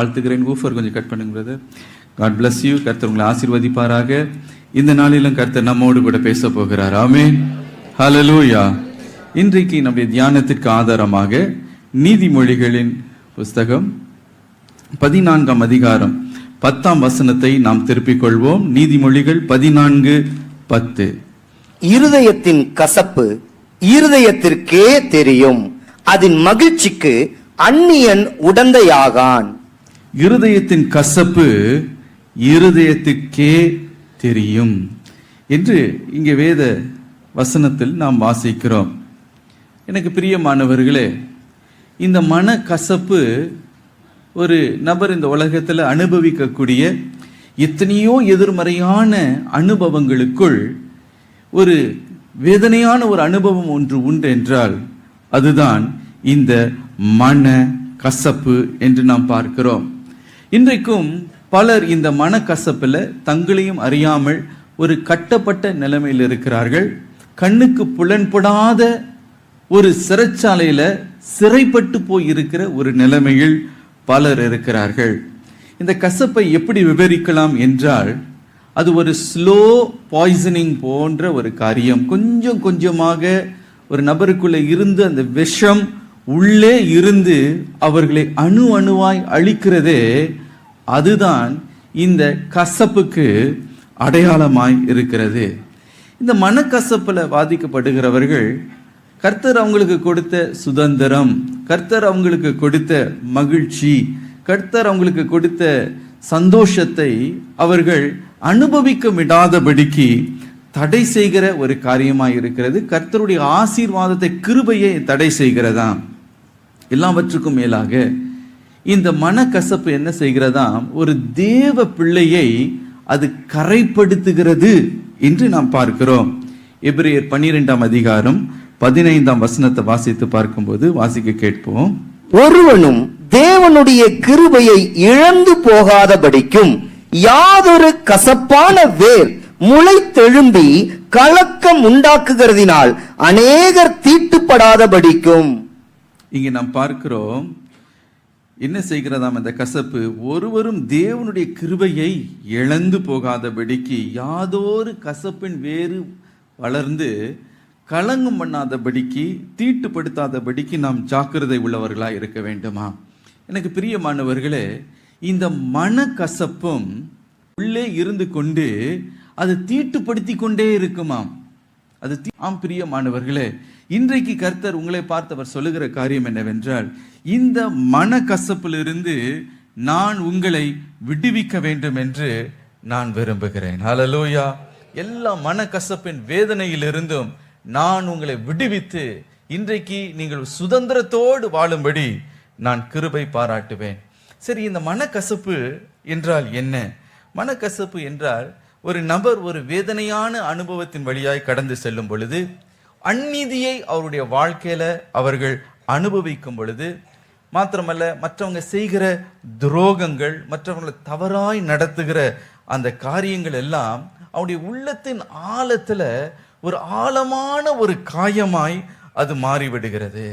வாழ்த்துக்கிறேன். Woofer கொஞ்சம் cut பண்ணுங்க brother. God bless you. கர்த்தர் உங்களை ஆசீர்வதிப்பாராக. இந்த நாளிலும் கர்த்தர் நம்மோடு கூட பேச போகிறார். ஆமென். ஹல்லேலூயா. இன்றைக்கு நம்முடைய தியானத்திற்கு ஆதாரமாக நீதிமொழிகளின் புஸ்தகம் 14ஆம் அதிகாரம் 10ஆம் வசனத்தை நாம் திருப்பிக் கொள்வோம். நீதிமொழிகள் 14:10. இருதயத்தின் கசப்பு இருதயத்திற்கே தெரியும், அதன் மகிழ்ச்சிக்கு அந்நியன் உடந்தையாகான். இருதயத்தின் கசப்பு இருதயத்துக்கே தெரியும் என்று இங்கே வேத வசனத்தில் நாம் வாசிக்கிறோம். எனக்கு பிரியமானவர்களே, இந்த மன கசப்பு ஒரு நபர் இந்த உலகத்தில் அனுபவிக்கக்கூடிய எத்தனையோ எதிர்மறையான அனுபவங்களுக்குள் ஒரு வேதனையான ஒரு அனுபவம் ஒன்று உண்டு என்றால் அதுதான் இந்த மன கசப்பு என்று நாம் பார்க்கிறோம். இன்றைக்கும் பலர் இந்த மனக்கசப்பில் தங்களையும் அறியாமல் ஒரு கட்டப்பட்ட நிலைமையில் இருக்கிறார்கள். கண்ணுக்கு புலன்படாத ஒரு சிறைச்சாலையில சிறைப்பட்டு போய் இருக்கிற ஒரு நிலைமையில் பலர் இருக்கிறார்கள். இந்த கசப்பை எப்படி விவரிக்கலாம் என்றால், அது ஒரு ஸ்லோ பாய்சனிங் போன்ற ஒரு காரியம். கொஞ்சம் கொஞ்சமாக ஒரு நபருக்குள்ளே இருந்து அந்த விஷம் உள்ளே இருந்து அவர்களை அணு அணுவாய் அழிக்கிறதே, அதுதான் இந்த கசப்புக்கு அடையாளமாய் இருக்கிறது. இந்த மனக்கசப்பில் பாதிக்கப்படுகிறவர்கள் கர்த்தர் அவங்களுக்கு கொடுத்த சுதந்திரம், கர்த்தர் அவங்களுக்கு கொடுத்த மகிழ்ச்சி, கர்த்தர் அவங்களுக்கு கொடுத்த சந்தோஷத்தை அவர்கள் அனுபவிக்க விடாதபடிக்கு தடை செய்கிற ஒரு காரியமாய் இருக்கிறது. கர்த்தருடைய ஆசீர்வாதத்தை, கிருபையை தடை செய்கிறதா. எல்லாவற்றுக்கும் மேலாக இந்த மனக்கசப்பு என்ன செய்கிறதாம், ஒரு தேவ பிள்ளையை அது கரைப்படுத்துகிறது என்று நாம் பார்க்கிறோம். எபிரேயர் 12ஆம் அதிகாரம் 15ஆம் வசனத்தை வாசித்து பார்க்கும்போது வாசிக்க கேட்போம். ஒருவனும் தேவனுடைய கிருபையை இழந்து போகாதபடிக்கும் யாதொரு கசப்பான வேர் முளைத்தெழும்பி கலக்கம் உண்டாக்குகிறதினால் அநேகர் தீட்டுப்படாதபடிக்கும். இங்கே நாம் பார்க்கிறோம் என்ன செய்கிறதாம் அந்த கசப்பு. ஒருவரும் தேவனுடைய கிருபையை இழந்து போகாதபடிக்கு யாதொரு கசப்பின் வேறு வளர்ந்து கலங்கம் பண்ணாதபடிக்கு, தீட்டுப்படுத்தாதபடிக்கு நாம் ஜாக்கிரதை உள்ளவர்களாக இருக்க வேண்டுமா? எனக்கு பிரியமானவர்களே, இந்த மனக்கசப்பும் உள்ளே இருந்து கொண்டு அது தீட்டுப்படுத்தி கொண்டே இருக்குமாம். அது பிரியமானவர்களே, இன்றைக்கு கர்த்தர் உங்களை பார்த்தவர் சொல்லுகிற காரியம் என்னவென்றால், இந்த மனக்கசப்பிலிருந்து நான் உங்களை விடுவிக்க வேண்டும் என்று நான் விரும்புகிறேன். ஹல்லேலூயா. எல்லா மனக்கசப்பின் வேதனையிலிருந்தும் நான் உங்களை விடுவித்து இன்றைக்கு நீங்கள் சுதந்திரத்தோடு வாழும்படி நான் கிருபை பாராட்டுவேன். சரி, இந்த மனக்கசப்பு என்றால் என்ன? மனக்கசப்பு என்றால் ஒரு நபர் ஒரு வேதனையான அனுபவத்தின் வழியாய் கடந்து செல்லும் பொழுது, அந்நீதியை அவருடைய வாழ்க்கையில அவர்கள் அனுபவிக்கும் பொழுது, மாத்திரமல்ல மற்றவங்க செய்கிற துரோகங்கள், மற்றவங்களை தவறாய் நடத்துகிற அந்த காரியங்கள் எல்லாம் அவருடைய உள்ளத்தின் ஆழத்துல ஒரு ஆழமான ஒரு காயமாய் அது மாறிவிடுகிறது.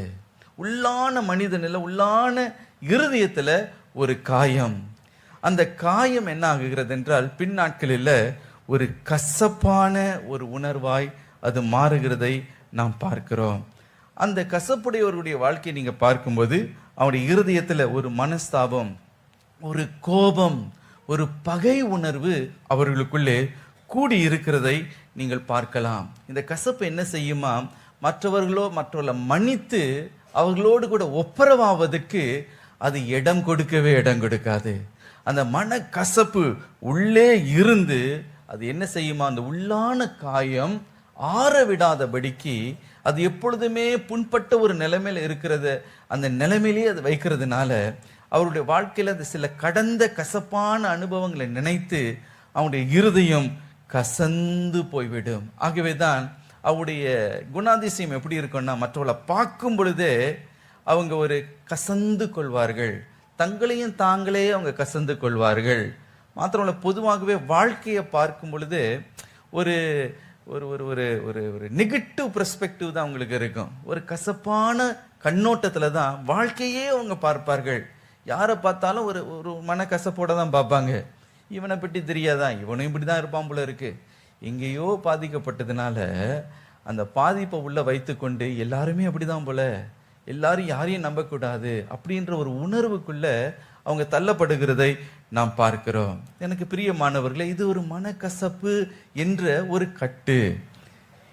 உள்ளான மனிதனில், உள்ளான இருதயத்துல ஒரு காயம். அந்த காயம் என்ன ஆகுகிறது என்றால், பின்னாட்களில் ஒரு கசப்பான ஒரு உணர்வாய் அது மாறுகிறதை நாம் பார்க்கிறோம். அந்த கசப்புடையவருடைய வாழ்க்கையை நீங்க பார்க்கும்போது அவருடைய இருதயத்துல ஒரு மனஸ்தாபம், ஒரு கோபம், ஒரு பகை உணர்வு அவர்களுக்குள்ளே கூடி இருக்கிறதை நீங்கள் பார்க்கலாம். இந்த கசப்பு என்ன செய்யுமா, மற்றவர்களை மன்னித்து அவர்களோடு கூட ஒப்புரவாவதற்கு அது இடம் கொடுக்காது. அந்த மன கசப்பு உள்ளே இருந்து அது என்ன செய்யுமா, அந்த உள்ளான காயம் ஆற விடாதபடிக்கு அது எப்பொழுதுமே புண்பட்ட ஒரு நிலைமையில இருக்கிறது. அந்த நிலைமையிலேயே அது வைக்கிறதுனால அவருடைய வாழ்க்கையில அது சில கடந்த கசப்பான அனுபவங்களை நினைத்து அவருடைய இருதயம் கசந்து போய்விடும். ஆகவேதான் அவருடைய குணாதிசயம் எப்படி இருக்கும்னா, மற்றவர்களை பார்க்கும் பொழுதே அவங்க ஒரு கசந்து கொள்வார்கள், தங்களையும் தாங்களே அவங்க கசந்து கொள்வார்கள். மாத்திரமல்ல, பொதுவாகவே வாழ்க்கையை பார்க்கும் பொழுது ஒரு ஒரு ஒரு ஒரு ஒரு ஒரு நெகட்டிவ் பெர்ஸ்பெக்டிவ் தான் அவங்களுக்கு இருக்கும். ஒரு கசப்பான கண்ணோட்டத்தில் தான் வாழ்க்கையே அவங்க பார்ப்பார்கள். யாரை பார்த்தாலும் ஒரு ஒரு மனக்கசப்போட தான் பார்ப்பாங்க. இவனை பற்றி தெரியாதான், இவனும் இப்படி தான் இருப்பான் போல இருக்கு. எங்கேயோ பாதிக்கப்பட்டதுனால அந்த பாதிப்பை உள்ள வைத்துக்கொண்டு எல்லாருமே அப்படிதான் போல, எல்லாரும் யாரையும் நம்பக்கூடாது அப்படின்ற ஒரு உணர்வுக்குள்ள அவங்க தள்ளப்படுகிறதை நாம் பார்க்கிறோம். எனக்கு பிரியமானவர்களே, இது ஒரு மனக்கசப்பு என்ற ஒரு கட்டு.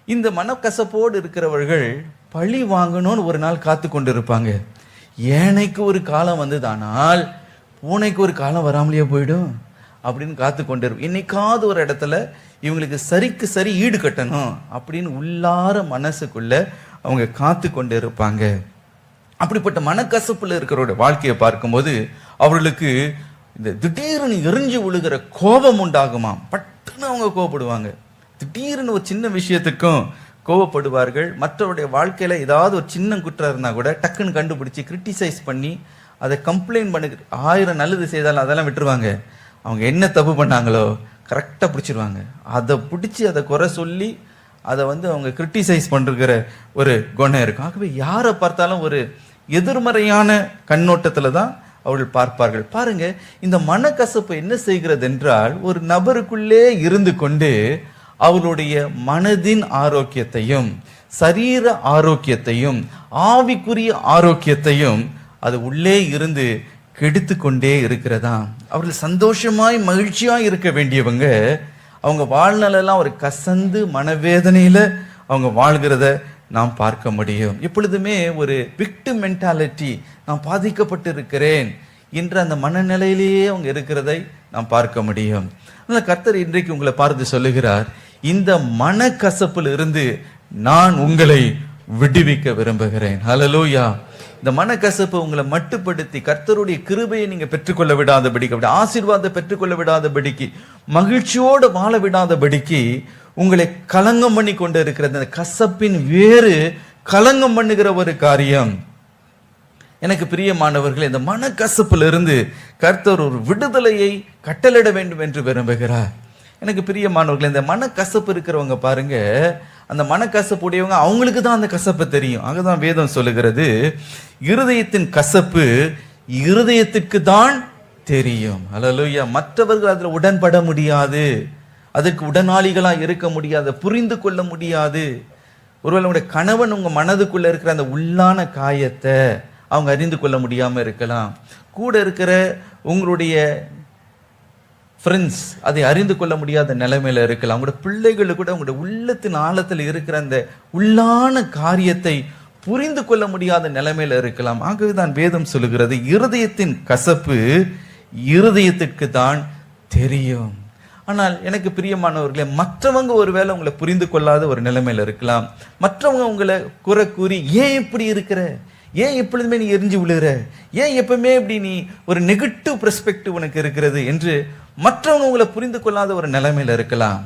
இந்த மனக்கசப்போடு இருக்கிறவர்கள் பழி வாங்கணும்னு ஒரு நாள் காத்து கொண்டு இருப்பாங்க. ஏனைக்கு ஒரு காலம் வந்ததானால் பூனைக்கு ஒரு காலம் வராமலேயே போயிடும் அப்படின்னு காத்து கொண்டு இருப்போம். இன்னைக்காவது ஒரு இடத்துல இவங்களுக்கு சரிக்கு சரி ஈடு கட்டணும் அப்படின்னு உள்ளார மனசுக்குள்ள அவங்க காத்து கொண்டு இருப்பாங்க. அப்படிப்பட்ட மனக்கசப்புல இருக்கிறவருடைய வாழ்க்கையை பார்க்கும்போது அவர்களுக்கு இந்த திடீர்னு எரிஞ்சு விழுகிற கோபம் உண்டாகுமா. பட்டுன்னு அவங்க கோபப்படுவாங்க. திடீர்னு ஒரு சின்ன விஷயத்துக்கும் கோபப்படுவார்கள். மற்றவருடைய வாழ்க்கையில ஏதாவது ஒரு சின்ன குற்றம் இருந்தா கூட டக்குன்னு கண்டுபிடிச்சு கிரிட்டிசைஸ் பண்ணி அதை கம்ப்ளைண்ட் பண்ணி 1000 நல்லது செய்தாலும் அதெல்லாம் விட்டுருவாங்க. அவங்க என்ன தப்பு பண்ணாங்களோ கரெக்டாக பிடிச்சிருவாங்க. அதை பிடிச்சி அதை குறை சொல்லி அதை அவங்க கிரிட்டிசைஸ் பண்ணுற ஒரு குணம் இருக்கும். ஆகவே யாரை பார்த்தாலும் ஒரு எதிர்மறையான கண்ணோட்டத்தில் தான் அவர்கள் பார்ப்பார்கள். பாருங்க, இந்த மனக்கசப்பு என்ன செய்கிறது என்றால் ஒரு நபருக்குள்ளே இருந்து கொண்டு அவளுடைய மனதின் ஆரோக்கியத்தையும் சரீர ஆரோக்கியத்தையும் ஆவிக்குரிய ஆரோக்கியத்தையும் அது உள்ளே இருந்து கெடுத்து கொண்டே இருக்கிறதா. அவர்கள் சந்தோஷமாய் மகிழ்ச்சியாய் இருக்க வேண்டியவங்க அவங்க வாழ்நாளெல்லாம் ஒரு கசந்து மனவேதனையில அவங்க வாழ்கிறத நாம் பார்க்க முடியும். எப்பொழுதுமே ஒரு விக்டிம் மென்டாலிட்டி, நான் பாதிக்கப்பட்டு இருக்கிறேன் என்ற அந்த மனநிலையிலேயே அவங்க இருக்கிறதை நாம் பார்க்க முடியும். அதனால கர்த்தர் இன்றைக்கு உங்களை பார்த்து சொல்லுகிறார், இந்த மனக்கசப்பில் இருந்து நான் உங்களை விடுவிக்க விரும்புகிறேன். ஹல்லேலூயா. இந்த மனக்கசப்பு உங்களை மட்டுப்படுத்தி கர்த்தருடைய கிருபையை நீங்க பெற்றுக்கொள்ள விடாதபடிக்கு, அப்படி ஆசீர்வாதத்தை பெற்றுக்கொள்ள விடாதபடிக்கு, மகிழ்ச்சியோடு வாழ விடாதபடிக்கு உங்களை கலங்கம் பண்ணி கொண்டு இருக்கிறது. அந்த கசப்பின் வேறு கலங்கம் பண்ணுகிற ஒரு காரியம். எனக்கு பிரியமானவர்களே, இந்த மனக்கசப்புல இருந்து கர்த்தர் ஒரு விடுதலையை கட்டளிட வேண்டும் என்று விரும்புகிறார். எனக்கு பிரியமானவர்களே, இந்த மனக்கசப்பு இருக்கிறவங்க பாருங்க, அந்த மனக்கசப்பு உடையவங்க அவங்களுக்கு தான் அந்த கசப்பு தெரியும். ஆகதான் வேதம் சொல்லுகிறது, இருதயத்தின் கசப்பு இருதயத்துக்கு தான் தெரியும். அல்லேலூயா. மற்றவர்கள் அதுல உடன்பட முடியாது, அதுக்கு உடனாளிகளா இருக்க முடியாது, புரிந்து கொள்ள முடியாது. ஒருவேளை உங்களுடைய கணவன் உங்க மனதுக்குள்ள இருக்கிற அந்த உள்ளான காயத்தை அவங்க அறிந்து கொள்ள முடியாம இருக்கலாம். கூட இருக்கிற உங்களுடைய ஃப்ரெண்ட்ஸ் அதை அறிந்து கொள்ள முடியாத நிலைமையில இருக்கலாம். உங்களோட பிள்ளைகளுக்கு கூட உங்களுடைய உள்ளத்தின் ஆழத்தில் இருக்கிற அந்த உள்ளான காரியத்தை புரிந்து கொள்ள முடியாத நிலைமையில இருக்கலாம். ஆகவேதான் வேதம் சொல்லுகிறது, இருதயத்தின் கசப்பு இருதயத்திற்கு தான் தெரியும். ஆனால் எனக்கு பிரியமானவர்களே, மற்றவங்க ஒருவேளை உங்களை புரிந்து கொள்ளாத ஒரு நிலைமையில இருக்கலாம். மற்றவங்க உங்களை குறை கூறி, ஏன் இப்படி இருக்கிற, ஏன் எப்பொழுதுமே நீ எரிஞ்சு விழுகிற, ஏன் எப்பவுமே இப்படி நீ ஒரு நெகட்டிவ் பெர்ஸ்பெக்டிவ் உனக்கு இருக்கிறது என்று மற்றவங்க உங்களை புரிந்து கொள்ளாத ஒரு நிலைமையில இருக்கலாம்.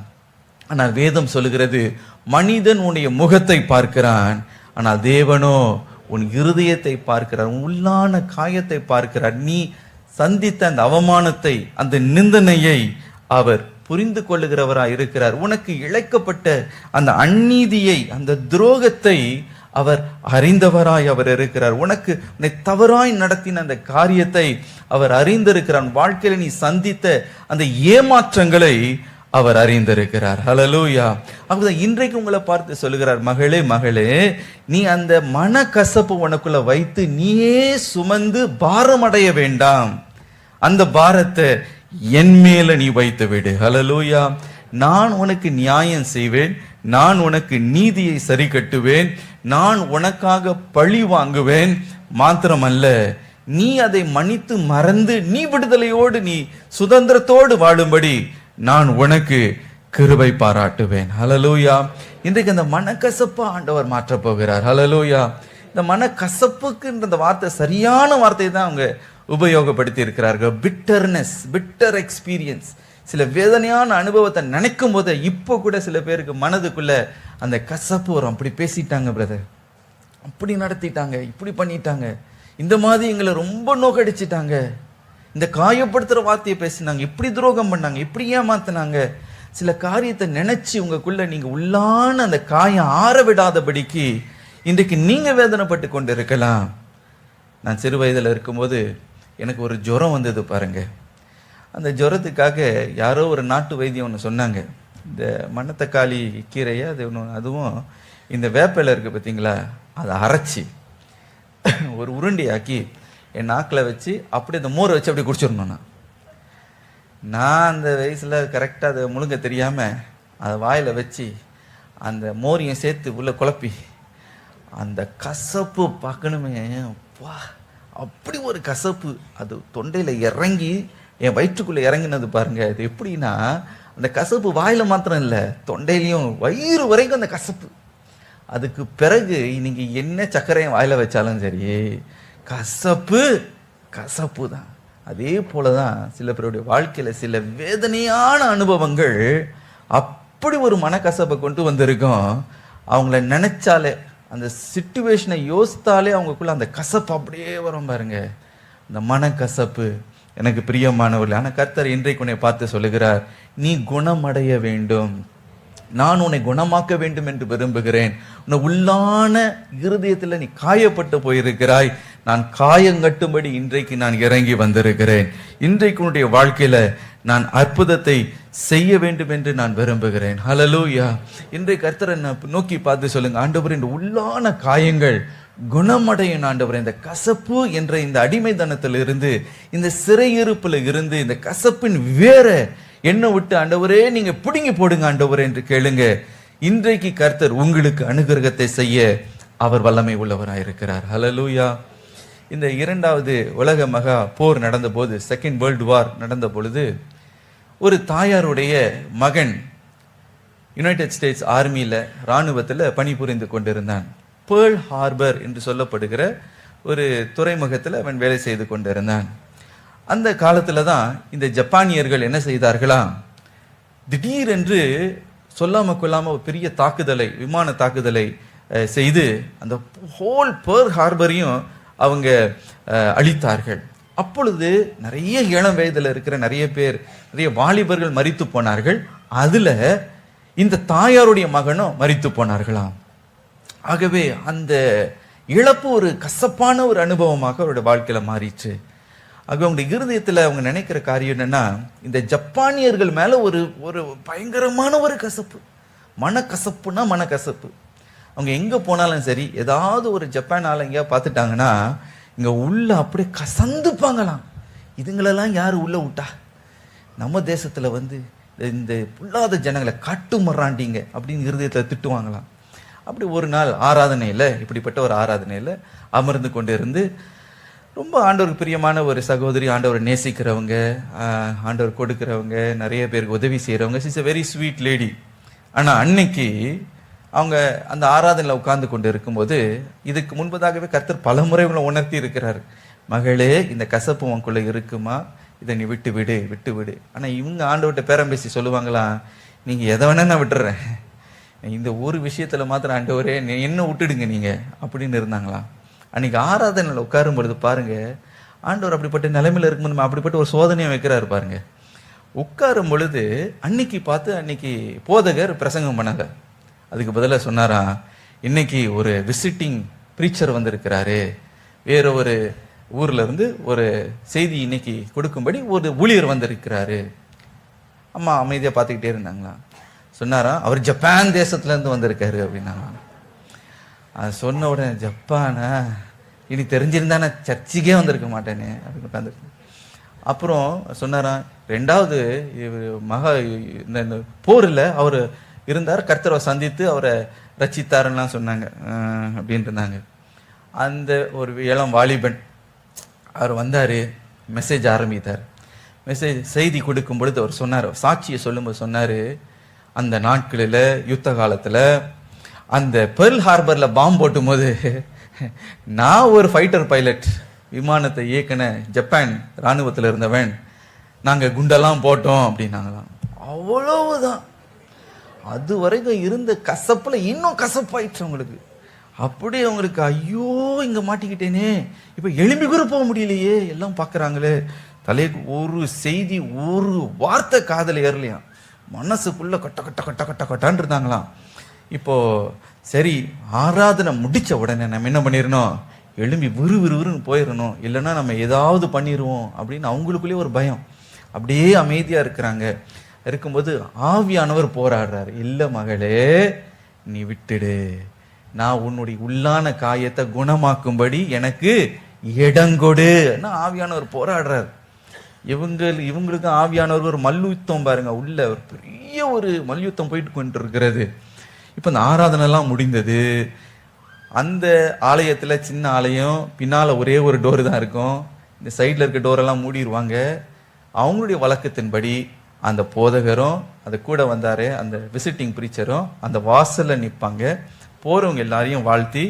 ஆனால் வேதம் சொல்லுகிறது, மனிதன் உன்னுடைய முகத்தை பார்க்கிறான், ஆனால் தேவனோ உன் இருதயத்தை பார்க்கிறார், உள்ளான காயத்தை பார்க்கிறார். நீ சந்தித்த அந்த அவமானத்தை, அந்த நிந்தனையை அவர் புரிந்து கொள்ளுகிறவராய் இருக்கிறார். உனக்கு இழைக்கப்பட்ட அந்த அநீதியை, அந்த துரோகத்தை அவர் அறிந்தவராய் அவர் இருக்கிறார். உனக்கு தவறாய் நடத்தின அந்த காரியத்தை அவர் அறிந்திருக்கிறார். வாழ்க்கையில நீ சந்தித்த அந்த ஏமாற்றங்களை அவர் அறிந்திருக்கிறார். ஹல்லேலூயா. அப்பதான் இன்றைக்கு உங்களை பார்த்து சொல்லுகிறார், மகளே மகளே, நீ அந்த மனக்கசப்பு உனக்குள்ள வைத்து நீயே சுமந்து பாரம் அடைய வேண்டாம். அந்த பாரத்தை என் மேல நீ வைத்து விடு. ஹல்லேலூயா. நான் உனக்கு நியாயம் செய்வேன், நான் உனக்கு நீதியை சரி கட்டுவேன், நான் உனக்காக பழி வாங்குவேன். மாத்திரமல்ல, நீ அதை மன்னித்து மறந்து நீ விடுதலையோடு நீ சுதந்திரத்தோடு வாழும்படி நான் உனக்கு கிருபை பாராட்டுவேன். ஹல்லேலூயா. இன்றைக்கு அந்த மனக்கசப்பை ஆண்டவர் மாற்ற போகிறார். ஹல்லேலூயா. இந்த மனக்கசப்புக்கு இந்த வார்த்தை சரியான வார்த்தையை தான் அவங்க உபயோகப்படுத்தி இருக்கிறார்கள். Bitterness, bitter experience. சில வேதனையான அனுபவத்தை நினைக்கும் போது இப்போ கூட சில பேருக்கு மனதுக்குள்ள அந்த கசப்பு வரும். அப்படி பேசிட்டாங்க பிரதர், அப்படி நடத்திட்டாங்க, இப்படி பண்ணிட்டாங்க, இந்த மாதிரி எங்களை ரொம்ப நோக்கடிச்சிட்டாங்க, இந்த காயப்படுத்துற வார்த்தையை பேசினாங்க, இப்படி துரோகம் பண்ணாங்க, இப்படி ஏமாத்தினாங்க. சில காரியத்தை நினைச்சு உங்களுக்குள்ள நீங்க உள்ளான அந்த காயம் ஆற விடாதபடிக்கு இன்றைக்கு நீங்க வேதனைப்பட்டு கொண்டு இருக்கலாம். நான் சிறு வயதில் இருக்கும்போது எனக்கு ஒரு ஜுரம் வந்தது பாருங்க. அந்த ஜுரத்துக்காக யாரோ ஒரு நாட்டு வைத்தியம் ஒன்று சொன்னாங்க. இந்த மணத்தக்காளி கீரையை அது ஒன்று, அதுவும் இந்த வேப்பிலை இருக்குது பார்த்தீங்களா, அதை அரைச்சி ஒரு உருண்டையாக்கி என் நாக்கில் வச்சு அப்படியே இந்த மோரை வச்சு அப்படி குடிச்சிடணும். நான் அந்த வயசில் கரெக்டாக அதை முழுங்க தெரியாமல் அதை வாயில் வச்சு அந்த மோரையும் சேர்த்து உள்ளே குழப்பி அந்த கசப்பு பார்க்கணுமே, வா அப்படி ஒரு கசப்பு அது தொண்டையில் இறங்கி என் வயிற்றுக்குள்ளே இறங்கினது பாருங்க. அது எப்படின்னா அந்த கசப்பு வாயில் மாத்திரம் இல்லை, தொண்டையிலையும் வயிறு வரைக்கும் அந்த கசப்பு. அதுக்கு பிறகு நீங்கள் என்ன சர்க்கரையும் வாயில் வச்சாலும் சரி, கசப்பு கசப்பு தான். அதே போல தான் சில பேருடைய வாழ்க்கையில் சில வேதனையான அனுபவங்கள் அப்படி ஒரு மனக்கசப்பை கொண்டு வந்திருக்கும். அவங்கள நினைச்சாலே, அந்த சிச்சுவேஷனை யோசித்தாலே அவங்களுக்குள்ள அந்த கசப்பு அப்படியே வரும் பாருங்க, அந்த மனக்கசப்பு. எனக்கு பிரியமானவர்கள், ஆனால் கர்த்தர் இன்றைக்கு உன்னை பார்த்து சொல்லுகிறார், நீ குணமடைய வேண்டும், நான் உன்னை குணமாக்க வேண்டும் என்று விரும்புகிறேன். உன்னை உள்ளான இருதயத்தில் நீ காயப்பட்டு போயிருக்கிறாய், நான் காயங்கட்டும்படி இன்றைக்கு நான் இறங்கி வந்திருக்கிறேன். இன்றைக்கு உன்னுடைய வாழ்க்கையில நான் அற்புதத்தை செய்ய வேண்டும் என்று நான் விரும்புகிறேன். ஹல்லேலூயா. இன்றைக்கு கர்த்தரை நோக்கி பார்த்து சொல்லுங்க, ஆண்டவரே இந்த உள்ளான காயங்கள் குணமடையும் ஆண்டவரே. இந்த கசப்பு என்ற இந்த அடிமைத்தனத்தில் இருந்து, இந்த சிறையிருப்புல இருந்து, இந்த கசப்பின் வேற என்ன விட்டு ஆண்டவரே நீங்க பிடுங்கி போடுங்க ஆண்டவரே என்று கேளுங்க. இன்றைக்கு கர்த்தர் உங்களுக்கு அனுகிரகத்தை செய்ய அவர் வல்லமை உள்ளவராயிருக்கிறார். ஹல்லேலூயா. இந்த இரண்டாவது உலக மகா போர் நடந்த போது, செகண்ட் வேர்ல்டு வார் நடந்த பொழுது, ஒரு தாயாருடைய மகன் யுனைடெட் ஸ்டேட்ஸ் ஆர்மியில் இராணுவத்தில் பணிபுரிந்து கொண்டிருந்தான். பேர்ல் ஹார்பர் என்று சொல்லப்படுகிற ஒரு துறைமுகத்தில் அவன் வேலை செய்து கொண்டிருந்தான். அந்த காலத்தில் தான் இந்த ஜப்பானியர்கள் என்ன செய்தார்களா, திடீரென்று சொல்லாம கொள்ளாம ஒரு பெரிய தாக்குதலை, விமான தாக்குதலை செய்து அந்த ஹோல் பேர்ல் ஹார்பரையும் அவங்க அழித்தார்கள். அப்பொழுது நிறைய இளம் வயதில் இருக்கிற நிறைய பேர், நிறைய வாலிபர்கள் மரித்து போனார்கள். அதுல இந்த தாயாருடைய மகனும் மரித்து போனார்களாம். ஆகவே அந்த இழப்பு ஒரு கசப்பான ஒரு அனுபவமாக அவருடைய வாழ்க்கையில மாறிச்சு. ஆகவே அவங்க இருதயத்தில் அவங்க நினைக்கிற காரியம் என்னன்னா, இந்த ஜப்பானியர்கள் மேல ஒரு ஒரு பயங்கரமான ஒரு கசப்பு, மனக்கசப்புனா மனக்கசப்பு. அவங்க எங்க போனாலும் சரி, ஏதாவது ஒரு ஜப்பான் ஆள் எங்கேயா பார்த்துட்டாங்கன்னா இங்க உள்ள அப்படியே கசந்துப்பாங்களாம். இதுங்களெல்லாம் யாரு உள்ள விட்டா, நம்ம தேசத்துல வந்து இந்த புல்லாத ஜனங்களை காட்டு மறாண்டிங்க அப்படின்னு இருதயத்தில் திட்டுவாங்களாம். அப்படி ஒரு நாள் ஆராதனையில், இப்படிப்பட்ட ஒரு ஆராதனையில் அமர்ந்து கொண்டு இருந்து, ரொம்ப ஆண்டவருக்கு பிரியமான ஒரு சகோதரி, ஆண்டவரை நேசிக்கிறவங்க, ஆண்டவர் கொடுக்கிறவங்க, நிறைய பேருக்கு உதவி செய்கிறவங்க, is a very sweet lady. ஆனால் அன்னைக்கு அவங்க அந்த ஆராதனையில் உட்கார்ந்து கொண்டு இருக்கும்போது, இதுக்கு முன்பதாகவே கர்த்தர் பல முறை உங்களை உணர்த்தி இருக்கிறார், மகளே இந்த கசப்பு உனக்குள்ள இருக்குமா, இதை நீ விட்டு விடு விட்டு விடு. ஆனால் இவங்க ஆண்டவர்கிட்ட பேரம் பேசி சொல்லுவாங்களாம், நீங்கள் எதை வேணா நான் விட்டுறேன், இந்த ஒரு விஷயத்துல மாத்திரம் ஆண்டவரே என்ன விட்டுடுங்க நீங்க அப்படின்னு இருந்தாங்களாம். அன்னைக்கு ஆராதனையில் உட்காரும் பொழுது பாருங்க, ஆண்டவர் அப்படிப்பட்ட நிலைமையில இருக்கும்போது அப்படிப்பட்ட ஒரு சோதனையை வைக்கிறாரு பாருங்க. உட்காரும் பொழுது அன்னைக்கு போதகர் பிரசங்கம் பண்ணாங்க. அதுக்கு பதிலாக சொன்னாரா, இன்னைக்கு ஒரு விசிட்டிங் ப்ரீச்சர் வந்திருக்கிறாரு, வேற ஒரு ஊர்ல இருந்து ஒரு செய்தி இன்னைக்கு கொடுக்கும்படி ஒரு ஊழியர் வந்திருக்கிறாரு. அம்மா அமைதியா பார்த்துக்கிட்டே இருந்தாங்களாம். சொன்னாரா, அவர் ஜப்பான் தேசத்துல இருந்து வந்திருக்காரு அப்படின்னாங்க. அது சொன்ன உடனே, ஜப்பானா, இனி தெரிஞ்சிருந்தா நான் சர்ச்சுக்கே வந்திருக்க மாட்டேனே அப்படின்னு உட்காந்துருக்கு. அப்புறம் சொன்னாரா, ரெண்டாவது மகா இந்த போரில் அவர் இருந்தார், கர்த்தரை சந்தித்து அவரை ரட்சித்தாருன்னா சொன்னாங்க அப்படின்னு இருந்தாங்க. அந்த ஒரு இளம் வாலிபன் அவர் வந்தார், மெசேஜ் ஆரம்பித்தார். செய்தி கொடுக்கும் பொழுது அவர் சொன்னார், சாட்சியை சொல்லும்போது சொன்னார், அந்த நாட்களில் யுத்த காலத்தில் அந்த பெர்ல் ஹார்பரில் பாம்பு போட்டும் போது நான் ஒரு ஃபைட்டர் பைலட், விமானத்தை இயக்கின ஜப்பான் இராணுவத்தில் இருந்தவன், நாங்கள் குண்டெல்லாம் போட்டோம் அப்படின்னாங்களாம். அவ்வளவுதான். அது வரைக்கும் இருந்த கசப்பில் இன்னும் கசப்பாயிடுச்சு அவங்களுக்கு. அப்படியே அவங்களுக்கு, ஐயோ இங்கே மாட்டிக்கிட்டேனே, இப்போ எழும்பி கூட போக முடியலையே, எல்லாம் பார்க்குறாங்களே, தலைக்கு ஒரு செய்தி ஒரு வார்த்தை காதல் ஏறலையாம், மனசுக்குள்ள கட்ட கட்ட கட்ட கட்ட கட்டான் இருந்தாங்களாம். இப்போ சரி, ஆராதனை முடிச்ச உடனே நம்ம என்ன பண்ணிடணும், எழும்பி விறுவிறுன்னு போயிடணும், இல்லைன்னா நம்ம ஏதாவது பண்ணிடுவோம் அப்படின்னு அவங்களுக்குள்ளேயே ஒரு பயம். அப்படியே அமைதியாக இருக்கிறாங்க. இருக்கும்போது ஆவியானவர் போராடுறாரு. இல்லை மகளே, நீ விட்டுடு, நான் உன்னுடைய உள்ளான காயத்தை குணமாக்கும்படி எனக்கு இடங்கொடு. ஆவியானவர் போராடுறாரு. இவங்களுக்கு ஆவியானவர் ஒரு மல்யுத்தம் பாருங்க, உள்ள ஒரு பெரிய ஒரு மல்யுத்தம் போயிட்டு கொண்டு இருக்கிறது. இப்போ இந்த ஆராதனை எல்லாம் முடிந்தது. அந்த ஆலயத்துல சின்ன ஆலயம், பின்னால ஒரே ஒரு டோர் தான் இருக்கும். இந்த சைட்ல இருக்க டோரெல்லாம் மூடிடுவாங்க. அவங்களுடைய வழக்கத்தின்படி அந்த போதகரும் அது கூட வந்தாரு அந்த விசிட்டிங் ப்ரீச்சரும் அந்த வாசல்ல நிற்பாங்க. போறவங்க எல்லாரையும் வாழ்த்தி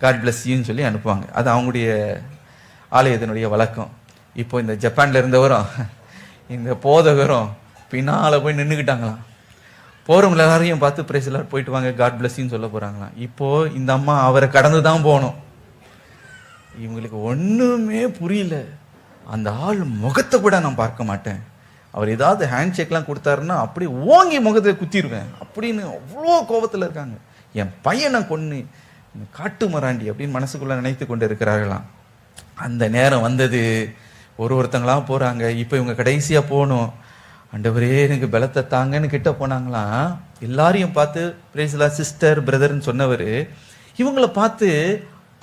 காட் பிளஸ் யூன்னு சொல்லி அனுப்புவாங்க. அது அவங்களுடைய ஆலயத்தினுடைய வழக்கம். இப்போ இந்த ஜப்பான்ல இருந்தவரும் இந்த போதகரும் பின்னால போய் நின்றுக்கிட்டாங்களாம். போறவங்க எல்லாரையும் பார்த்து பிரைஸ் எல்லாரும் போயிட்டு வாங்க, காட் பிளஸ்ன்னு சொல்ல போறாங்களாம். இப்போ இந்த அம்மா அவரை கடந்து தான் போகணும். இவங்களுக்கு ஒண்ணுமே புரியல. அந்த ஆள் முகத்தை கூட நான் பார்க்க மாட்டேன். அவர் ஏதாவது ஹேண்ட் ஷேக்லாம் கொடுத்தாருன்னா அப்படி ஓங்கி முகத்தை குத்திடுவேன் அப்படின்னு அவ்வளோ கோபத்தில் இருக்காங்க. என் பையனை கொன்னு காட்டு மராண்டி அப்படின்னு மனசுக்குள்ள நினைத்து கொண்டு இருக்கிறார்களாம். அந்த நேரம் வந்தது. ஒருத்தங்களா போறாங்க. இப்போ இவங்க கடைசியா போகணும். ஆண்டவரே எனக்கு பலத்தை தாங்கன்னு கிட்ட போனாங்களாம். எல்லாரையும் பார்த்து பிரேஸ்லா சிஸ்டர் பிரதர்ன்னு சொன்னவர் இவங்கள பார்த்து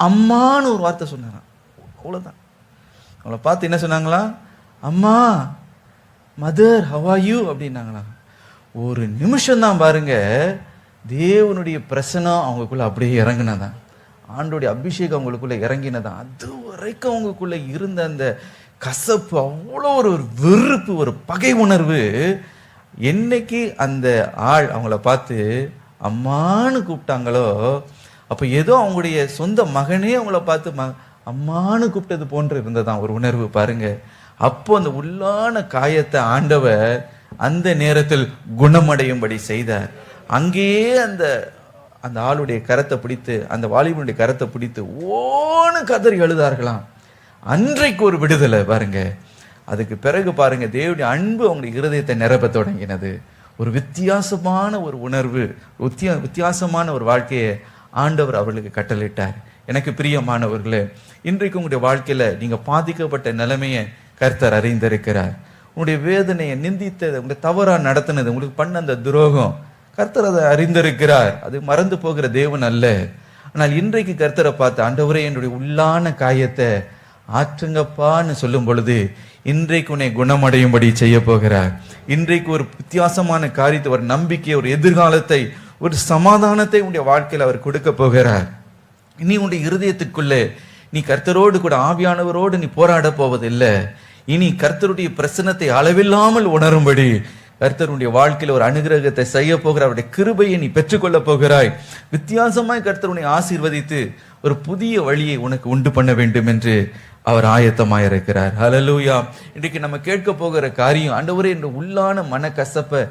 அம்மான்னு ஒரு வார்த்தை சொன்னாராம். அவ்வளோதான். அவங்கள பார்த்து என்ன சொன்னாங்களா? அம்மா, மதர், ஹவ் ஆர் யூ அப்படின்னாங்களாம். ஒரு நிமிஷம் தான் பாருங்க, தேவனுடைய பிரசனம் அவங்களுக்குள்ள அப்படியே இறங்கினதான். ஆண்டோடைய அபிஷேகம் அவங்களுக்குள்ள இறங்கினதான். அது வரைக்கும் அவங்களுக்குள்ள இருந்த அந்த கசப்பு, அவ்வளோ ஒரு வெறுப்பு, ஒரு பகை உணர்வு. என்னைக்கு அந்த ஆள் அவங்கள பார்த்து அம்மான்னு கூப்பிட்டாங்களோ, அப்போ ஏதோ அவங்களுடைய சொந்த மகனே அவங்கள பார்த்து அம்மான்னு கூப்பிட்டது போன்று இருந்ததான் ஒரு உணர்வு பாருங்க. அப்போ அந்த உள்ளான காயத்தை ஆண்டவர் அந்த நேரத்தில் குணமடையும்படி செய்தார். அங்கேயே அந்த அந்த ஆளுடைய கரத்தை பிடித்து, அந்த வாலிபனுடைய கரத்தை பிடித்து ஓன்னு கதறி எழுதார்களாம். அன்றைக்கு ஒரு விடுதலை பாருங்க. அதுக்கு பிறகு பாருங்க, தேவனுடைய அன்பு அவங்களுடைய இருதயத்தை நிரப்ப தொடங்கினது. ஒரு வித்தியாசமான ஒரு உணர்வு, வித்தியாசமான ஒரு வாழ்க்கையை ஆண்டவர் அவர்களுக்கு கட்டளையிட்டார். எனக்கு பிரியமானவர்களே, இன்றைக்கு உங்களுடைய வாழ்க்கையில நீங்க பாதிக்கப்பட்ட நிலைமையை கர்த்தர் அறிந்திருக்கிறார். உங்களுடைய வேதனையை, நிந்தித்தது, உங்களுடைய தவறா நடத்தினது, உங்களுக்கு பண்ண அந்த துரோகம், கர்த்தர் அதை அறிந்திருக்கிறார். அது மறந்து போகிற தேவன் அல்ல. ஆனால் இன்றைக்கு கர்த்தரை பார்த்து, ஆண்டவரே என்னுடைய உள்ளான காயத்தை ஆற்றுங்கப்பான்னு சொல்லும் பொழுது இன்றைக்கு உன்னை குணமடையும்படி செய்ய போகிறார். இன்றைக்கு ஒரு வித்தியாசமான காரியத்தை, ஒரு நம்பிக்கை, ஒரு எதிர்காலத்தை, ஒரு சமாதானத்தை உன்னுடைய வாழ்க்கையில் அவர் கொடுக்க போகிறார். இனி உன்னுடைய இருதயத்துக்குள்ளே நீ கர்த்தரோடு கூட, ஆவியானவரோடு நீ போராட போவதில்லை. இனி கர்த்தருடைய பிரசன்னத்தை அளவில்லாமல் உணரும்படி கர்த்தருடைய வாழ்க்கையில் ஒரு அனுகிரகத்தை செய்ய போகிறார். அவருடைய கிருபையை நீ பெற்றுக்கொள்ள போகிறாய். வித்தியாசமாய் கர்த்தர் உன்னை ஆசீர்வதித்து ஒரு புதிய வழியை உனக்கு உண்டு பண்ண வேண்டும் என்று அவர் ஆயத்தமாய் இருக்கிறார். ஹல்லேலூயா. இன்றைக்கு நம்ம கேட்க போகிற காரியம், ஆண்டவரே இந்த உள்ளான மனக்கசப்பை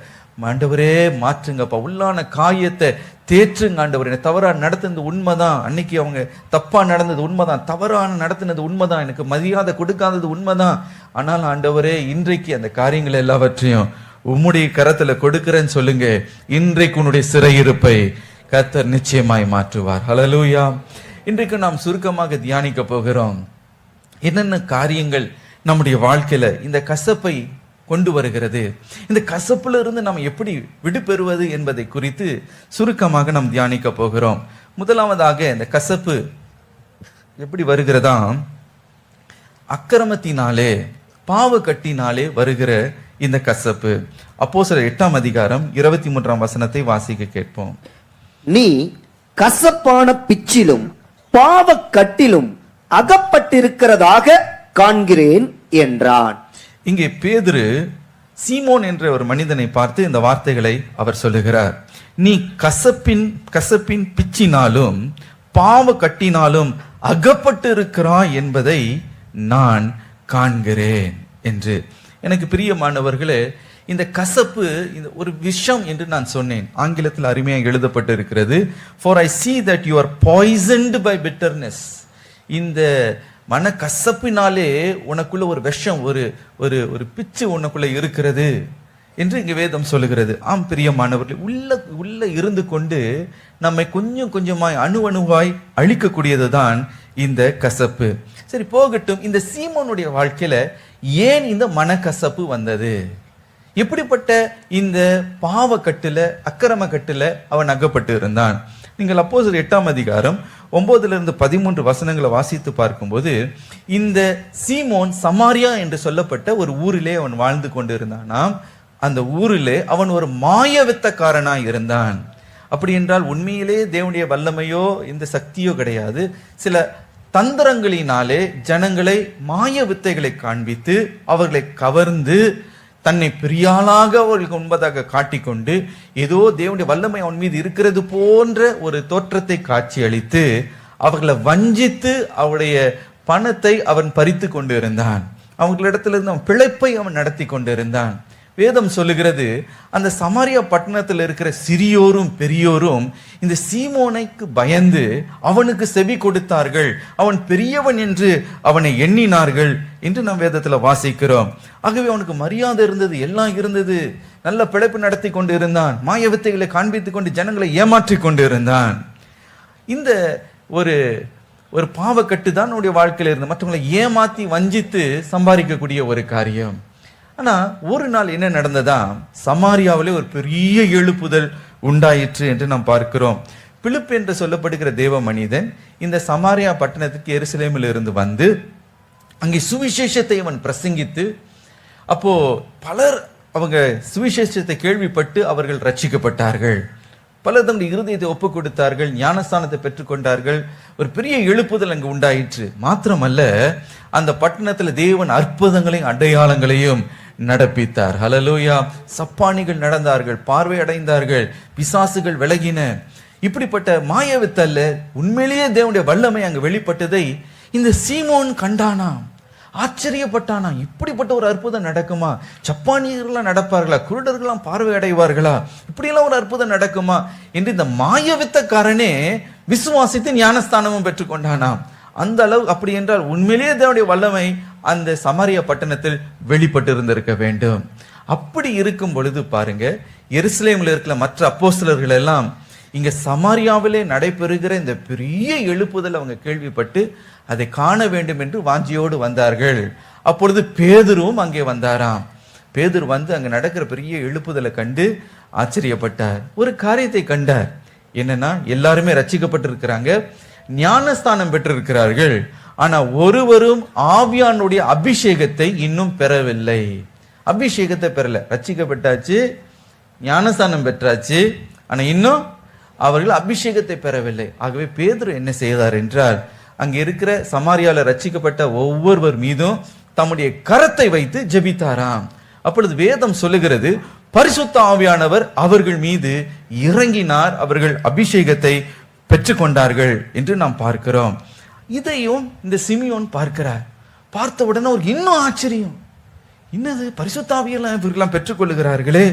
ஆண்டவரே மாற்றுங்கப்பா, உள்ளான காயத்தை தேற்றுங்க ஆண்டவரே. தவறா நடத்துனது உண்மைதான், அன்னைக்கு அவங்க தப்பா நடந்தது உண்மைதான், தவறான நடத்தினது உண்மைதான், எனக்கு மரியாதை கொடுக்காதது உண்மைதான். ஆனால் ஆண்டவரே இன்றைக்கு அந்த காரியங்கள் எல்லாவற்றையும் உம்முடைய கரத்துல கொடுக்கிறேன்னு சொல்லுங்க. இன்றைக்கு உன்னுடைய சிறையிருப்பை கர்த்தர் நிச்சயமாய் மாற்றுவார். ஹல்லேலூயா. இன்றைக்கு நாம் சுருக்கமாக தியானிக்க போகிறோம். என்னென்ன காரியங்கள் நம்முடைய வாழ்க்கையில இந்த கசப்பை கொண்டு வருகிறது, இந்த கசப்புல இருந்து நாம் எப்படி விடுபெறுவது என்பதை குறித்து சுருக்கமாக நாம் தியானிக்க போகிறோம். முதலாவதாக இந்த கசப்பு எப்படி வருகிறதா? அக்கிரமத்தினாலே, பாவ கட்டினாலே வருகிற இந்த கசப்பு. அப்போஸ்தலர் 8ஆம் அதிகாரம் 23ஆம் வசனத்தை வாசிக்க கேட்போம். நீ கசப்பான பிச்சிலும் பாவ கட்டிலும் அகப்பட்டிருக்கிறதாக காண்கிறேன் என்றான். இங்கே பேதுரு சீமோன் என்ற ஒரு மனிதனை பார்த்து இந்த வார்த்தைகளை அவர் சொல்லுகிறார். நீ கசப்பின் பிச்சினாலும் பாவ கட்டினாலும் அகப்பட்டு இருக்கிறாய் என்பதை நான் காண்கிறேன் என்று. எனக்கு பிரியமானவர்களே, இந்த கசப்பு இந்த ஒரு விஷம் என்று நான் சொன்னேன். ஆங்கிலத்தில் அருமையாக எழுதப்பட்டு இருக்கிறது, for I see that you are poisoned by bitterness. இந்த மன கசப்பினாலே உனக்குள்ள ஒரு விஷம், ஒரு ஒரு பிச்சு உனக்குள்ள இருக்கிறது என்று இங்கே வேதம் சொல்லுகிறது. ஆம் பிரியமானவர்களே, உள்ள இருந்து கொண்டு நம்மை கொஞ்சம் கொஞ்சமாய் அணுவாய் அழிக்கக்கூடியது தான் இந்த கசப்பு. சரி போகட்டும், இந்த சீமோனுடைய வாழ்க்கையில ஏன் இந்த மனக்கசப்பு வந்தது? எப்படிப்பட்ட இந்த பாவக்கட்டுல அக்கிரம கட்டுல அவன் அகப்பட்டு இருந்தான்? நீங்கள் அப்போஸ்தலர் 8ஆம் அதிகாரம் 9-13 வசனங்களை வாசித்து பார்க்கும்போது, இந்த சீமோன் சமாரியா என்று சொல்லப்பட்ட ஒரு ஊரிலே அவன் வாழ்ந்து கொண்டிருந்தானாம். அந்த ஊரிலே அவன் ஒரு மாய வித்தக்காரனாய் இருந்தான். அப்படி என்றால் உண்மையிலே தேவனுடைய வல்லமையோ இந்த சக்தியோ கிடையாது. சில தந்திரங்களினாலே ஜனங்களை மாய வித்தைகளை காண்பித்து அவர்களை கவர்ந்து தன்னை பெரியாளாக அவர்களுக்கு முன்பதாக காட்டிக்கொண்டு ஏதோ தேவனுடைய வல்லமை அவன் மீது இருக்கிறது போன்ற ஒரு தோற்றத்தை காட்சி அளித்து அவர்களை வஞ்சித்து அவருடைய பணத்தை அவன் பறித்து கொண்டு இருந்தான். அவர்களிடத்திலிருந்து அவன் பிழைப்பை அவன் நடத்தி கொண்டிருந்தான். வேதம் சொல்லுகிறது, அந்த சமாரியா பட்டணத்தில் இருக்கிற சிறியோரும் பெரியோரும் இந்த சீமோனுக்கு பயந்து அவனுக்கு செவி கொடுத்தார்கள், அவன் பெரியவன் என்று அவனை எண்ணினார்கள் என்று நாம் வேதத்துல வாசிக்கிறோம். ஆகவே அவனுக்கு மரியாதை இருந்தது, எல்லாம் இருந்தது, நல்ல பிழைப்பு நடத்தி கொண்டு இருந்தான், மாய வித்தைகளை காண்பித்துக் கொண்டு ஜனங்களை ஏமாற்றி கொண்டு இருந்தான். இந்த ஒரு பாவக்கட்டு தான் அவனுடைய வாழ்க்கையில இருந்து மற்றவங்களை ஏமாத்தி வஞ்சித்து சம்பாதிக்கக்கூடிய ஒரு காரியம். ஆனா ஒரு நாள் என்ன நடந்ததா, சமாரியாவிலே ஒரு பெரிய எழுப்புதல் உண்டாயிற்று என்று நாம் பார்க்கிறோம். பிலிப்பு என்று சொல்லப்படுகிற தேவ மனிதன் இந்த சமாரியா பட்டணத்துக்கு எருசலேமில் இருந்து வந்து அங்கே சுவிசேஷத்தை அவன் பிரசங்கித்து, அப்போ பலர் அவங்க சுவிசேஷத்தை கேள்விப்பட்டு அவர்கள் ரட்சிக்கப்பட்டார்கள். பலர் தங்களுடைய இருதயத்தை ஒப்பு கொடுத்தார்கள், ஞானஸ்தானத்தை பெற்றுக்கொண்டார்கள். ஒரு பெரிய எழுப்புதல் அங்கு உண்டாயிற்று. மாத்திரமல்ல, அந்த பட்டணத்தில் தேவன் அற்புதங்களையும் அடையாளங்களையும் நடப்பித்தார். ஹல்லேலூயா. சப்பானிகள் நடந்தார்கள், பார்வை அடைந்தார்கள், பிசாசுகள் விலகின. இப்படிப்பட்ட மாயவித்தல்ல உண்மையிலேயே தேவனுடைய வல்லமை அங்கு வெளிப்பட்டதை இந்த சீமோன் கண்டானாம், ஆச்சரியப்பட்டானா. இப்படிப்பட்ட ஒரு அற்புதம் நடக்குமா? சப்பானியர்கள்லாம் நடப்பார்களா? குருடர்கள்லாம் பார்வை அடைவார்களா? இப்படியெல்லாம் ஒரு அற்புதம் நடக்குமா என்று இந்த மாயவித்தக்காரனே விசுவாசித்து ஞானஸ்தானமும் பெற்றுக்கொண்டானாம். அந்த அளவு. அப்படி என்றால் உண்மையிலேயே தேவனுடைய வல்லமை அந்த சமாரியா பட்டணத்தில் வெளிப்பட்டு இருந்திருக்க வேண்டும். அப்படி இருக்கும் பொழுது பாருங்க, எருசலேமில் இருக்கிற மற்ற அப்போஸ்தலர்கள் எல்லாம் இங்க சமாரியாவிலே நடைபெறுகிற இந்த பெரிய எழுப்புதல் அவங்க கேள்விப்பட்டு அதை காண வேண்டும் என்று வாஞ்சியோடு வந்தார்கள். அப்பொழுது பேதுருவும் அங்கே வந்தாராம். பேதுரு வந்து அங்க நடக்கிற பெரிய எழுப்புதலை கண்டு ஆச்சரியப்பட்டார். ஒரு காரியத்தை கண்டார். என்னன்னா, எல்லாருமே ரட்சிக்கப்பட்டிருக்கிறாங்க, ஞானஸ்தானம் பெற்றிருக்கிறார்கள், ஆனா ஒருவரும் ஆவியானுடைய அபிஷேகத்தை இன்னும் பெறவில்லை. அபிஷேகத்தை பெறல. ரட்சிக்கப்பட்டாச்சு, ஞானஸ்தானம் பெற்றாச்சு, ஆனா இன்னும் அவர்கள் அபிஷேகத்தை பெறவில்லை. ஆகவே பேதுரு என்ன செய்தார் என்றால், அங்க இருக்கிற சமாரியால ரட்சிக்கப்பட்ட ஒவ்வொருவர் மீதும் தம்முடைய கரத்தை வைத்து ஜெபித்தாராம். அப்பொழுது வேதம் சொல்லுகிறது, பரிசுத்த ஆவியானவர் அவர்கள் மீது இறங்கினார், அவர்கள் அபிஷேகத்தை பெற்றுக்கொண்டார்கள் என்று நாம் பார்க்கிறோம். இதையும் இந்த சிமியோன் பார்க்கிறார். பார்த்த உடனே ஒரு இன்னும் ஆச்சரியம், இன்னது பரிசுத்த ஆவியெல்லாம் இவர்களெல்லாம் பெற்றுக்கொள்ளுகிறார்களே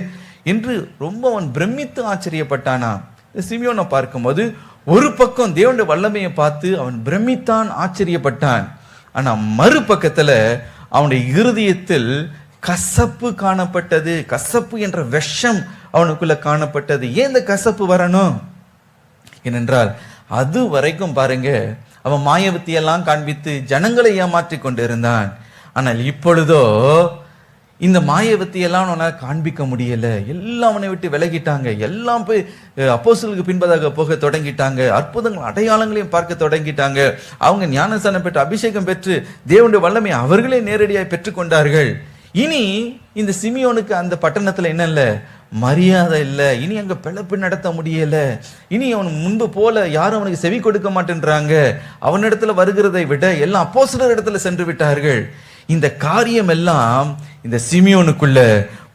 என்று ரொம்ப அவன் பிரமித்து ஆச்சரியப்பட்டானா. இந்த சிமியோனை பார்க்கும்போது ஒரு பக்கம் தேவனுடைய வல்லமையை பார்த்து அவன் பிரமித்தான், ஆச்சரியப்பட்டான். ஆனா மறுபக்கத்துல அவனுடைய இருதயத்தில் கசப்பு காணப்பட்டது. கசப்பு என்ற விஷம் அவனுக்குள்ள காணப்பட்டது. ஏன் இந்த கசப்பு வரணும் ஏனென்றால், அது வரைக்கும் பாருங்க அவன் மாயவத்தியெல்லாம் காண்பித்து ஜனங்களை ஏமாற்றி கொண்டிருந்தான். ஆனால் இப்பொழுதோ இந்த மாயவத்தியெல்லாம் அவனால் காண்பிக்க முடியல. எல்லாம் அவனை விட்டு விலகிட்டாங்க. எல்லாம் போய் அப்போஸ்தலருக்கு பின்பதாக போக தொடங்கிட்டாங்க. அற்புதங்கள் அடையாளங்களையும் பார்க்க தொடங்கிட்டாங்க. அவங்க ஞானஸ்தானம் பெற்று அபிஷேகம் பெற்று தேவனுடைய வல்லமை அவர்களே நேரடியாக பெற்றுக்கொண்டார்கள். இனி இந்த சிமியோனுக்கு அந்த பட்டணத்துல என்ன இல்ல, மரியாதை இல்லை. இனி அங்க பிழைப்பு நடத்த முடியல. இனி அவன் முன்பு போல யாரும் அவனுக்கு செவி கொடுக்க மாட்டேன்றாங்க. அவனிடத்துல வருகிறதை விட எல்லாம் அப்போஸ்தலர் இடத்துல சென்று விட்டார்கள். இந்த காரியம் எல்லாம் இந்த சிமியோனுக்குள்ள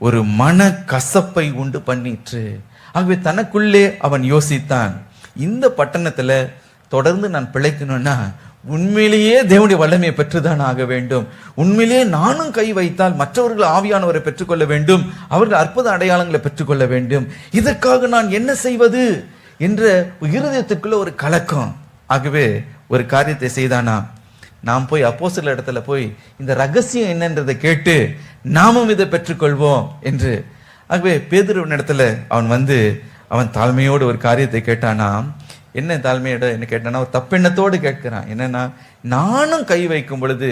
ஒரு மன கசப்பை உண்டு பண்ணிற்று. ஆகவே தனக்குள்ளே அவன் யோசித்தான், இந்த பட்டணத்துல தொடர்ந்து நான் பிழைக்கணும்னா உண்மையிலேயே தேவனுடைய வல்லமையை பெற்றுதான் ஆக வேண்டும். உண்மையிலேயே நானும் கை வைத்தால் மற்றவர்கள் ஆவியானவரை பெற்றுக்கொள்ள வேண்டும், அவர்கள் அற்புத அடையாளங்களை பெற்றுக்கொள்ள வேண்டும். இதற்காக நான் என்ன செய்வது என்ற இருதயத்துக்குள்ள ஒரு கலக்கம். ஆகவே ஒரு காரியத்தை செய்தானா, நாம் போய் அப்போஸ்தலர் இடத்துல போய் இந்த ரகசியம் என்னன்றதை கேட்டு நாமும் இதை பெற்றுக்கொள்வோம் என்று. ஆகவே பேதுருவின் இடத்துல அவன் வந்து அவன் தாழ்மையோடு ஒரு காரியத்தை கேட்டானாம். என்ன தாழ்மையோட என்ன கேட்டேன்னா, ஒரு தப்பெண்ணத்தோடு கேட்கிறான். என்னன்னா, நானும் கை வைக்கும் பொழுது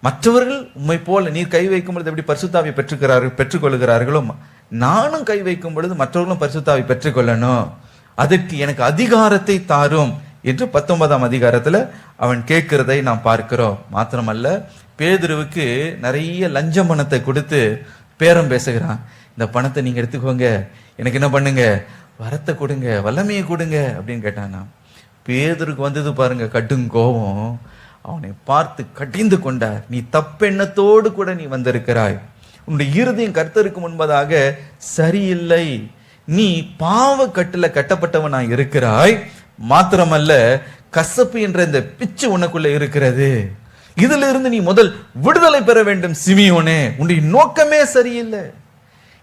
மற்றவர்கள் உம்மை போல நீர் கை வைக்கும் பொழுது எப்படி பரிசுத்தாவை பெற்றுக்கொள்கிறார்களோ, நானும் கை வைக்கும் பொழுது மற்றவர்களும் பரிசுத்தாவை பெற்றுக்கொள்ளணும். அதற்கு எனக்கு அதிகாரத்தை தாரும் என்று 19ஆம் அதிகாரத்துல அவன் கேட்கிறதை நாம் பார்க்கிறோம். மாத்திரமல்ல, பேதுருவுக்கு நிறைய லஞ்ச பணத்தை கொடுத்து பேரம் பேசுகிறான். இந்த பணத்தை நீங்க எடுத்துக்கோங்க, எனக்கு என்ன பண்ணுங்க, வரத்தை கொடுங்க, வல்லமையை கொடுங்க அப்படின்னு கேட்டானா. பேதுருக்கு வந்தது பாருங்க கடும் கோபம். அவனை பார்த்து கடிந்து கொண்டார். நீ தப்பெண்ணத்தோடு கூட நீ வந்திருக்கிறாய், உன்னுடைய இருதயம் கர்த்தருக்கு முன்பதாக சரியில்லை, நீ பாவ கட்டுல கட்டப்பட்டவனாய் இருக்கிறாய். மாத்திரமல்ல, கசப்பு என்ற இந்த பிச்சு உனக்குள்ள இருக்கிறது. இதுல இருந்து நீ முதல் விடுதலை பெற வேண்டும் சிமியோனே. உன்னுடைய நோக்கமே சரியில்லை.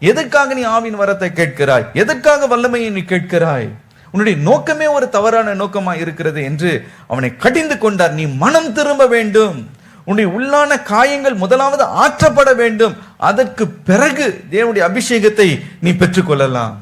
எதற்காக நீ ஆவின் வரத்தை கேட்கிறாய்? எதற்காக வல்லமையை நீ கேட்கிறாய்? உன்னுடைய நோக்கமே ஒரு தவறான நோக்கமா இருக்கிறது என்று அவனை கடிந்து கொண்டார். நீ மனம் திரும்ப வேண்டும். உன்னுடைய உள்ளான காயங்கள் முதலாவது ஆற்றப்பட வேண்டும். அதற்கு பிறகு தேவனுடைய அபிஷேகத்தை நீ பெற்றுக்கொள்ளலாம்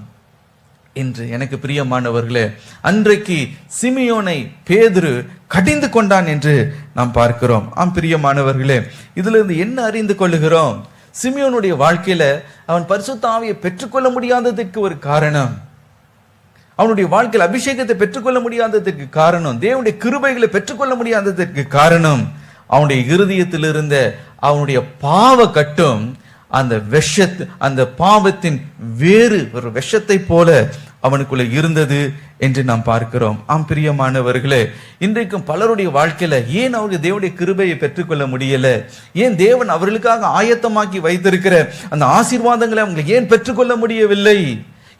என்று. எனக்கு பிரியமானவர்களே, அன்றைக்கு சிமியோனை பேதுரு கடிந்து கொண்டான் என்று நாம் பார்க்கிறோம். ஆம் பிரியமானவர்களே, இதுல இருந்து என்ன அறிந்து கொள்ளுகிறோம்? சிமியோனுடைய வாழ்க்கையில அவன் பரிசுத்த ஆவியை பெற்றுக்கொள்ள முடியாததற்கு ஒரு காரணம், அவனுடைய வாழ்க்கையில் அபிஷேகத்தை பெற்றுக்கொள்ள முடியாததற்கு காரணம், தேவனுடைய கிருபைகளை பெற்றுக்கொள்ள முடியாததற்கு காரணம், அவனுடைய இருதயத்தில் இருந்த அவனுடைய பாவ கட்டும் அந்த பாவத்தின் வேறு ஒரு விஷத்தை போல அவனுக்குள்ள இருந்தது என்று நாம் பார்க்கிறோம். ஆம் பிரியமானவர்களே, இன்றைக்கும் பலருடைய வாழ்க்கையில ஏன் அவர்கள் தேவனுடைய கிருபையை பெற்றுக்கொள்ள முடியல? ஏன் தேவன் அவர்களுக்காக ஆயத்தமாக்கி வைத்திருக்கிற அந்த ஆசீர்வாதங்களை அவங்க ஏன் பெற்றுக்கொள்ள முடியவில்லை?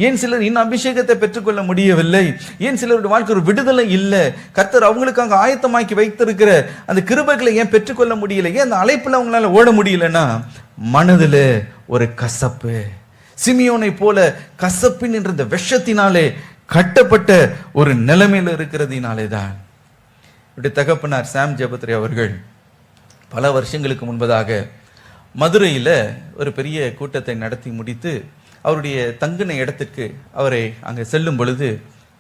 ஏன் சிலர் இன்னும் அபிஷேகத்தை பெற்றுக்கொள்ள முடியவில்லை? ஏன் சிலருடைய வாழ்க்கை ஒரு விடுதலை இல்லை? கர்த்தர் அவங்களுக்காக ஆயத்தமாக்கி வைத்திருக்கிற அந்த கிருபைகளை ஏன் பெற்றுக்கொள்ள முடியல? ஏன் அந்த அழைப்புல அவங்களால ஓட முடியலன்னா, மனதுல ஒரு கசப்பு, சிமியோனை போல கசப்பின் என்ற இந்த விஷத்தினாலே கட்டப்பட்ட ஒரு நிலைமையில இருக்கிறதுனாலே தான். தகப்பனார் சாம் ஜெபத்ரே அவர்கள் பல வருஷங்களுக்கு முன்பதாக மதுரையில ஒரு பெரிய கூட்டத்தை நடத்தி முடித்து அவருடைய தங்கின இடத்துக்கு அவரை அங்கே செல்லும் பொழுது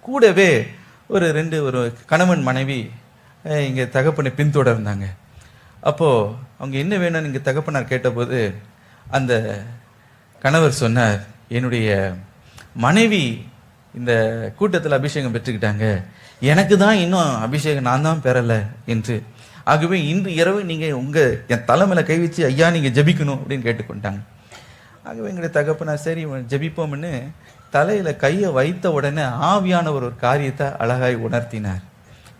கூடவே ஒரு கணவன் மனைவி இங்கே தகப்பனை பின்தொடர்ந்தாங்க. அப்போது அவங்க என்ன வேணும்னு இங்கே தகப்பனார் கேட்டபோது அந்த கணவர் சொன்னார், என்னுடைய மனைவி இந்த கூட்டத்தில் அபிஷேகம் பெற்றுக்கிட்டாங்க, எனக்கு தான் இன்னும் அபிஷேகம் நான் தான் பெறலை என்று. ஆகவே இன்று இரவு நீங்கள் என் தலைமையில கை வச்சு ஐயா நீங்கள் ஜபிக்கணும் அப்படின்னு கேட்டுக்கொண்டாங்க. ஆகவே எங்களுடைய தகப்பனார் சரி ஜபிப்போம்னு தலையில் கையை வைத்த உடனே ஆவியானவர் ஒரு காரியத்தை அழகாய் உணர்த்தினார்.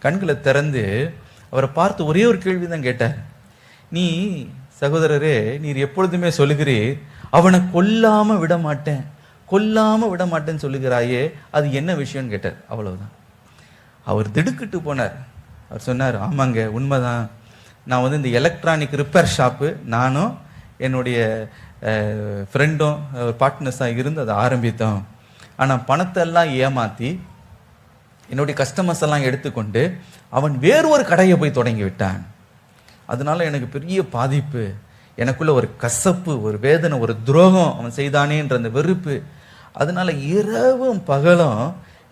கண்களை திறந்து அவரை பார்த்து ஒரே ஒரு கேள்வி தான் கேட்டார். நீ சகோதரரே, நீர் எப்பொழுதுமே சொல்லுகிறீர் அவனை கொல்லாம விட மாட்டேன்னு சொல்லுகிறாயே, அது என்ன விஷயம்னு கேட்டார். அவ்வளவுதான். அவர் திடுக்கிட்டு போனார். அவர் சொன்னார், ஆமாங்க உண்மைதான், நான் இந்த எலக்ட்ரானிக் ரிப்பேர் ஷாப்பு நானும் என்னுடைய ஃப்ரெண்டும் பார்ட்னர்ஸாக இருந்து அதை ஆரம்பித்தோம். ஆனால் பணத்தை எல்லாம் ஏமாற்றி என்னுடைய கஸ்டமர்ஸ் எல்லாம் எடுத்துக்கொண்டு அவன் வேறு ஒரு கடையை போய் தொடங்கி விட்டான். அதனால எனக்கு பெரிய பாதிப்பு, எனக்குள்ள ஒரு கசப்பு, ஒரு வேதனை, ஒரு துரோகம் அவன் செய்தானேன்ற அந்த வெறுப்பு. அதனால இரவும் பகலும்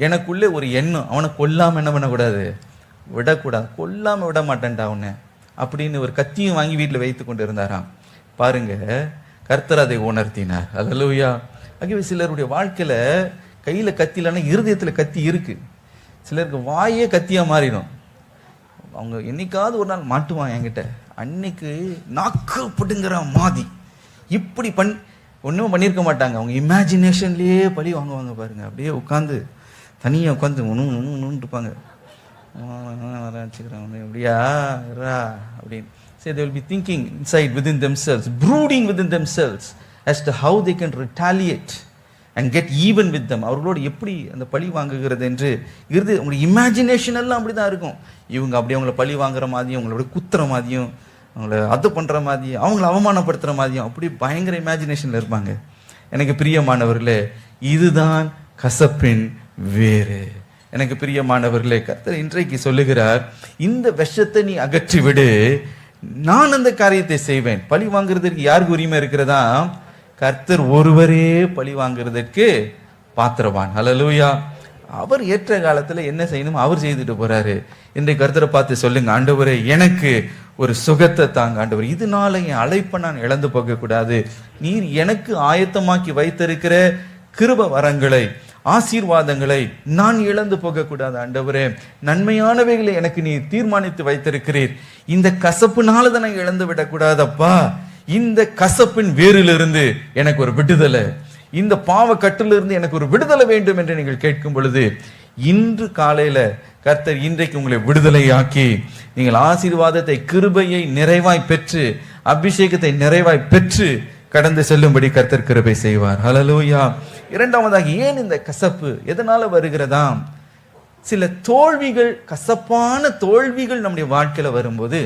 எனக்குள்ளே ஒரு எண்ணம், அவனை கொல்லாமல் என்ன பண்ணக்கூடாது, விடக்கூடாது, கொல்லாமல் விட மாட்டேன்டா அவனை அப்படின்னு ஒரு கத்தியும் வாங்கி வீட்டில் வைத்து கொண்டு இருந்தாராம். பாருங்க, கர்த்தர் அதை உணர்த்தினார். அல்லேலூயா. ஆகவே சிலருடைய வாழ்க்கையில கையில கத்தி இல்லைன்னா இருதயத்துல கத்தி இருக்கு. சிலருக்கு வாயே கத்தியா மாறிடும். அவங்க என்னைக்காவது ஒரு நாள் மாட்டுவான் என்கிட்ட, அன்னைக்கு நாக்கு பிடுங்குற மாதிரி இப்படி ஒன்றும் பண்ணியிருக்க மாட்டாங்க. அவங்க இமேஜினேஷன்லேயே பழி வாங்குவாங்க பாருங்க. அப்படியே உட்காந்து தனியாக உட்காந்து ஒன்று இருப்பாங்க. வச்சுக்கிறாங்க அப்படியா அப்படின்னு. So they will be thinking inside within themselves, brooding within themselves as to how they can retaliate and get even with them. அவர்களோடு எப்படி அந்த பழி வாங்குகிறது என்று உங்களுடைய இமேஜினேஷன் எல்லாம் அப்படிதான் இருக்கும். இவங்க அப்படி அவங்கள பழி வாங்குற மாதிரியும், அவங்களோட குத்துற மாதிரியும், அவங்கள அது பண்ற மாதிரியும், அவங்கள அவமானப்படுத்துற மாதிரியும் அப்படி பயங்கர இமேஜினேஷன்ல இருப்பாங்க. எனக்கு பிரியமானவர்களே, இதுதான் கசப்பின் வேறு. எனக்கு பிரியமானவர்களே, கர்த்தர் இன்றைக்கு சொல்லுகிறார், இந்த விஷத்தை நீ அகற்றி விடு, நான் அந்த காரியத்தை செய்வேன். பழி வாங்குறதற்கு யாருக்கு உரிமை இருக்கிறதா? கர்த்தர் ஒருவரே பழி வாங்குறதற்கு பாத்திரவான். ஹல்லேலூயா. அவர் ஏற்ற காலத்துல என்ன செய்யணும் அவர் செய்துட்டு போறாரு. இன்றைக்கு கர்த்தரை பார்த்து சொல்லுங்க, ஆண்டவரே எனக்கு ஒரு சுகத்தை தாங்க ஆண்டவர், இதனால என் அழைப்பை நான் இழந்து போக கூடாது. நீர் எனக்கு ஆயத்தமாக்கி வைத்திருக்கிற கிருப வரங்களை ஆசீர்வாதங்களை நான் இழந்து போக கூடாது ஆண்டவரே. நன்மையானவைகளை எனக்கு நீ தீர்மானித்து வைத்திருக்கிறீர். இந்த கசப்புனால தான் நான் இழந்து விடக்கூடாதப்பா. இந்த கசப்பின் வேரிலிருந்து எனக்கு ஒரு விடுதலை, இந்த பாவ கட்டிலிருந்து எனக்கு ஒரு விடுதலை வேண்டும் என்று நீங்கள் கேட்கும் பொழுது, இன்று காலையில கர்த்தர் இன்றைக்கு உங்களை விடுதலையாக்கி நீங்கள் ஆசீர்வாதத்தை கிருபையை நிறைவாய் பெற்று அபிஷேகத்தை நிறைவாய் பெற்று கடந்து செல்லும்படி கர்த்தர் கிருபை செய்வார். ஹல்லேலூயா. இரண்டாவதாக, ஏன் இந்த கசப்பு எதனால வருகிறதாம்? சில தோல்விகள், கசப்பான தோல்விகள் நம்முடைய வாழ்க்கையில வரும்போது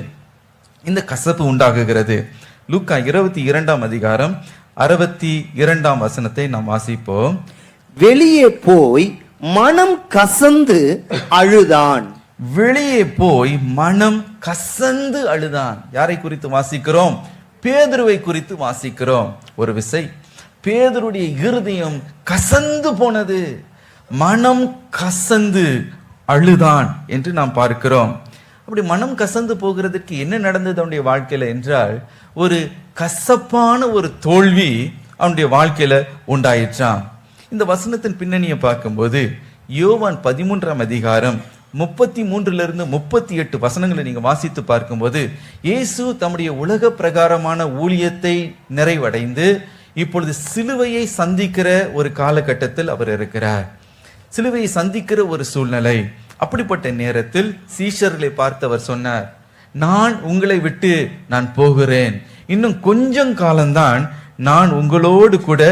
இந்த கசப்பு உண்டாகுகிறது. லூக்கா 22 அதிகாரம் 62 வசனத்தை நாம் வாசிப்போம். வெளியே போய் மனம் கசந்து அழுதான். வெளியே போய் மனம் கசந்து அழுதான். யாரை குறித்து வாசிக்கிறோம்? பேதுருவை குறித்து வாசிக்கிறோம். ஒரு விசை பேதுருடைய இருதயம் கசந்து போனது, மனம் கசந்து அழுதான் என்று நாம் பார்க்கிறோம். அப்படி மனம் கசந்து போகிறதுக்கு என்ன நடந்தது அவனுடைய வாழ்க்கையில என்றால், ஒரு கசப்பான ஒரு தோல்வி அவனுடைய வாழ்க்கையில உண்டாயிற்றான். இந்த வசனத்தின் பின்னணியை பார்க்கும்போது யோவான் 13 அதிகாரம் 33 38 வசனங்களை நீங்க வாசித்து பார்க்கும்போது, இயேசு தம்முடைய உலக பிரகாரமான ஊழியத்தை நிறைவடைந்து இப்பொழுது சிலுவையை சந்திக்கிற ஒரு காலகட்டத்தில் அவர் இருக்கிறார். சிலுவையை சந்திக்கிற ஒரு சூழ்நிலை. அப்படிப்பட்ட நேரத்தில் சீஷர்களை பார்த்து அவர் சொன்னார், நான் உங்களை விட்டு நான் போகிறேன், இன்னும் கொஞ்சம் காலம்தான் நான் உங்களோடு கூட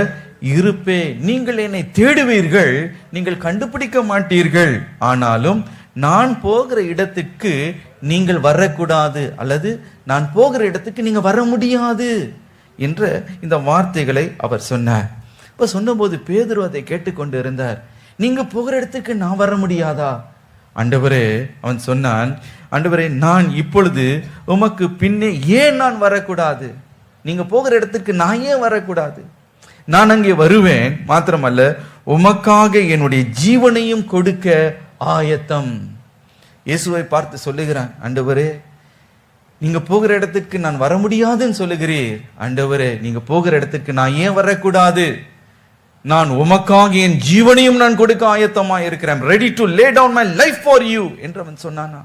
இருப்பேன். நீங்கள் என்னை தேடுவீர்கள், நீங்கள் கண்டுபிடிக்க மாட்டீர்கள். ஆனாலும் நான் போகிற இடத்துக்கு நீங்கள் வரக்கூடாது, அல்லது நான் போகிற இடத்துக்கு நீங்க வர முடியாது என்ற இந்த வார்த்தைகளை அவர் சொன்னார். இப்ப சொன்னபோது பேதுரு அதை கேட்டுக்கொண்டு இருந்தார். நீங்க போகிற இடத்துக்கு நான் வர முடியாதா? ஆண்டவரே, அவன் சொன்னான், ஆண்டவரே, நான் இப்பொழுது உமக்கு பின்னே ஏன் நான் வரக்கூடாது? நீங்க போகிற இடத்துக்கு நான் ஏன் வரக்கூடாது? நான் அங்கே வருவேன், மாத்திரமல்ல உமக்காக என்னுடைய ஜீவனையும் கொடுக்க ஆயத்தம். இயேசுவை பார்த்து சொல்லுகிறான், ஆண்டவரே, நீங்க போகிற இடத்துக்கு நான் வர முடியாதுன்னு சொல்லுகிறீர். ஆண்டவரே, நீங்க போகிற இடத்துக்கு நான் ஏன் வரக்கூடாது? நான் உமக்காக என் ஜீவனையும் நான் கொடுக்க ஆயத்தமா இருக்கிறேன். Ready to lay down my life for you என்று அவன் சொன்னானா?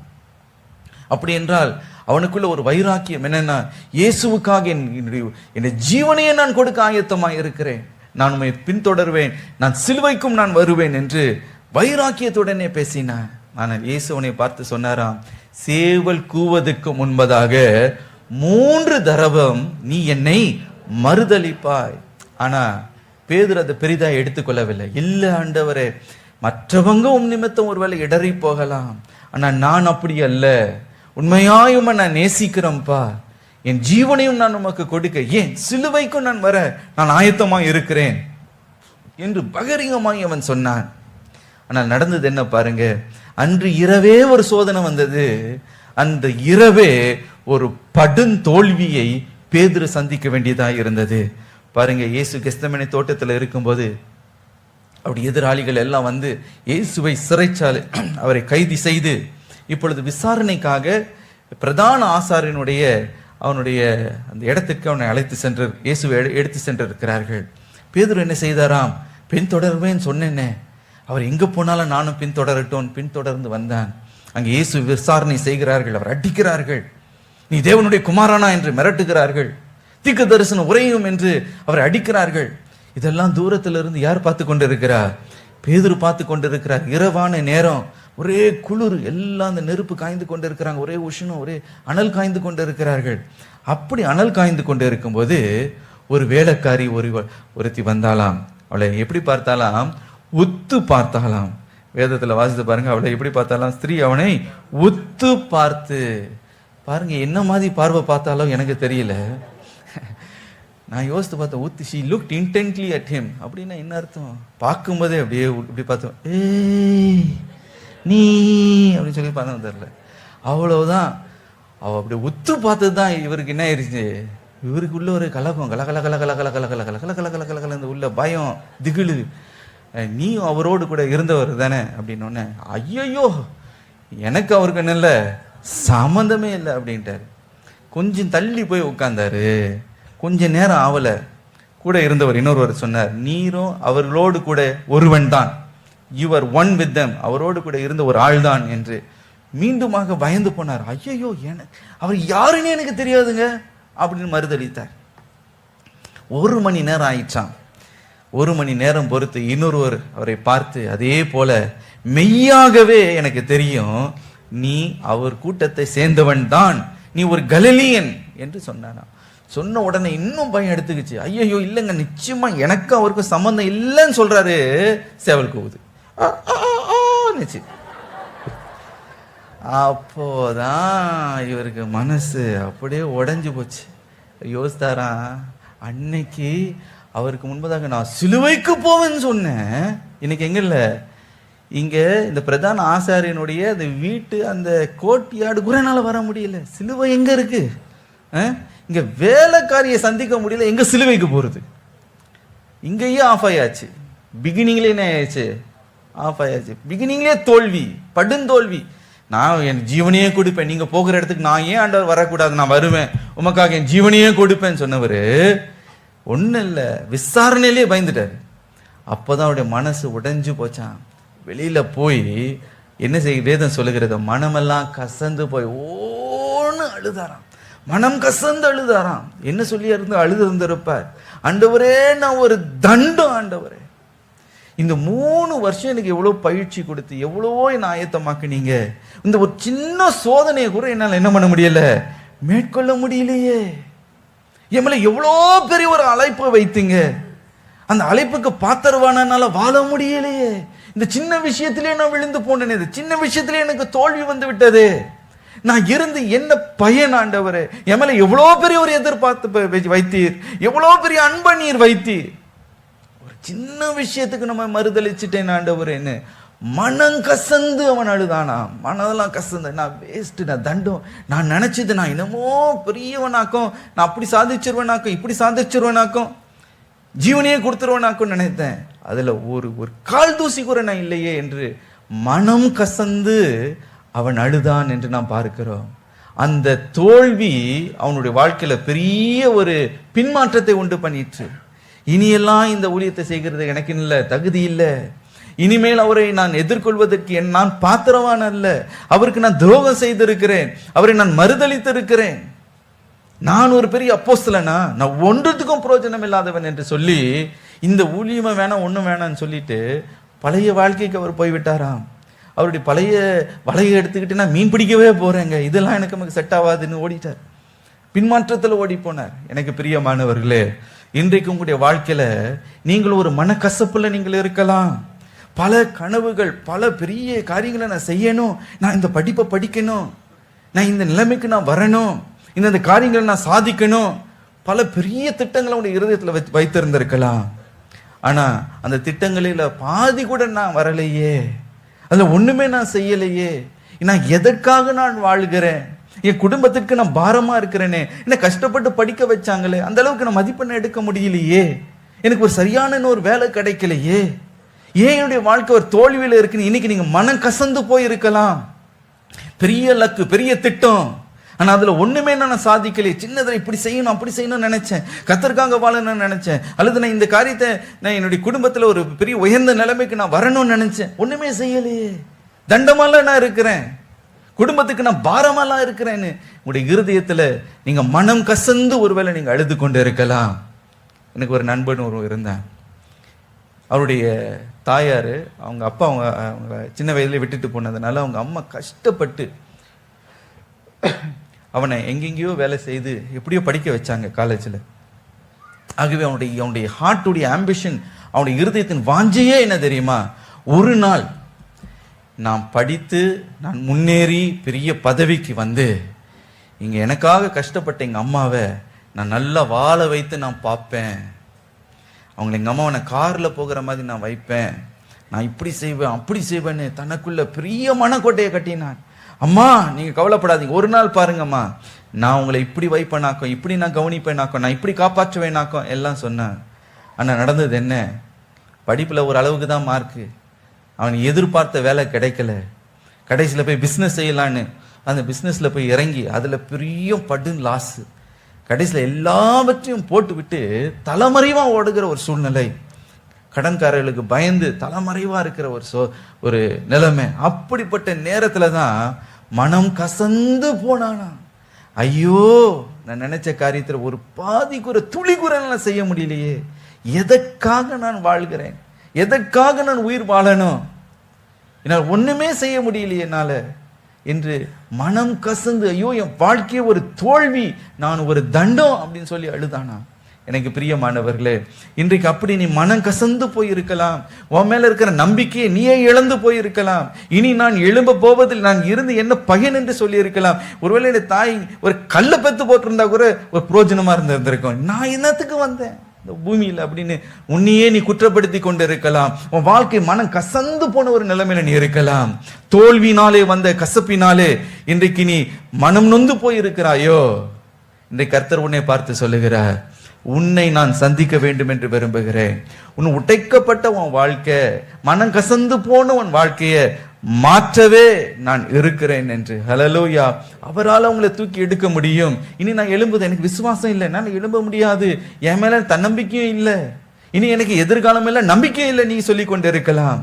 அப்படி என்றால் அவனுக்குள்ள ஒரு வைராக்கியம் என்னன்னா, இயேசுவுக்காக என்னுடைய ஜீவனையே நான் கொடுக்க ஆயத்தமா இருக்கிறேன், நான் உம்மை பின்தொடர்வேன், நான் சிலுவைக்கும் நான் வருவேன் என்று வைராக்கியத்துடனே பேசினான். ஆனால் இயேசு அவனை பார்த்து சொன்னாராம், சேவல் கூவதற்கு முன்பதாக 3 தடவை நீ என்னை மறுதலிப்பாய். ஆனா பேதுரு அதை பெரிதா எடுத்துக்கொள்ளவில்லை. இல்ல ஆண்டவரே, மற்றவங்க உம் நிமித்தம் ஒருவேளை இடறி போகலாம், ஆனா நான் அப்படி அல்ல, உண்மையாயும் நான் நேசிக்கிறேன்ப்பா, என் ஜீவனையும் நான் உமக்கு கொடுக்க, ஏன் சிலுவைக்கும் நான் வர நான் ஆயத்தமா இருக்கிறேன் என்று பகிரங்கமாய் அவன் சொன்னான். ஆனால் நடந்தது என்ன பாருங்க, அன்று இரவே ஒரு சோதனை வந்தது. அந்த இரவே ஒரு படுந்தோல்வியை பேதுரு சந்திக்க வேண்டியதா இருந்தது. பாருங்க, இயேசு கெத்செமனே தோட்டத்தில் இருக்கும்போது அப்படி எதிராளிகள் எல்லாம் வந்து இயேசுவை சிறைச்சாலை அவரை கைது செய்து இப்பொழுது விசாரணைக்காக பிரதான ஆசாரியனுடைய அவனுடைய அந்த இடத்துக்கு அவனை அழைத்து சென்று இயேசுவை எடுத்து சென்றிருக்கிறார்கள். பேதுரு என்ன செய்தாராம், பின்தொடர்வேன்னு சொன்னேனே, அவர் எங்க போனாலும் நானும் பின்தொடரட்டும் பின்தொடர்ந்து வந்தான். அங்கே இயேசு விசாரணை செய்கிறார்கள், அவர் அடிக்கிறார்கள், நீ தேவனுடைய குமாரனா என்று மிரட்டுகிறார்கள், தீர்க்க தரிசனம் உரையும் என்று அவரை அடிக்கிறார்கள். இதெல்லாம் தூரத்திலிருந்து யார் பார்த்து கொண்டிருக்கிறார்? பேதுரு பார்த்து கொண்டிருக்கிறார். இரவான நேரம், ஒரே குளிர், எல்லாம் அந்த நெருப்பு காய்ந்து கொண்டு இருக்கிறாங்க, ஒரே உஷ்ணம், ஒரே அனல் காய்ந்து கொண்டு இருக்கிறார்கள். அப்படி அனல் காய்ந்து கொண்டு இருக்கும்போது ஒரு வேலைக்காரி ஒருத்தி வந்தாலாம். அவளை எப்படி பார்த்தாலாம்? உத்து பார்த்தாலாம். வேதத்துல வாசித்து பாருங்க, அவளை எப்படி பார்த்தாலாம்? ஸ்திரீ அவனை உத்து பார்த்து, பாருங்க என்ன மாதிரி பார்வை பார்த்தாலும் எனக்கு தெரியல. நான் யோசித்து பார்த்தேன், உத்து, she looked intently at him அப்படின்னா என்ன அர்த்தம்? பார்க்கும்போதே அப்படியே இப்படி பார்த்தோம், ஏய் நீ அப்படின்னு சொல்லி பார்த்தா தெரியல, அவ்வளவுதான். அவ அப்படி உத்து பார்த்தது தான் இவருக்கு என்ன ஆயிடுச்சு, இவருக்கு உள்ள ஒரு கலகம், கல கல கல கல கல கல கல கல கல கல கல கல கல கல, இந்த உள்ள பயம், திகிலு, நீ அவரோடு கூட இருந்தவர் தானே அப்படின்னோடனே, ஐயோ எனக்கு அவருக்கு நல்ல சம்மந்தமே இல்லை அப்படின்ட்டாரு. கொஞ்சம் தள்ளி போய் உட்கார்ந்தாரு. கொஞ்ச நேரம் ஆவல, கூட இருந்தவர் இன்னொருவர் சொன்னார், நீரும் அவர்களோடு கூட ஒருவன் தான், யுவர் ஒன் வித் தம், அவரோடு கூட இருந்த ஒரு ஆள் தான் என்று மீண்டுமாக பயந்து போனார். ஐயோ அவர் யாருன்னு எனக்கு தெரியாதுங்க அப்படின்னு மறுதளித்தார். 1 மணி நேரம் ஆயிடுச்சான். 1 மணி நேரம் பொறுத்து இன்னொருவர் அவரை பார்த்து, அதே போல மெய்யாகவே எனக்கு தெரியும், நீ அவர் கூட்டத்தை சேர்ந்தவன் தான், நீ ஒரு கலிலியன் என்று சொன்னானா. சொன்ன உடனே இன்னும் பயம் எடுத்துக்கிச்சு. ஐயோ இல்லைங்க, நிச்சயமா எனக்கு அவருக்கும் சம்பந்தம் இல்லைன்னு சொல்றாரு. சேவல் கூவுது. அப்போதான் இவருக்கு மனசு அப்படியே உடைஞ்சு போச்சு. யோசித்தாரா, அன்னைக்கு அவருக்கு முன்பதாக நான் சிலுவைக்கு போவேன்னு சொன்னேன், இன்னைக்கு எங்க இல்லை, இங்க இந்த பிரதான ஆசாரியனுடைய அந்த வீட்டு அந்த கோட்டையாடு கூட என்னால வர முடியல. சிலுவை எங்க இருக்கு? இங்க வேலைக்காரியை சந்திக்க முடியல, எங்க சிலுவைக்கு போறது? இங்கேயே ஆஃப் ஆயாச்சு. பிகினிங்லேயே என்ன ஆயாச்சு? ஆஃப் ஆயாச்சு. பிகினிங்லேயே தோல்வி, படுந்தோல்வி. நான் என் ஜீவனையே கொடுப்பேன், நீங்க போகிற இடத்துக்கு நான் ஏன் ஆண்டவர் வரக்கூடாது, நான் வருவேன், உமக்காக என் ஜீவனையே கொடுப்பேன்னு சொன்னவர் ஒன்றும் இல்லை, விசாரணையிலேயே பயந்துட்டார். அப்போதான் அவருடைய மனசு உடைஞ்சு போச்சான். வெளியில போய் என்ன செய்ய வேதம் சொல்லுகிறது, மனமெல்லாம் கசந்து போய் ஓன்னு அழுதாராம். மனம் கசந்து அழுதாராம். என்ன சொல்லி இருந்து அழுது இருந்திருப்பார், ஆண்டவரே நான் ஒரு தண்டம், ஆண்டவரே இந்த 3 வருஷம் எனக்கு எவ்வளவு பயிற்சி கொடுத்து எவ்வளவோ என்ன ஆயத்தமாக்குனீங்க, இந்த ஒரு சின்ன சோதனையை கூட என்னால் என்ன பண்ண முடியல, மேற்கொள்ள முடியலையே. என் மேல எவ்வளோ பெரிய ஒரு அழைப்பை வைத்தீங்க, அந்த அழைப்புக்கு பாத்திரவானால வாழ முடியலையே. இந்த சின்ன விஷயத்திலே நான் விழுந்து போனேன், இந்த சின்ன விஷயத்திலே எனக்கு தோல்வி வந்து விட்டது, நான் இருந்து என்ன பயன் ஆண்டவரே? என் மேல எவ்வளோ பெரிய ஒரு எதிர்பார்த்து வைத்தீர், எவ்வளோ பெரிய அன்பை நீர் வைத்தீர், ஒரு சின்ன விஷயத்துக்கு நம்ம மறுதளிச்சுட்டேன் ஆண்டவரேன்னு மனம் கசந்து அவன் அழுதானா. மனதெல்லாம் கசந்து, நான் வேஸ்ட், நான் தண்டம், நான் நினைச்சது நான் என்னமோ பெரியவனாக்கும், நான் அப்படி சாதிச்சிருவேனாக்கும், இப்படி சாதிச்சிருவேனாக்கும், ஜீவனையே கொடுத்துருவேனாக்கும் நினைத்தேன், அதுல ஒரு கால் தூசி கூட நான் இல்லையே என்று மனம் கசந்து அவன் அழுதான் என்று நாம் பார்க்கிறோம். அந்த தோல்வி அவனுடைய வாழ்க்கையில பெரிய ஒரு பின்மாற்றத்தை உண்டு பண்ணிற்று. இனியெல்லாம் இந்த ஊழியத்தை செய்கிறது எனக்கு இல்லை, தகுதி இல்லை, இனிமேல் அவரை நான் எதிர்கொள்வதற்கு நான் பாத்திரவான் அல்ல, அவருக்கு நான் துரோகம் செய்திருக்கிறேன், அவரை நான் மறுதளித்திருக்கிறேன், நான் ஒரு பெரிய அப்போஸ்தலனா, நான் ஒன்றுத்துக்கும் பிரயோஜனம் இல்லாதவன் என்று சொல்லி இந்த ஊழியமா வேணாம் ஒன்றும் வேணாம்னு சொல்லிட்டு பழைய வாழ்க்கைக்கு அவர் போய்விட்டாராம். அவருடைய பழைய வலையை எடுத்துக்கிட்டு நான் மீன் பிடிக்கவே போறேங்க, இதெல்லாம் எனக்கு நமக்கு செட் ஆகாதுன்னு ஓடிட்டார், பின்மாற்றத்தில் ஓடி போனார். எனக்கு பிரியமானவர்களே, இன்றைக்கு உங்களுடைய வாழ்க்கையில நீங்கள் ஒரு மனக்கசப்புல நீங்கள் இருக்கலாம். பல கனவுகள், பல பெரிய காரியங்களை நான் செய்யணும், நான் இந்த படிப்பை படிக்கணும், நான் இந்த நிலைமைக்கு நான் வரணும், இந்த காரியங்களை நான் சாதிக்கணும், பல பெரிய திட்டங்களை உங்களுடைய இருதயத்தில் வைத்திருந்திருக்கலாம். ஆனா அந்த திட்டங்களில பாதி கூட நான் வரலையே, அதுல ஒண்ணுமே நான் செய்யலையே, நான் எதற்காக நான் வாழ்கிறேன், என் குடும்பத்திற்கு நான் பாரமா இருக்கிறேனே, என்ன கஷ்டப்பட்டு படிக்க வச்சாங்களே, அந்த அளவுக்கு நான் மதிப்பெண் எடுக்க முடியலையே, எனக்கு ஒரு சரியான ஒரு வேலை கிடைக்கலையே, ஏன் என்னுடைய வாழ்க்கை ஒரு தோல்வியில இருக்குன்னு இன்னைக்கு நீங்க மனம் கசந்து போய் இருக்கலாம். பெரிய லக்கு, பெரிய திட்டம், ஆனா அதுல ஒண்ணுமே நான் சாதிக்கலையே. சின்னதுல இப்படி செய்யணும் அப்படி செய்யணும்னு நினைச்சேன், கத்தருக்காக வாழணும்னு நினைச்சேன், அல்லது நான் இந்த காரியத்தை நான் என்னுடைய குடும்பத்துல ஒரு பெரிய உயர்ந்த நிலைமைக்கு நான் வரணும்னு நினைச்சேன், ஒண்ணுமே செய்யலையே, தண்டமாலாம் நான் இருக்கிறேன், குடும்பத்துக்கு நான் பாரமாலாம் இருக்கிறேன்னு உங்களுடைய இருதயத்துல நீங்க மனம் கசந்து ஒருவேளை நீங்க அழுது கொண்டு இருக்கலாம். எனக்கு ஒரு நண்பன் ஒரு இருந்தான், அவருடைய தாயார் அவங்க அப்பா அவங்க சின்ன வயதுல விட்டுட்டு போனதுனால அவங்க அம்மா கஷ்டப்பட்டு அவனை எங்கெங்கேயோ வேலை செய்து எப்படியோ படிக்க வச்சாங்க காலேஜில். ஆகவே அவனுடைய ஹார்ட்டுடைய ஆம்பிஷன், அவனுடைய இருதயத்தின் வாஞ்சையே என்ன தெரியுமா, ஒரு நாள் நான் படித்து நான் முன்னேறி பெரிய பதவிக்கு வந்து இங்கே எனக்காக கஷ்டப்பட்ட எங்கள் அம்மாவை நான் நல்லா வாழ வைத்து நான் பார்ப்பேன், அவங்களை எங்கள் அம்மாவை நான் காரில் போகிற மாதிரி நான் வைப்பேன், நான் இப்படி செய்வேன் அப்படி செய்வேன்னு தனக்குள்ள பெரிய மனக்கோட்டையை கட்டினான். அம்மா நீங்க கவலைப்படாதீங்க, ஒரு நாள் பாருங்கம்மா, நான் உங்களை இப்படி வைப்பேனாக்கும், இப்படி நான் கவனிப்பேனாக்கும், நான் இப்படி காப்பாற்றுவேனாக்கும் எல்லாம் சொன்னேன். ஆனா நடந்தது என்ன, படிப்பில் ஒரு அளவுக்கு தான் மார்க்கு, அவன் எதிர்பார்த்த வேலை கிடைக்கல. கடைசியில் போய் பிஸ்னஸ் செய்யலான்னு அந்த பிஸ்னஸில் போய் இறங்கி அதில் பெரிய படுன்னு லாஸு. கடைசியில் எல்லாவற்றையும் போட்டு விட்டு தலைமறைவாக ஓடுகிற ஒரு சூழ்நிலை, கடன்காரர்களுக்கு பயந்து தலைமறைவாக இருக்கிற ஒரு நிலைமை. அப்படிப்பட்ட நேரத்தில் தான் மனம் கசந்து போனானா. ஐயோ, நான் நினைச்ச காரியத்தில் ஒரு பாதி கூட துளி கூட நான் செய்ய முடியலையே, எதற்காக நான் வாழ்கிறேன், எதற்காக நான் உயிர் வாழணும், என்னால் ஒண்ணுமே செய்ய முடியலையே என்னால என்று மனம் கசந்து, ஐயோ என் வாழ்க்கையே ஒரு தோல்வி, நான் ஒரு தண்டம் அப்படின்னு சொல்லி அழுதானா. எனக்கு பிரியமானவர்களே, இன்றைக்கு அப்படி நீ மனம் கசந்து போயிருக்கலாம், உன் மேல இருக்கிற நம்பிக்கையை நீயே இழந்து போயிருக்கலாம். இனி நான் எழும்ப போவதில் நான் இருந்து என்ன பயன் என்று சொல்லி இருக்கலாம். ஒருவேளை என் தாய் ஒரு கல்லை பெத்து போட்டிருந்தா கூட ஒரு பிரயோஜனமா இருந்திருக்கும். நான் என்னத்துக்கு வந்தேன் இந்த பூமியில் அப்படின்னு உன்னையே நீ குற்றப்படுத்தி கொண்டு இருக்கலாம். உன் வாழ்க்கை மனம் கசந்து போன ஒரு நிலைமையில நீ இருக்கலாம். தோல்வினாலே வந்த கசப்பினாலே இன்றைக்கு நீ மனம் நொந்து போயிருக்கிறாயோ. இன்றைக்கு கர்த்தர் உன்னை பார்த்து சொல்லுகிறார், உன்னை நான் சந்திக்க வேண்டும் என்று விரும்புகிறேன். உன் உடைக்கப்பட்ட உன் வாழ்க்கை, மனம் கசந்து போன உன் வாழ்க்கையை மாற்றவே நான் இருக்கிறேன் என்று. ஹல்லேலூயா. அவரால் உங்களை தூக்கி எடுக்க முடியும். இனி நான் எழும்புது, எனக்கு விசுவாசம் இல்லை, நான் எழும்ப முடியாது, என் மேல தன்னம்பிக்கையும் இல்லை, இனி எனக்கு எதிர்காலம் இல்லை, நம்பிக்கையும் இல்லை, நீ சொல்லி கொண்டு இருக்கலாம்.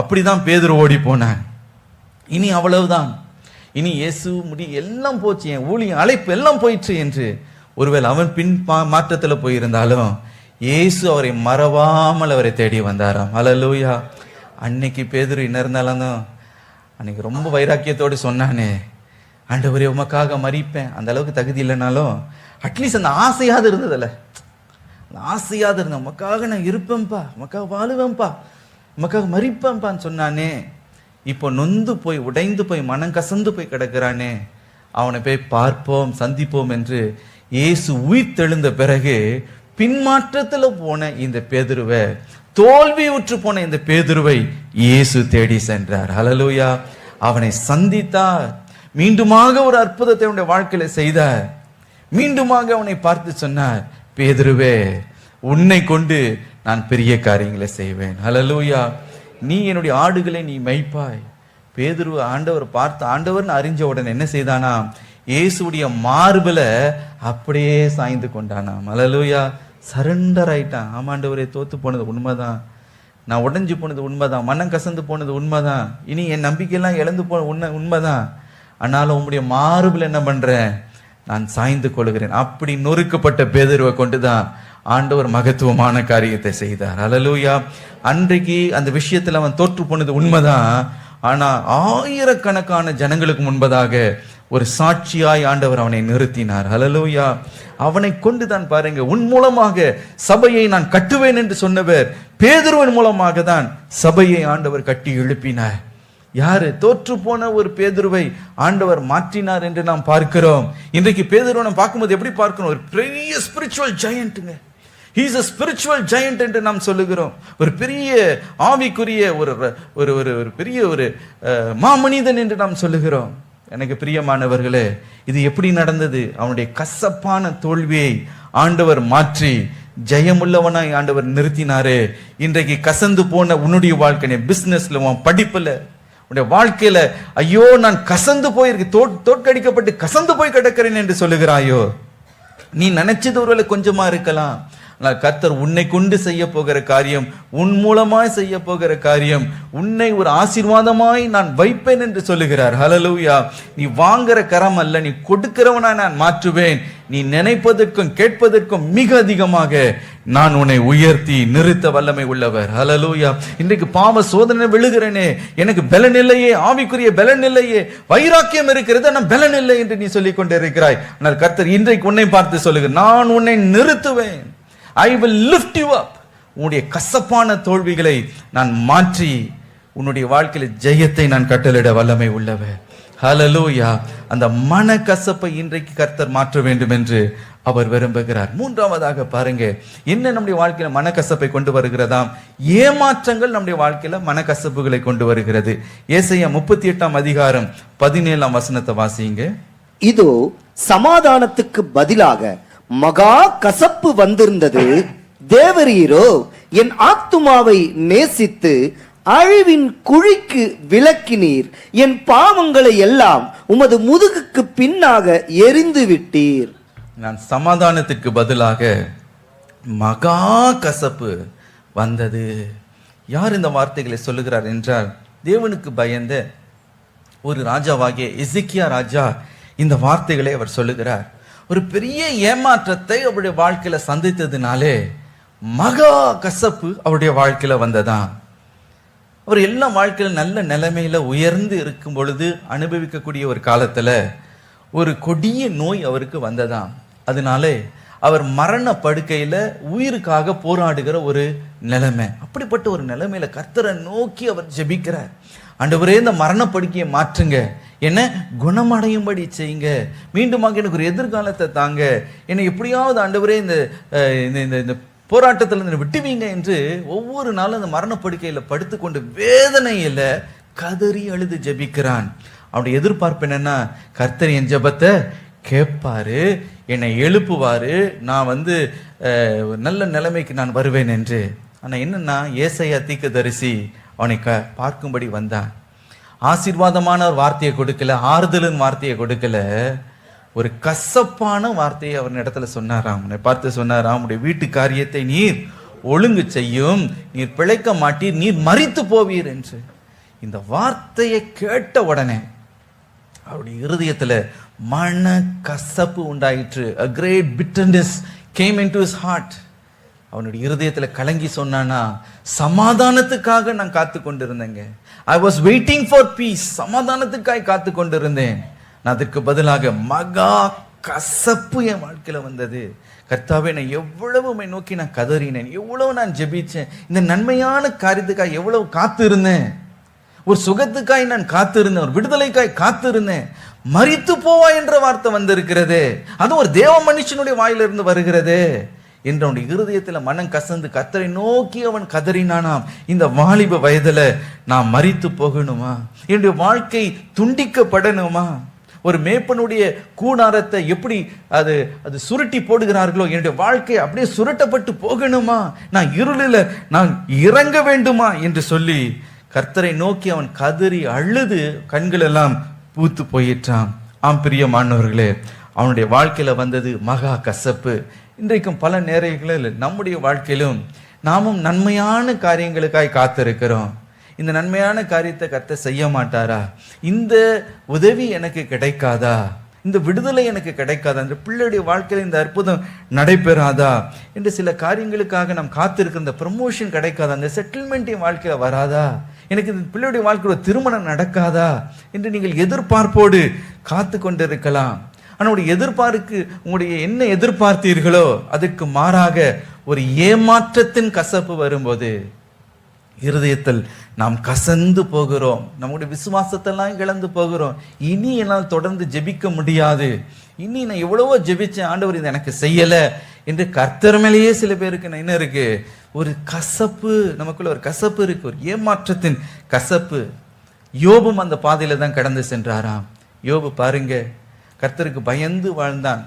அப்படிதான் பேதுரு ஓடி போனான். இனி அவ்வளவுதான், இனி இயேசு முடி எல்லாம் போச்சு, என் ஊழியம் அழைப்பு எல்லாம் போயிற்று என்று ஒருவேளை அவன் பின் மாற்றத்தில் போயிருந்தாலும் இயேசு அவரை மறவாமல் அவரை தேடி வந்தாராம். ஹல்லேலூயா. அன்னைக்கு பேதுரு என்ன இருந்தாலும் அன்னைக்கு ரொம்ப வைராக்கியத்தோடு சொன்னானே, ஆண்டவரே உமக்காக மறிப்பேன், அந்த அளவுக்கு தகுதி இல்லைனாலும் அட்லீஸ்ட் அந்த ஆசையாவது இருந்ததில்ல, அந்த ஆசையாவது இருந்த உமக்காக நான் இருப்பேன்ப்பா, உமக்காக வாழுவேன்ப்பா, உமக்காக மறிப்பேன்ப்பான்னு சொன்னானே. இப்போ நொந்து போய் உடைந்து போய் மனம் கசந்து போய் கிடக்கிறானே, அவனை போய் பார்ப்போம் சந்திப்போம் என்று இயேசு உயிர் தெழுந்த பிறகு பின்மாற்றத்துல போன இந்த பேதுருவை, தோல்வி உற்று போன இந்த பேதுருவை இயேசு தேடி சென்றார். ஹல்லேலூயா. அவனை சந்தித்தார், மீண்டுமாக ஒரு அற்புதத்தை அவனுடைய வாழ்க்கையில செய்தார். மீண்டுமாக அவனை பார்த்து சொன்னார், பேதுருவே, உன்னை கொண்டு நான் பெரிய காரியங்களை செய்வேன். ஹல்லேலூயா. நீ என்னுடைய ஆடுகளை நீ மேய்ப்பாய். பேதுரு ஆண்டவர் பார்த்து ஆண்டவர்னு அறிஞ்ச உடனே என்ன செய்தானா, இயேசுடைய மார்புல அப்படியே சாய்ந்து கொண்டானாம். ஹல்லேலூயா. சரண்டர் ஆயிட்டான். ஆமாண்டவரே, தோத்து போனது உண்மைதான், நான் உடைஞ்சு போனது உண்மைதான், மனம் கசந்து போனது உண்மைதான், இனி என் நம்பிக்கையெல்லாம் இழந்து போன உண்மைதான், ஆனாலும் உங்களுடைய மார்புல என்ன பண்றேன், நான் சாய்ந்து கொள்கிறேன். அப்படி நொறுக்கப்பட்ட பேதுருவை கொண்டுதான் ஆண்டவர் மகத்துவமான காரியத்தை செய்தார். ஹல்லேலூயா. அன்றைக்கு அந்த விஷயத்துல அவன் தோற்று போனது உண்மைதான், ஆனா ஆயிரக்கணக்கான ஜனங்களுக்கு முன்பதாக ஒரு சாட்சியாய் ஆண்டவர் அவனை நிறுத்தினார். ஹல்லேலூயா. அவனை கொண்டுதான் பாருங்க, உன் மூலமாக சபையை நான் கட்டுவேன் என்று சொன்னவர் பேதுருவின் மூலமாக தான் சபையை ஆண்டவர் கட்டி எழுப்பினார். யாரு? தோற்று போன ஒரு பேதுருவை ஆண்டவர் மாற்றினார் என்று நாம் பார்க்கிறோம். இன்றைக்கு பேதுருவை நாம் பார்க்கும்போது எப்படி பார்க்கிறோம்? ஒரு பெரிய spiritual ஜெயண்ட்ங்க. He is a spiritual giant என்று நாம் சொல்லுகிறோம். ஒரு பெரிய ஆவிக்குரிய ஒரு பெரிய ஒரு மாமனிதன் என்று நாம் சொல்லுகிறோம். எனக்கு பிரியமானவர்களே, இது எப்படி நடந்தது? அவனுடைய கசப்பான தோல்வியை ஆண்டவர் மாற்றி ஜெயமுள்ளவனாய் ஆண்டவர் நிறுத்தினாரே. இன்றைக்கு கசந்து போன உன்னுடைய வாழ்க்கை, பிசினஸ்ல, உன் படிப்புல, உன்னுடைய வாழ்க்கையில, ஐயோ நான் கசந்து போயிருக்கு, தோற்கடிக்கப்பட்டு கசந்து போய் கிடக்கிறேன் என்று சொல்லுகிறாயோ, நீ நினைச்சது ஒருவேளை கொஞ்சமா இருக்கலாம். ஆனால் கர்த்தர் உன்னை கொண்டு செய்ய போகிற காரியம், உன் மூலமாய் செய்ய போகிற காரியம், உன்னை ஒரு ஆசீர்வாதமாய் நான் வைப்பேன் என்று சொல்லுகிறார். ஹல்லேலூயா. நீ வாங்குற கரம் அல்ல, நீ கொடுக்கிறவனாய் நான் மாற்றுவேன். நீ நினைப்பதற்கும் கேட்பதற்கும் மிக அதிகமாக நான் உன்னை உயர்த்தி நிறுத்த வல்லமை உள்ளவர். ஹல்லேலூயா. இன்றைக்கு பாவ சோதனை விழுகிறேனே, எனக்கு பலன் இல்லையே, ஆவிக்குரிய பலன் இல்லையே, வைராக்கியம் இருக்கிறது, ஆனால் பலன் இல்லை என்று நீ சொல்லிக் கொண்டே இருக்கிறாய். ஆனால் கர்த்தர் இன்றைக்கு உன்னை பார்த்து சொல்லுகிறார், நான் உன்னை நிறுத்துவேன். I will lift you up. உன்னுடைய கசப்பான தோல்விகளை நான் மாற்றி உன்னுடைய வாழ்க்கையில ஜெயத்தை நான் கட்டளிட வல்லமை உள்ளவர். ஹல்லேலூயா. அந்த மன கசப்பை இன்றைக்கு கர்த்தர் மாற்ற வேண்டும் என்று அவர் விரும்புகிறார். மூன்றாவதாக பாருங்க, என்ன நம்முடைய வாழ்க்கையில மனக்கசப்பை கொண்டு வருகிறதாம்? ஏமாற்றங்கள் நம்முடைய வாழ்க்கையில மனக்கசப்புகளை கொண்டு வருகிறது. ஏசாயா 38 அதிகாரம் 17 வசனத்தை வாசிங்க. இதோ சமாதானத்துக்கு பதிலாக மகா கசப்பு வந்திருந்தது, தேவரீரோ என் ஆத்துமாவை நேசித்து அழிவின் குழிக்கு விலக்கினீர். என் பாவங்களை எல்லாம் உமது முதுகுக்கு பின்னாக எரிந்து விட்டீர். நான் சமாதானத்திற்கு பதிலாக மகா கசப்பு வந்தது. யார் இந்த வார்த்தைகளை சொல்லுகிறார் என்றால், தேவனுக்கு பயந்த ஒரு ராஜாவாகிய எசேக்கியா ராஜா இந்த வார்த்தைகளை அவர் சொல்லுகிறார். ஒரு பெரிய ஏமாற்றத்தை அவருடைய வாழ்க்கையில சந்தித்ததுனாலே மகா கசப்பு அவருடைய வாழ்க்கையில வந்ததான். அவர் எல்லா வாழ்க்கையில நல்ல நிலைமையில உயர்ந்து இருக்கும் பொழுது அனுபவிக்கக்கூடிய ஒரு காலத்துல ஒரு கொடிய நோய் அவருக்கு வந்ததாம். அதனாலே அவர் மரண படுக்கையில உயிருக்காக போராடுகிற ஒரு நிலைமை. அப்படிப்பட்ட ஒரு நிலைமையில கர்த்தரை நோக்கி அவர் ஜெபிக்கிறார். ஆண்டவரே, இந்த மரண படுக்கையை மாற்றுங்க, என்ன குணமடையும்படி செய்யுங்க, மீண்டுமாக எனக்கு ஒரு எதிர்காலத்தை தாங்க, என்னை எப்படியாவது ஆண்டவரே இந்த போராட்டத்தில் இருந்து விட்டுவீங்க என்று ஒவ்வொரு நாளும் அந்த மரணப்படுக்கையில படுத்துக்கொண்டு வேதனையில கதறி அழுது ஜெபிக்கிறான். அவனுடைய எதிர்பார்ப்பு என்னன்னா, கர்த்தர் என் ஜெபத்தை கேட்பாரு, என்னை எழுப்புவாரு, நான் நல்ல நிலைமைக்கு நான் வருவேன் என்று. ஆனா என்னன்னா, ஏசாயா தீர்க்கதரிசி அவனை பார்க்கும்படி வந்தான். ஆசீர்வாதமான ஒரு வார்த்தையை கொடுக்கல, ஆறுதலின் வார்த்தையை கொடுக்கல, ஒரு கசப்பான வார்த்தையை அவன் இடத்துல சொன்னாராம். உன்னை பார்த்து சொன்னாராம், உடைய வீட்டு காரியத்தை நீர் ஒழுங்கு செய்யும், நீர் பிழைக்க மாட்டீர், நீர் மரித்து போவீர் என்று. இந்த வார்த்தையை கேட்ட உடனே அவருடைய இருதயத்துல மன கசப்பு உண்டாயிற்று. A great bitterness came into his heart. அவனுடைய இருதயத்துல கலங்கி சொன்னானா, சமாதானத்துக்காக நான் காத்து கொண்டிருந்தேங்க. I was waiting for peace. சமாதானத்துக்காக காத்து கொண்டிருந்தேன். நான் அதற்கு பதிலாக மகா கசப்பு என் வாழ்க்கையில வந்தது. கர்த்தாவே, நான் எவ்வளவு உம்மை நோக்கி நான் கதறினேன், எவ்வளவு நான் ஜெபிச்சேன், இந்த நன்மையான காரியத்துக்காக எவ்வளவு காத்து இருந்தேன், ஒரு சுகத்துக்காய் நான் காத்திருந்தேன், ஒரு விடுதலைக்காய் காத்திருந்தேன், மரித்து போவா என்ற வார்த்தை வந்திருக்கிறது, அது ஒரு தேவ மனுஷனுடைய வாயிலிருந்து வருகிறது என்று அவனுடைய இருதயத்துல மனம் கசந்து கர்த்தரை நோக்கி அவன் கதறினானாம். இந்த வாலிப வயதுல நான் மரித்து போகணுமா, என்னுடைய வாழ்க்கை துண்டிக்கப்படணுமா, ஒரு மேப்பனுடைய கூடாரத்தை எப்படி அது சுருட்டி போடுகிறார்களோ, என்னுடைய வாழ்க்கை அப்படியே சுருட்டப்பட்டு போகணுமா, நான் இருளில் நான் இறங்க வேண்டுமா என்று சொல்லி கர்த்தரை நோக்கி அவன் கதறி அழுது கண்கள் எல்லாம் பூத்து போயிட்டான். ஆம் பிரியமானவர்களே, அவனுடைய வாழ்க்கையில வந்தது மகா கசப்பு. இன்றைக்கும் பல நேரங்களில் நம்முடைய வாழ்க்கையிலும் நாமும் நன்மையான காரியங்களுக்காய் காத்திருக்கிறோம். இந்த நன்மையான காரியத்தை கர்த்தர் செய்ய மாட்டாரா, இந்த உதவி எனக்கு கிடைக்காதா, இந்த விடுதலை எனக்கு கிடைக்காதா, இந்த பிள்ளையுடைய வாழ்க்கையில் இந்த அற்புதம் நடைபெறாதா என்று சில காரியங்களுக்காக நாம் காத்திருக்கிற இந்த ப்ரமோஷன் கிடைக்காதா, இந்த செட்டில்மெண்ட் என் வாழ்க்கையில வராதா, எனக்கு இந்த பிள்ளையுடைய வாழ்க்கையில் திருமணம் நடக்காதா என்று நீங்கள் எதிர்பார்ப்போடு காத்து கொண்டிருக்கலாம். ஆனால் உங்களுடைய என்ன எதிர்பார்த்தீர்களோ அதுக்கு மாறாக ஒரு ஏமாற்றத்தின் கசப்பு வரும்போது இருதயத்தில் நாம் கசந்து போகிறோம், நம்முடைய விசுவாசத்தெல்லாம் இழந்து போகிறோம். இனி என்னால் தொடர்ந்து ஜெபிக்க முடியாது, இனி நான் எவ்வளவோ ஜெபிச்சேன், ஆண்டவர் இதை எனக்கு செய்யல என்று கர்த்தர் மேலேயே சில பேருக்கு என்ன இருக்கு, ஒரு கசப்பு, நமக்குள்ள ஒரு கசப்பு இருக்கு, ஒரு ஏமாற்றத்தின் கசப்பு. யோபும் அந்த பாதையில தான் கடந்து சென்றாராம். யோபு பாருங்க, கர்த்தருக்கு பயந்து வாழ்ந்தான்,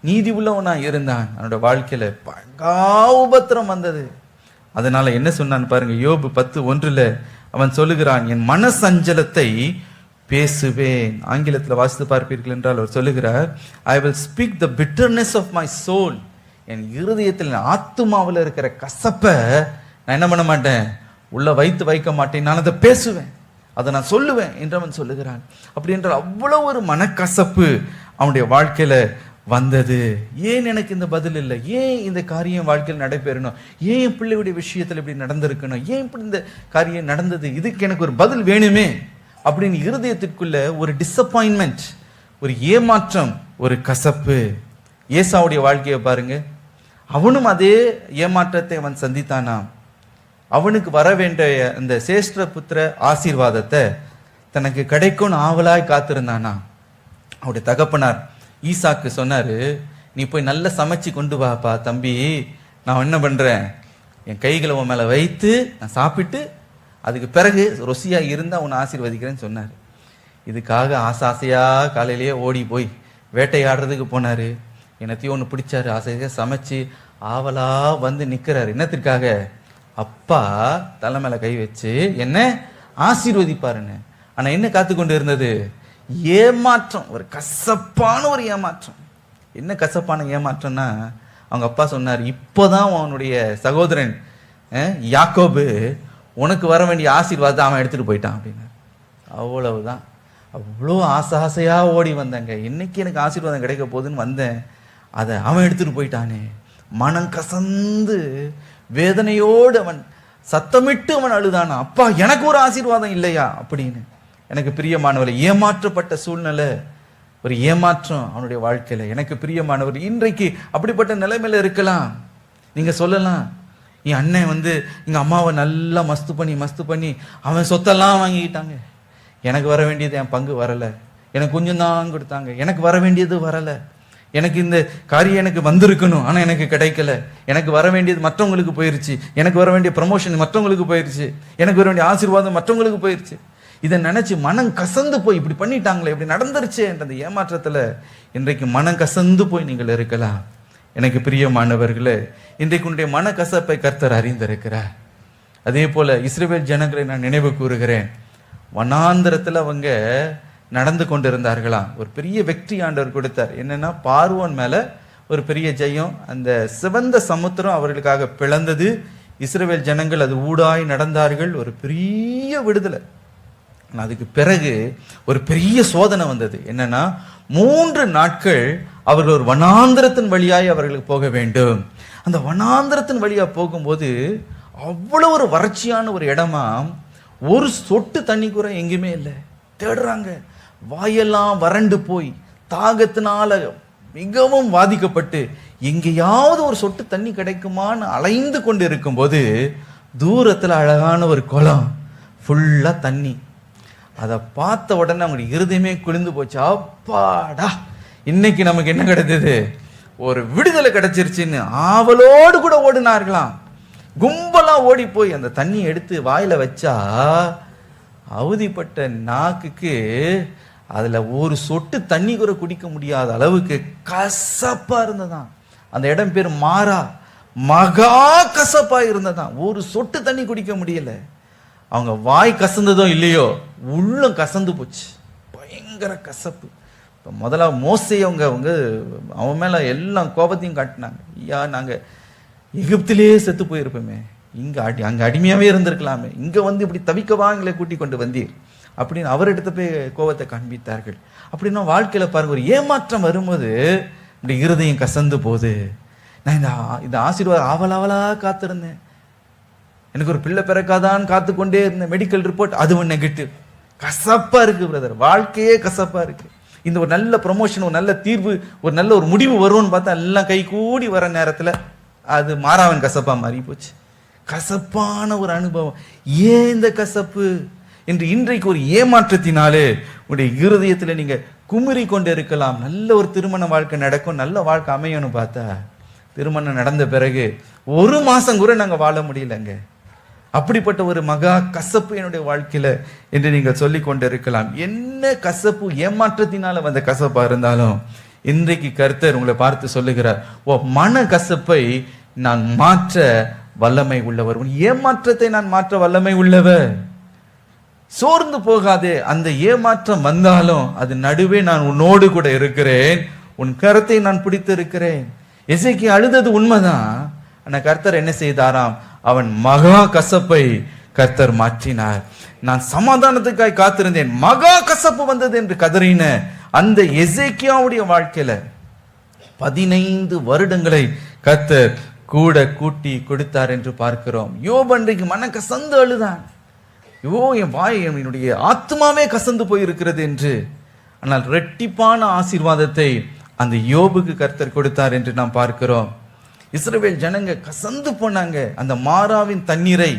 நீதி உள்ளவனா இருந்தான். அவனோட வாழ்க்கையில பகா உபத்திரம் வந்தது. அதனால என்ன சொன்னான் பாருங்க, யோபு 10:1 அவன் சொல்லுகிறான், என் மனசஞ்சலத்தை பேசுவேன். ஆங்கிலத்தில் வாசித்து பார்ப்பீர்கள் என்றால் அவர் சொல்லுகிறார், I will speak the bitterness of my soul. என் இருதயத்தில் ஆத்துமாவில் இருக்கிற கசப்பை நான் என்ன பண்ண மாட்டேன், உள்ள வைக்க மாட்டேன், நான் அதை பேசுவேன், அதை நான் சொல்லுவேன் என்று அவன் சொல்லுகிறான். அப்படி என்றால் அவ்வளவு ஒரு மனக்கசப்பு அவனுடைய வாழ்க்கையில வந்தது. ஏன் எனக்கு இந்த பதில் இல்லை, ஏன் இந்த காரியம் வாழ்க்கையில் நடைபெறணும், ஏன் என் பிள்ளையுடைய விஷயத்தில் இப்படி நடந்திருக்கணும், ஏன் இப்படி இந்த காரியம் நடந்தது, இதுக்கு எனக்கு ஒரு பதில் வேணுமே அப்படின்னு இருதயத்திற்குள்ள ஒரு டிசப்பாயின்மெண்ட், ஒரு ஏமாற்றம், ஒரு கசப்பு. ஏசாவுடைய வாழ்க்கையை பாருங்க, அவனும் அதே ஏமாற்றத்தை அவன் சந்தித்தானாம். அவனுக்கு வர வேண்டிய அந்த சேஷ்ட புத்திர ஆசீர்வாதத்தை தனக்கு கிடைக்கும்னு ஆவலாய் காத்திருந்தானா. அவருடைய தகப்பனார் ஈசாக்கு சொன்னாரு, நீ போய் நல்லா சமைச்சு கொண்டு வாப்பா தம்பி, நான் என்ன பண்றேன், என் கைகளை உன் மேல வைத்து நான் சாப்பிட்டு அதுக்கு பிறகு ருசியா இருந்தா உன்னை ஆசீர்வதிக்கிறேன்னு சொன்னார். இதுக்காக ஆசையா காலையிலேயே ஓடி போய் வேட்டையாடுறதுக்கு போனாரு. என்னத்தையும் ஒன்று பிடிச்சாரு, ஆசையாக சமைச்சு ஆவலா வந்து நிக்கிறார். என்னத்திற்காக? அப்பா தலை மேல கை வச்சு என்ன ஆசீர்வதிப்பாருன்னு. ஆனா என்ன காத்து கொண்டு இருந்தது? ஏமாற்றம், ஒரு கசப்பான ஒரு ஏமாற்றம். என்ன கசப்பான ஏமாற்றம்னா, அவங்க அப்பா சொன்னார், இப்போதான் அவனுடைய சகோதரன் யாக்கோபு உனக்கு வர வேண்டிய ஆசீர்வாதத்தை அவன் எடுத்துட்டு போயிட்டான் அப்படின்னா. அவ்வளவுதான். அவ்வளோ ஆசையா ஓடி வந்தேங்க, இன்னைக்கு எனக்கு ஆசீர்வாதம் கிடைக்க போகுதுன்னு வந்தேன், அதை அவன் எடுத்துட்டு போயிட்டானே. மனம் கசந்து வேதனையோடு அவன் சத்தமிட்டு அவன் அழுதானா, அப்பா எனக்கு ஒரு ஆசீர்வாதம் இல்லையா அப்படின்னு. எனக்கு பிரியமானவர், ஏமாற்றப்பட்ட சூழ்நிலை, ஒரு ஏமாற்றம் அவனுடைய வாழ்க்கையில. எனக்கு பிரியமானவர், இன்றைக்கு அப்படிப்பட்ட நிலைமையில இருக்கலாம். நீங்க சொல்லலாம், என் அண்ணன் வந்து எங்க அம்மாவை நல்லா மஸ்து பண்ணி அவன் சொத்தெல்லாம் வாங்கிக்கிட்டாங்க, எனக்கு வர வேண்டியது என் பங்கு வரல, எனக்கு கொஞ்சம் தான் கொடுத்தாங்க, எனக்கு வர வேண்டியது வரல, எனக்கு இந்த காரியம் எனக்கு வந்திருக்கணும் ஆனா எனக்கு கிடைக்கல, எனக்கு வர வேண்டியது மற்றவங்களுக்கு போயிருச்சு, எனக்கு வர வேண்டிய ப்ரமோஷன் மற்றவங்களுக்கு போயிருச்சு, எனக்கு வர வேண்டிய ஆசீர்வாதம் மற்றவங்களுக்கு போயிருச்சு. இதை நினைச்சு மனம் கசந்து போய் இப்படி பண்ணிட்டாங்களே, இப்படி நடந்துருச்சு என்ற அந்த ஏமாற்றத்துல இன்றைக்கு மனம் கசந்து போய் நீங்கள் இருக்கலாம். எனக்கு பிரியமானவர்களே, இன்றைக்கு உன்னுடைய மன கசப்பை கர்த்தர் அறிந்திருக்கிறார். அதே போல இஸ்ரவேல் ஜனங்களை நான் நினைவு கூறுகிறேன். வனாந்திரத்துல அவங்க நடந்து கொண்டிருந்தார்களாம். ஒரு பெரிய வெற்றி ஆண்டவர் கொடுத்தார். என்னன்னா, பார்வோன் மேல ஒரு பெரிய ஜெயம். அந்த சிவந்த சமுத்திரம் அவர்களுக்காக பிளந்தது. இஸ்ரவேல் ஜனங்கள் அது ஊடாய் நடந்தார்கள். ஒரு பெரிய விடுதலை. அதுக்கு பிறகு ஒரு பெரிய சோதனை வந்தது. என்னன்னா, 3 நாட்கள் அவர்கள் ஒரு வனாந்திரத்தின் வழியாய் அவர்களுக்கு போக வேண்டும். அந்த வனாந்திரத்தின் வழியா போகும்போது அவ்வளவு ஒரு வறட்சியான ஒரு இடமா, ஒரு சொட்டு தண்ணி கூட எங்கேயுமே இல்லை. தேடுறாங்க, வாயெல்லாம் வறண்டு போய் தாகத்தினால மிகவும் பாதிக்கப்பட்டு எங்கேயாவது ஒரு சொட்டு தண்ணி கிடைக்குமான்னு அலைந்து கொண்டு இருக்கும்போது தூரத்துல அழகான ஒரு குளம், ஃபுல்லா தண்ணி. அதை பார்த்த உடனே அவங்களுடைய இருதயமே குளிர்ந்து போச்சு. அப்பாடா, இன்னைக்கு நமக்கு என்ன கிடைத்தது, ஒரு விடுதலை கிடைச்சிருச்சுன்னு ஆவலோடு கூட ஓடினார்களாம். கும்பலா ஓடி போய் அந்த தண்ணி எடுத்து வாயில வச்சா அவதிப்பட்ட நாக்குக்கு அதுல ஒரு சொட்டு தண்ணி கூட குடிக்க முடியாத அளவுக்கு கசப்பா இருந்ததாம். அந்த இடம் பேர் மாறா, மகா கசப்பா இருந்ததாம். ஒரு சொட்டு தண்ணி குடிக்க முடியல. அவங்க வாய் கசந்ததோ இல்லையோ, உள்ளம் கசந்து போச்சு, பயங்கர கசப்பு. இப்போ முதல்ல மோசே அவங்க அவன் மேல எல்லாம் கோபத்தையும் காட்டினாங்க. ஐயா, நாங்க எகிப்திலேயே செத்து போயிருப்போமே, அங்க அடிமையாவே இருந்திருக்கலாமே, இங்க வந்து இப்படி தவிக்கவா எங்களை கூட்டி கொண்டு வந்தீர் அப்படின்னு அவரிடத்த போய் கோபத்தை காண்பித்தார்கள். அப்படின்னா வாழ்க்கையில பாருங்க, ஒரு ஏமாற்றம் வரும்போது இந்த இருதயம் கசந்து போகுது. நான் இந்த ஆசீர்வாதம் ஆவலாவலா காத்திருந்தேன், எனக்கு ஒரு பிள்ளை பிறக்காதான்னு காத்து கொண்டே இருந்தேன், மெடிக்கல் ரிப்போர்ட் அதுவும் நெகட்டிவ். கசப்பா இருக்கு பிரதர், வாழ்க்கையே கசப்பா இருக்கு. இந்த ஒரு நல்ல ப்ரொமோஷன், ஒரு நல்ல தீர்வு, ஒரு நல்ல ஒரு முடிவு வரும்னு பார்த்தா எல்லாம் கை கூடி வர நேரத்துல அது மாறாவன் கசப்பா மாறி போச்சு. கசப்பான ஒரு அனுபவம். ஏன் இந்த கசப்பு என்று இன்றைக்கு ஒரு ஏமாற்றத்தினாலே உங்களுடைய இருதயத்துல நீங்க குமுறி கொண்டு இருக்கலாம். நல்ல ஒரு திருமண வாழ்க்கை நடக்கும், நல்ல வாழ்க்கை அமையணும் பார்த்தா திருமணம் நடந்த பிறகு 1 மாசம் கூட நாங்க வாழ முடியலங்க. அப்படிப்பட்ட ஒரு மகா கசப்பு என்னுடைய வாழ்க்கையில என்று நீங்கள் சொல்லி கொண்டு இருக்கலாம். என்ன கசப்பு, ஏமாற்றத்தினால வந்த கசப்பா இருந்தாலும் இன்றைக்கு கர்த்தர் உங்களை பார்த்து சொல்லுகிறார், ஓ மன கசப்பை நான் மாற்ற வல்லமை உள்ளவர், உன் ஏமாற்றத்தை நான் மாற்ற வல்லமை உள்ளவர். சோர்ந்து போகாதே, அந்த ஏமாற்றம் வந்தாலும் அது நடுவே நான் உன்னோடு கூட இருக்கிறேன், உன் கரத்தை நான் பிடித்து இருக்கிறேன். எசேக்கியா அழுதது உண்மைதான். ஆனா கர்த்தர் என்ன செய்தாராம், அவன் மகா கசப்பை கர்த்தர் மாற்றினார். நான் சமாதானத்துக்காய் காத்திருந்தேன், மகா கசப்பு வந்தது என்று கதறின அந்த எசேக்கியாவுடைய வாழ்க்கையில 15 வருடங்களை கர்த்தர் கூட கூட்டி கொடுத்தார் என்று பார்க்கிறோம். யோபு அன்றைக்கு மன கசந்து அழுதான், யோ என் வாய், என்னுடைய ஆத்மாவே கசந்து போயிருக்கிறது என்று. ஆனால் இரட்டிப்பான ஆசீர்வாதத்தை அந்த யோபுக்கு கர்த்தர் கொடுத்தார் என்று நாம் பார்க்கிறோம். இஸ்ரவேல் ஜனங்க கசந்து போனாங்க, அந்த மாறாவின் தண்ணீரை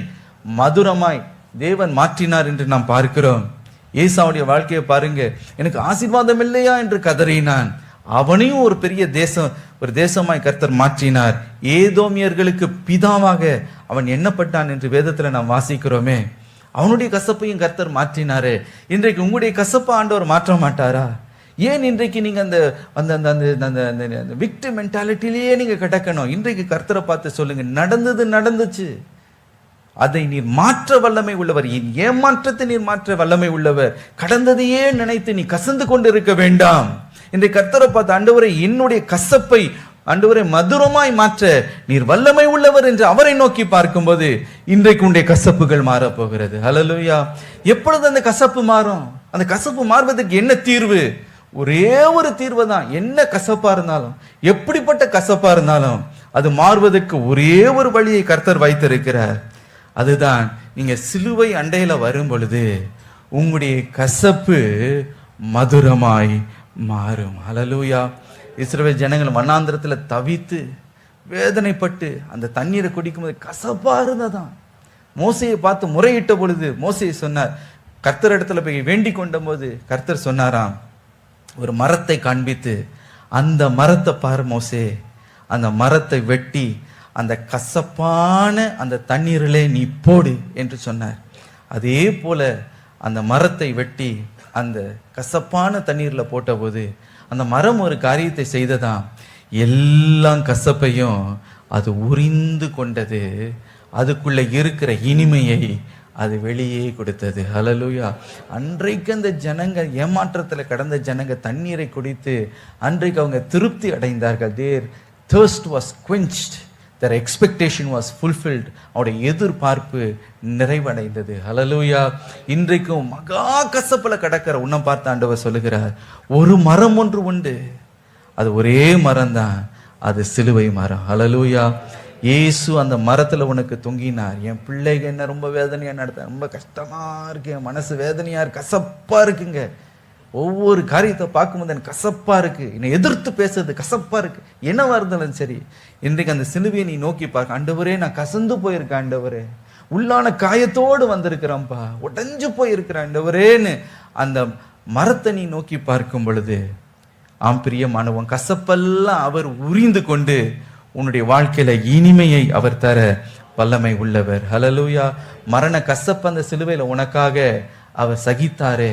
மதுரமாய் தேவன் மாற்றினார் என்று நாம் பார்க்கிறோம். ஏசாவுடைய வாழ்க்கையை பாருங்க, எனக்கு ஆசீர்வாதம் இல்லையா என்று கதறினான். அவனையும் ஒரு பெரிய தேசமாய் கர்த்தர் மாற்றினார். ஏதோமியர்களுக்கு பிதாவாக அவன் எண்ணப்பட்டான் என்று வேதத்துல நாம் வாசிக்கிறோமே. அவனுடைய கசப்பையும் கர்த்தர் மாற்றினாரு. இன்றைக்கு உங்களுடைய கசப்பை ஆண்டவர் மாற்ற மாட்டாரா? ஏன் இன்றைக்கு நீங்க அந்த அந்த அந்த அந்த விக்டிம் மென்டாலிட்டிலேயே நீங்க கிடக்கணும்? இன்றைக்கு கர்த்தரை பார்த்து சொல்லுங்க, நடந்தது நடந்துச்சு, அதை நீர் மாற்ற வல்லமை உள்ளவர், என் ஏமாற்றத்தை நீர் மாற்ற வல்லமை உள்ளவர். கடந்ததையே நினைத்து நீ கசந்து கொண்டு இருக்க வேண்டாம். இன்றைக்கு கர்த்தரை பார்த்து, ஆண்டவரே என்னுடைய கசப்பை ஆண்டவரே மதுரமாய் மாற்ற நீர் வல்லமை உள்ளவர் என்று அவரை நோக்கி பார்க்கும்போது இன்றைக்கு உன்னுடைய கசப்புகள் மாறப் போகிறது. ஹல்லேலூயா. எப்பொழுது அந்த கசப்பு மாறும்? அந்த கசப்பு மாறுவதற்கு என்ன தீர்வு? ஒரே ஒரு தீர்வு தான். என்ன கசப்பா இருந்தாலும், எப்படிப்பட்ட கசப்பா இருந்தாலும், அது மாறுவதற்கு ஒரே ஒரு வழியை கர்த்தர் வைத்திருக்கிறார். அதுதான், நீங்க சிலுவை அண்டையில வரும் பொழுது உங்களுடைய கசப்பு மதுரமாய் மாறும். ஹல்லேலூயா. இஸ்ரவேல் ஜனங்கள் வண்ணாந்திரத்துல தவித்து வேதனைப்பட்டு அந்த தண்ணீரை குடிக்கும்போது கசப்பா இருந்ததான். மோசையை பார்த்து முறையிட்ட பொழுது மோசே சொன்னார், கர்த்தர் இடத்துல போய் வேண்டிக் கொண்ட போது கர்த்தர் சொன்னாராம், ஒரு மரத்தை காண்பித்து, அந்த மரத்தை பாரு மோசே, அந்த மரத்தை வெட்டி அந்த கசப்பான அந்த தண்ணீரிலே நீ போடு என்று சொன்னார். அதே போல அந்த மரத்தை வெட்டி அந்த கசப்பான தண்ணீர்ல போட்ட போது அந்த மரம் ஒரு காரியத்தை செய்ததாம். எல்லா கசப்பையும் அது உரிந்து கொண்டது, அதுக்குள்ள இருக்கிற இனிமையை அது வெளியே கொடுத்தது. ஹல்லேலூயா. அன்றைக்கு அந்த ஜனங்க, ஏமாற்றத்துல கடந்த ஜனங்க தண்ணீரை குடித்து அன்றைக்கு அவங்க திருப்தி அடைந்தார்கள். Their thirst was quenched, their expectation was fulfilled. அவருடைய எதிர்பார்ப்பு நிறைவடைந்தது. ஹல்லேலூயா. இன்றைக்கும் மகா கசப்புல கடக்கிற உன்னை பார்த்து ஆண்டவர் சொல்லுகிறார், ஒரு மரம் ஒன்று உண்டு, அது ஒரே மரம் தான், அது சிலுவை மரம். ஹல்லேலூயா. இயேசு அந்த மரத்துல உனக்கு தொங்கினார். என் பிள்ளைங்க என்ன ரொம்ப வேதனையா நடத்த, ரொம்ப கஷ்டமா இருக்கு, என் மனசு வேதனையா இருக்கு, கசப்பா இருக்குங்க, ஒவ்வொரு காரியத்தை பார்க்கும்போது எனக்கு கசப்பா இருக்கு, என்னை எதிர்த்து பேசுறது கசப்பா இருக்கு, என்னவா இருந்தாலும் சரி, இன்றைக்கு அந்த சிலுவையை நீ நோக்கி பார்க்க, ஆண்டவரே நான் கசந்து போயிருக்கேன் ஆண்டவரே, உள்ளான காயத்தோடு வந்திருக்கிறேன்ப்பா, உடைஞ்சு போயிருக்கிறேன் ஆண்டவரேன்னு அந்த மரத்தை நீ நோக்கி பார்க்கும் பொழுது, ஆம் பிரியமானவன், கசப்பெல்லாம் அவர் உரிந்து கொண்டு உன்னுடைய வாழ்க்கையில இனிமையை அவர் தர வல்லமை உள்ளவர். ஹல்லேலூயா. மரண கசப்ப அந்த சிலுவையில உனக்காக அவர் சகித்தாரே,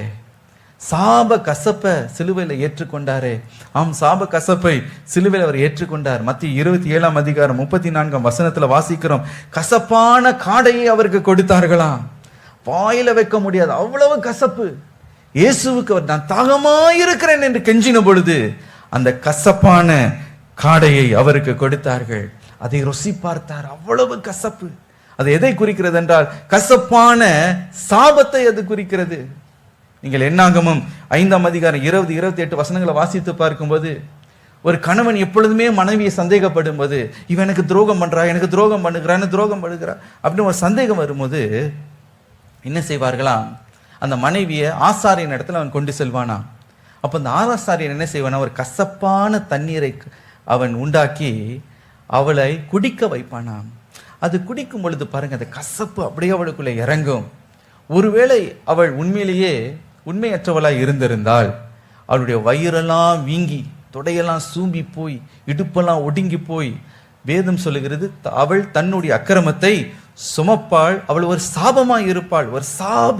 சாப கசப்பை சிலுவையில ஏற்றுக்கொண்டாரே. ஆம், சாப கசப்பை சிலுவையில் அவர் ஏற்றுக்கொண்டார். மத்திய 27:34 வாசிக்கிறோம், கசப்பான காடையை அவருக்கு கொடுத்தார்களாம். வாயில வைக்க முடியாது, அவ்வளவு கசப்பு. இயேசுவுக்கு அவர் நான் தாகமாயிருக்கிறேன் என்று கெஞ்சின பொழுது அந்த கசப்பான காடையை அவருக்கு கொடுத்தார்கள். அதை ருசி பார்த்தார், அவ்வளவு கசப்பு. அது எதை குறிக்கிறது என்றால், கசப்பான சாபத்தை அது குறிக்கிறது. நீங்கள் என்னாகமம் 5:20-28 வாசித்து பார்க்கும்போது, ஒரு கணவன் எப்பொழுதுமே மனைவியை சந்தேகப்படும் போது, இவன் எனக்கு துரோகம் பண்றா, எனக்கு துரோகம் பண்ணுகிறான்னு துரோகம் பண்ணுகிறா அப்படின்னு ஒரு சந்தேகம் வரும்போது என்ன செய்வார்களாம், அந்த மனைவியை ஆசாரியன் இடத்துல அவன் கொண்டு செல்வானா. அப்ப அந்த ஆசாரியன் என்ன செய்வானா, ஒரு கசப்பான தண்ணீரை அவன் உண்டாக்கி அவளை குடிக்க வைப்பானாம். அது குடிக்கும் பொழுது பாருங்க, அந்த கசப்பு அப்படியே அவளுக்குள்ள இறங்கும். ஒருவேளை அவள் உண்மையிலேயே உண்மையற்றவளாய் இருந்திருந்தால், அவளுடைய வயிறெல்லாம் வீங்கி, தொடையெல்லாம் சூம்பி போய், இடுப்பெல்லாம் ஒடுங்கி போய், வேதம் சொல்லுகிறது, அவள் தன்னுடைய அக்கிரமத்தை சுமப்பாள், அவள் ஒரு சாபமாய் இருப்பாள், ஒரு சாப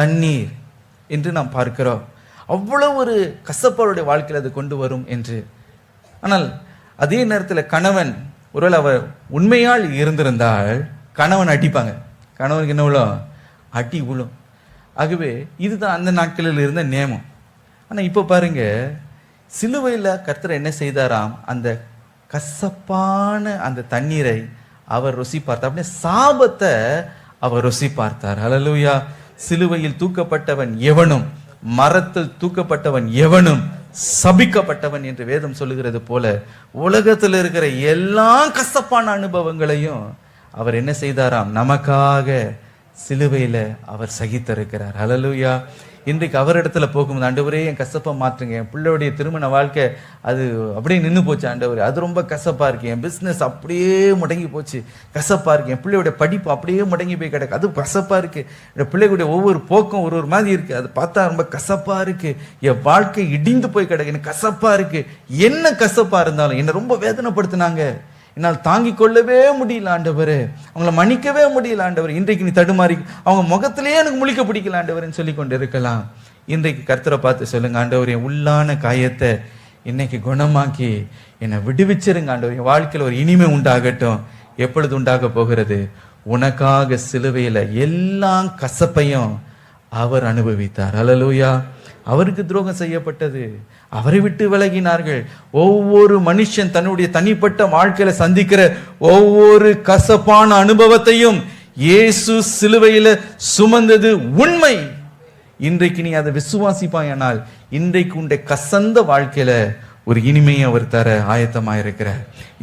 தண்ணீர் என்று நாம் பார்க்கிறோம். அவ்வளவு ஒரு கசப்பாளுடைய வாழ்க்கையில் அது கொண்டு வரும் என்று. ஆனால் அதே நேரத்தில் கணவன், ஒருவேளை அவர் உண்மையால் இருந்திருந்தால் கணவன் அடிப்பாங்க, கணவனுக்கு என்ன விழும், அடி விழும். ஆகவே இதுதான் அந்த நாட்களில் இருந்த நியமம். ஆனால் இப்போ பாருங்க, சிலுவையில் கர்த்தர் என்ன செய்தாராம், அந்த கசப்பான அந்த தண்ணீரை அவர் ருசி பார்த்தார், அப்படியே சாபத்தை அவர் ருசி பார்த்தார். ஹல்லேலூயா. சிலுவையில் தூக்கப்பட்டவன் எவனும், மரத்தில் தூக்கப்பட்டவன் எவனும் சபிக்கப்பட்டவன் என்று வேதம் சொல்லுகிறது போல, உலகத்தில் இருக்கிற எல்லா கசப்பான அனுபவங்களையும் அவர் என்ன செய்தாராம், நமக்காக சிலுவையில அவர் சகித்திருக்கிறார். ஹல்லேலூயா. இன்றைக்கு அவரிடத்துல போகும்போது, ஆண்டவரே என் கசப்பை மாற்றுங்க, என் பிள்ளையுடைய திருமண வாழ்க்கை அது அப்படியே நின்று போச்சு ஆண்டவரே, அது ரொம்ப கசப்பா இருக்கு, என் பிஸ்னஸ் அப்படியே முடங்கி போச்சு, கசப்பா இருக்கு, என் பிள்ளையோட படிப்பு அப்படியே முடங்கி போய் கிடக்கு, அது கசப்பா இருக்கு, என் பிள்ளைகளுடைய ஒவ்வொரு போக்கும் ஒரு மாதிரி இருக்கு, அது பார்த்தா ரொம்ப கசப்பா இருக்கு, என் வாழ்க்கை இடிந்து போய் கிடக்கு, எனக்கு கசப்பா இருக்கு. என்ன கசப்பா இருந்தாலும் என்னை ரொம்ப வேதனைப்படுத்தினாங்க, என்னால் தாங்கிக் கொள்ளவே முடியல ஆண்டவரே, அவங்கள மன்னிக்கவே முடியல ஆண்டவர், இன்றைக்கு நீ தடுமாறி அவங்க முகத்திலேயே எனக்கு முழிக்க பிடிக்கல ஆண்டவர்ன்னு சொல்லி கொண்டு இருக்கலாம். இன்றைக்கு கர்த்தரை பார்த்து சொல்லுங்க, ஆண்டவர் என் உள்ளான காயத்தை இன்னைக்கு குணமாக்கி என்னை விடுவிச்சிருங்க ஆண்டவர், என் வாழ்க்கையில் ஒரு இனிமை உண்டாகட்டும். எப்பொழுது உண்டாக போகிறது? உனக்காக சிலுவையில எல்லா கசப்பையும் அவர் அனுபவித்தார். அல்லேலூயா. அவருக்கு துரோகம் செய்யப்பட்டது, அவரை விட்டு விலகினார்கள். ஒவ்வொரு மனுஷன் தன்னுடைய தனிப்பட்ட வாழ்க்கையில சந்திக்கிற ஒவ்வொரு கசப்பான அனுபவத்தையும் இயேசு சிலுவையில சுமந்தது உண்மை. இன்றைக்கு நீ அதை விசுவாசிப்பாயானால் இன்றைக்கு உன்னுடைய கசந்த வாழ்க்கையில ஒரு இனிமையை அவர் தர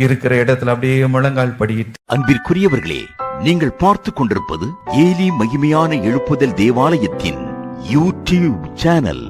இருக்கிற இடத்துல அப்படியே முழங்கால் படியிட்டு. அன்பிற்குரியவர்களே, நீங்கள் பார்த்து கொண்டிருப்பது ஏலி மகிமையான எழுப்புதல் தேவாலயத்தின் யூடியூப் சேனல்.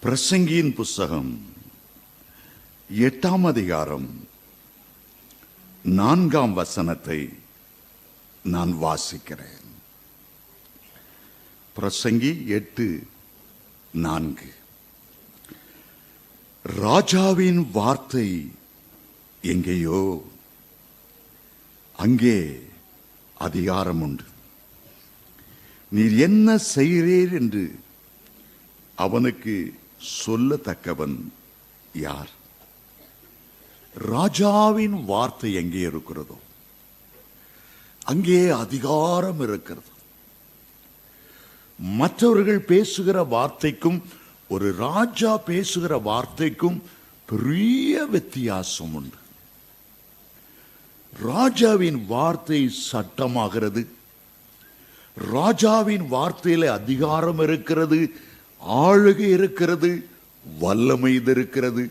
பிரசங்கியின் புஸ்தகம் 8ஆம் அதிகாரம் 4ஆம் வசனத்தை நான் வாசிக்கிறேன். பிரசங்கி 8:4. ராஜாவின் வார்த்தை எங்கேயோ அங்கே அதிகாரம் உண்டு. நீர் என்ன செய்கிறீர் என்று அவனுக்கு சொல்லத்தக்கவன் யார்? ராஜாவின் வார்த்தை எங்கே இருக்கிறதோ அங்கே அதிகாரம் இருக்கிறது. மற்றவர்கள் பேசுகிற வார்த்தைக்கும் ஒரு ராஜா பேசுகிற வார்த்தைக்கும் பெரிய வித்தியாசம் உண்டு. ராஜாவின் வார்த்தை சட்டமாகிறது. ராஜாவின் வார்த்தையில அதிகாரம் இருக்கிறது, ஆளுகை இருக்கிறது, வல்லமை இருக்கிறது.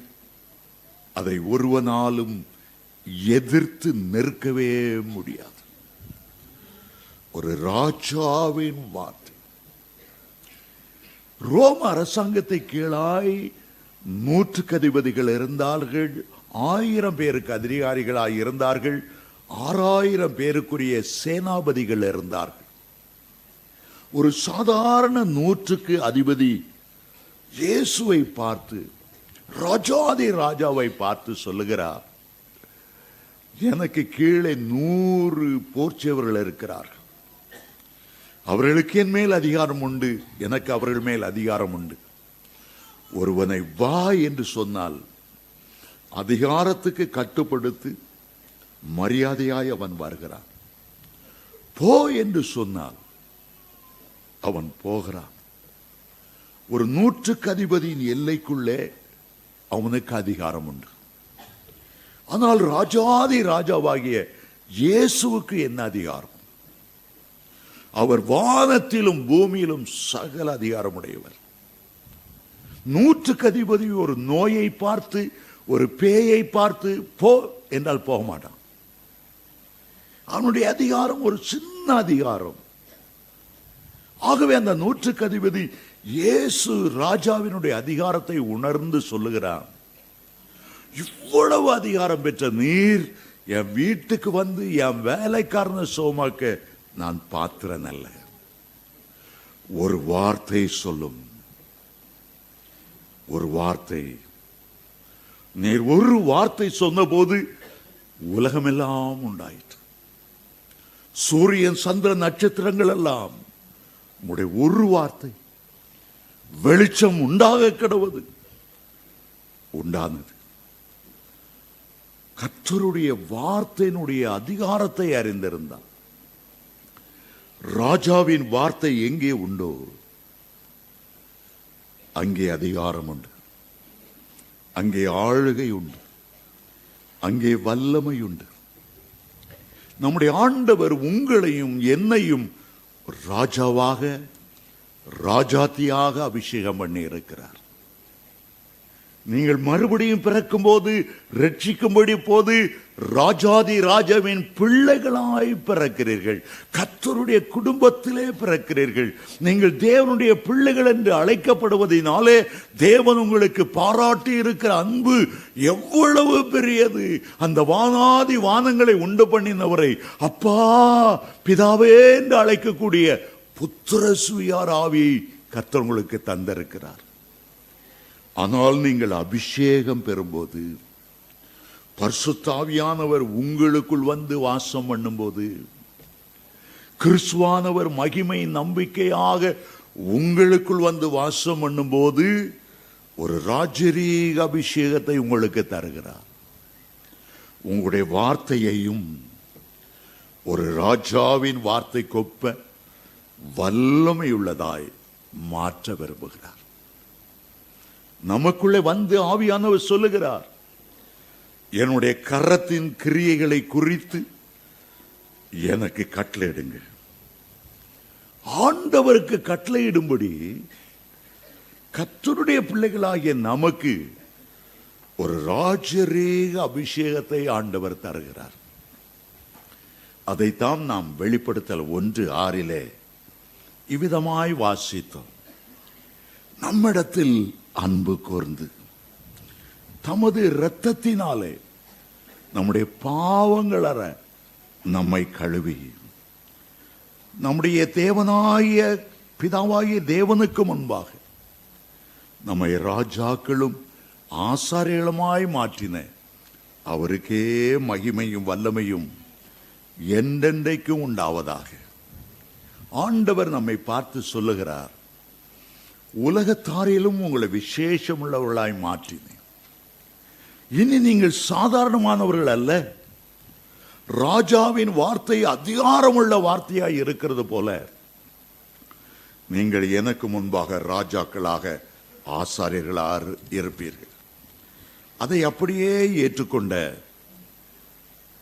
அதை ஒருவனாலும் எதிர்த்து நிற்கவே முடியாது. ஒரு ராஜாவின் வார்த்தை. ரோம அரசாங்கத்தை கீழாய் 100 அதிபதிகள் இருந்தார்கள். 1000 பேருக்கு அதிகாரிகளாய் இருந்தார்கள். 6000 பேருக்குரிய சேனாபதிகள் இருந்தார்கள். ஒரு சாதாரண 100க்கு அதிபதி இயேசுவை பார்த்து, ராஜாதி ராஜாவை பார்த்து சொல்லுகிறார், எனக்கு கீழே 100 போர்ச்சேவர்கள் இருக்கிறார்கள். அவர்களுக்கு என் மேல் அதிகாரம் உண்டு, எனக்கு அவர்கள் மேல் அதிகாரம் உண்டு. ஒருவனை வா என்று சொன்னால் அதிகாரத்துக்கு கட்டுப்படுத்தி மரியாதையாய் அவன் வருகிறான். போ என்று சொன்னால் அவன் போகிறான். ஒரு 100க்கு அதிபதியின் எல்லைக்குள்ளே அவனுக்கு அதிகாரம் உண்டு. ஆனால் ராஜாதி ராஜாவாகிய இயேசுவுக்கு என்ன அதிகாரம்? அவர் வானத்திலும் பூமியிலும் சகல அதிகாரம் உடையவர். 100க்கு அதிபதி ஒரு நோயை பார்த்து, ஒரு பேயை பார்த்து போ என்றால் போக மாட்டான். அவனுடைய அதிகாரம் ஒரு சின்ன அதிகாரம். ஆகவே அந்த நூற்றுக்கு அதிபதி இயேசு ராஜாவினுடைய அதிகாரத்தை உணர்ந்து சொல்லுகிறான், இவ்வளவு அதிகாரம் பெற்ற நீர் என் வீட்டுக்கு வந்து என் வேலைக்காரனை சோமாக்க நான் பாத்திரன் அல்ல. ஒரு வார்த்தை சொல்லும், ஒரு வார்த்தை. நீர் ஒரு வார்த்தை சொன்ன போது உலகமெல்லாம் உண்டாயிற்று. சூரியன், சந்திரன், நட்சத்திரங்கள் எல்லாம் உம்முடைய ஒரு வார்த்தை, வெளிச்சம் உண்டாக கடவுது, உண்டானது. கர்த்தருடைய வார்த்தையினுடைய அதிகாரத்தை அறிந்திருந்தார். ராஜாவின் வார்த்தை எங்கே உண்டோ அங்கே அதிகாரம் உண்டு, அங்கே ஆளுகை உண்டு, அங்கே வல்லமை உண்டு. நம்முடைய ஆண்டவர் உங்களையும் என்னையும் ராஜாவாக, ராஜாத்தியாக அபிஷேகம் பண்ணி இருக்கிறார். நீங்கள் மறுபடியும் பிறக்கும் போது, ரட்சிக்கும்படி போது ராஜாதி ராஜாவின் பிள்ளைகளாய் பிறக்கிறீர்கள். கர்த்தருடைய குடும்பத்திலே பிறக்கிறீர்கள். நீங்கள் தேவனுடைய பிள்ளைகள் என்று அழைக்கப்படுவதனாலே தேவன் உங்களுக்கு பாராட்டி இருக்கிற அன்பு எவ்வளவு பெரியது. அந்த வானாதி வானங்களை உண்டு பண்ணினவரை அப்பா, பிதாவே என்று அழைக்கக்கூடிய புத்திர சுயார் ஆவியை கர்த்தர் உங்களுக்கு தந்திருக்கிறார். ஆனால் நீங்கள் அபிஷேகம் பெறும்போது, பரிசுத்த ஆவியானவர் உங்களுக்குள் வந்து வாசம் பண்ணும்போது, கிறிஸ்துவானவர் மகிமை நம்பிக்கையாக உங்களுக்குள் வந்து வாசம் பண்ணும்போது ஒரு ராஜரீக அபிஷேகத்தை உங்களுக்கு தருகிறார். உங்களுடைய வார்த்தையையும் ஒரு ராஜாவின் வார்த்தை கொப்ப வல்லமையுள்ளதாய் மாற்ற விரும்புகிறார். நமக்குள்ளே வந்து ஆவியானவர் சொல்லுகிறார், என்னுடைய கரத்தின் கிரியைகளை குறித்து எனக்கு கட்டளையிடுங்க. ஆண்டவருக்கு கட்டளையிடும்படி கர்த்தருடைய பிள்ளைகளாகிய நமக்கு ஒரு ராஜரீக அபிஷேகத்தை ஆண்டவர் தருகிறார். அதைத்தான் நாம் வெளிப்படுத்தல் 1:6 இவ்விதமாய் வாசித்தோம். நம்மிடத்தில் அன்பு கூர்ந்து தமது இரத்தத்தினாலே நம்முடைய பாவங்கள் அற நம்மை கழுவி, நம்முடைய தேவனாகிய பிதாவாகிய தேவனுக்கு முன்பாக நம்மை ராஜாக்களும் ஆசாரியர்களுமாய் மாற்றின அவருக்கே மகிமையும் வல்லமையும் என்றென்றைக்கும் உண்டாவதாக. ஆண்டவர் நம்மை பார்த்து சொல்லுகிறார், உலகத்தாரிலும் உங்களை விசேஷமுள்ளவர்களாய் மாற்றினேன். இனி நீங்கள் சாதாரணமானவர்கள் அல்ல, ராஜாவின் வார்த்தை அதிகாரமுள்ள வார்த்தையாய் இருக்கிறது போல நீங்கள் எனக்கு முன்பாக ராஜாக்களாக ஆசாரியர்களாக இருப்பீர்கள். அதை அப்படியே ஏற்றுக்கொண்ட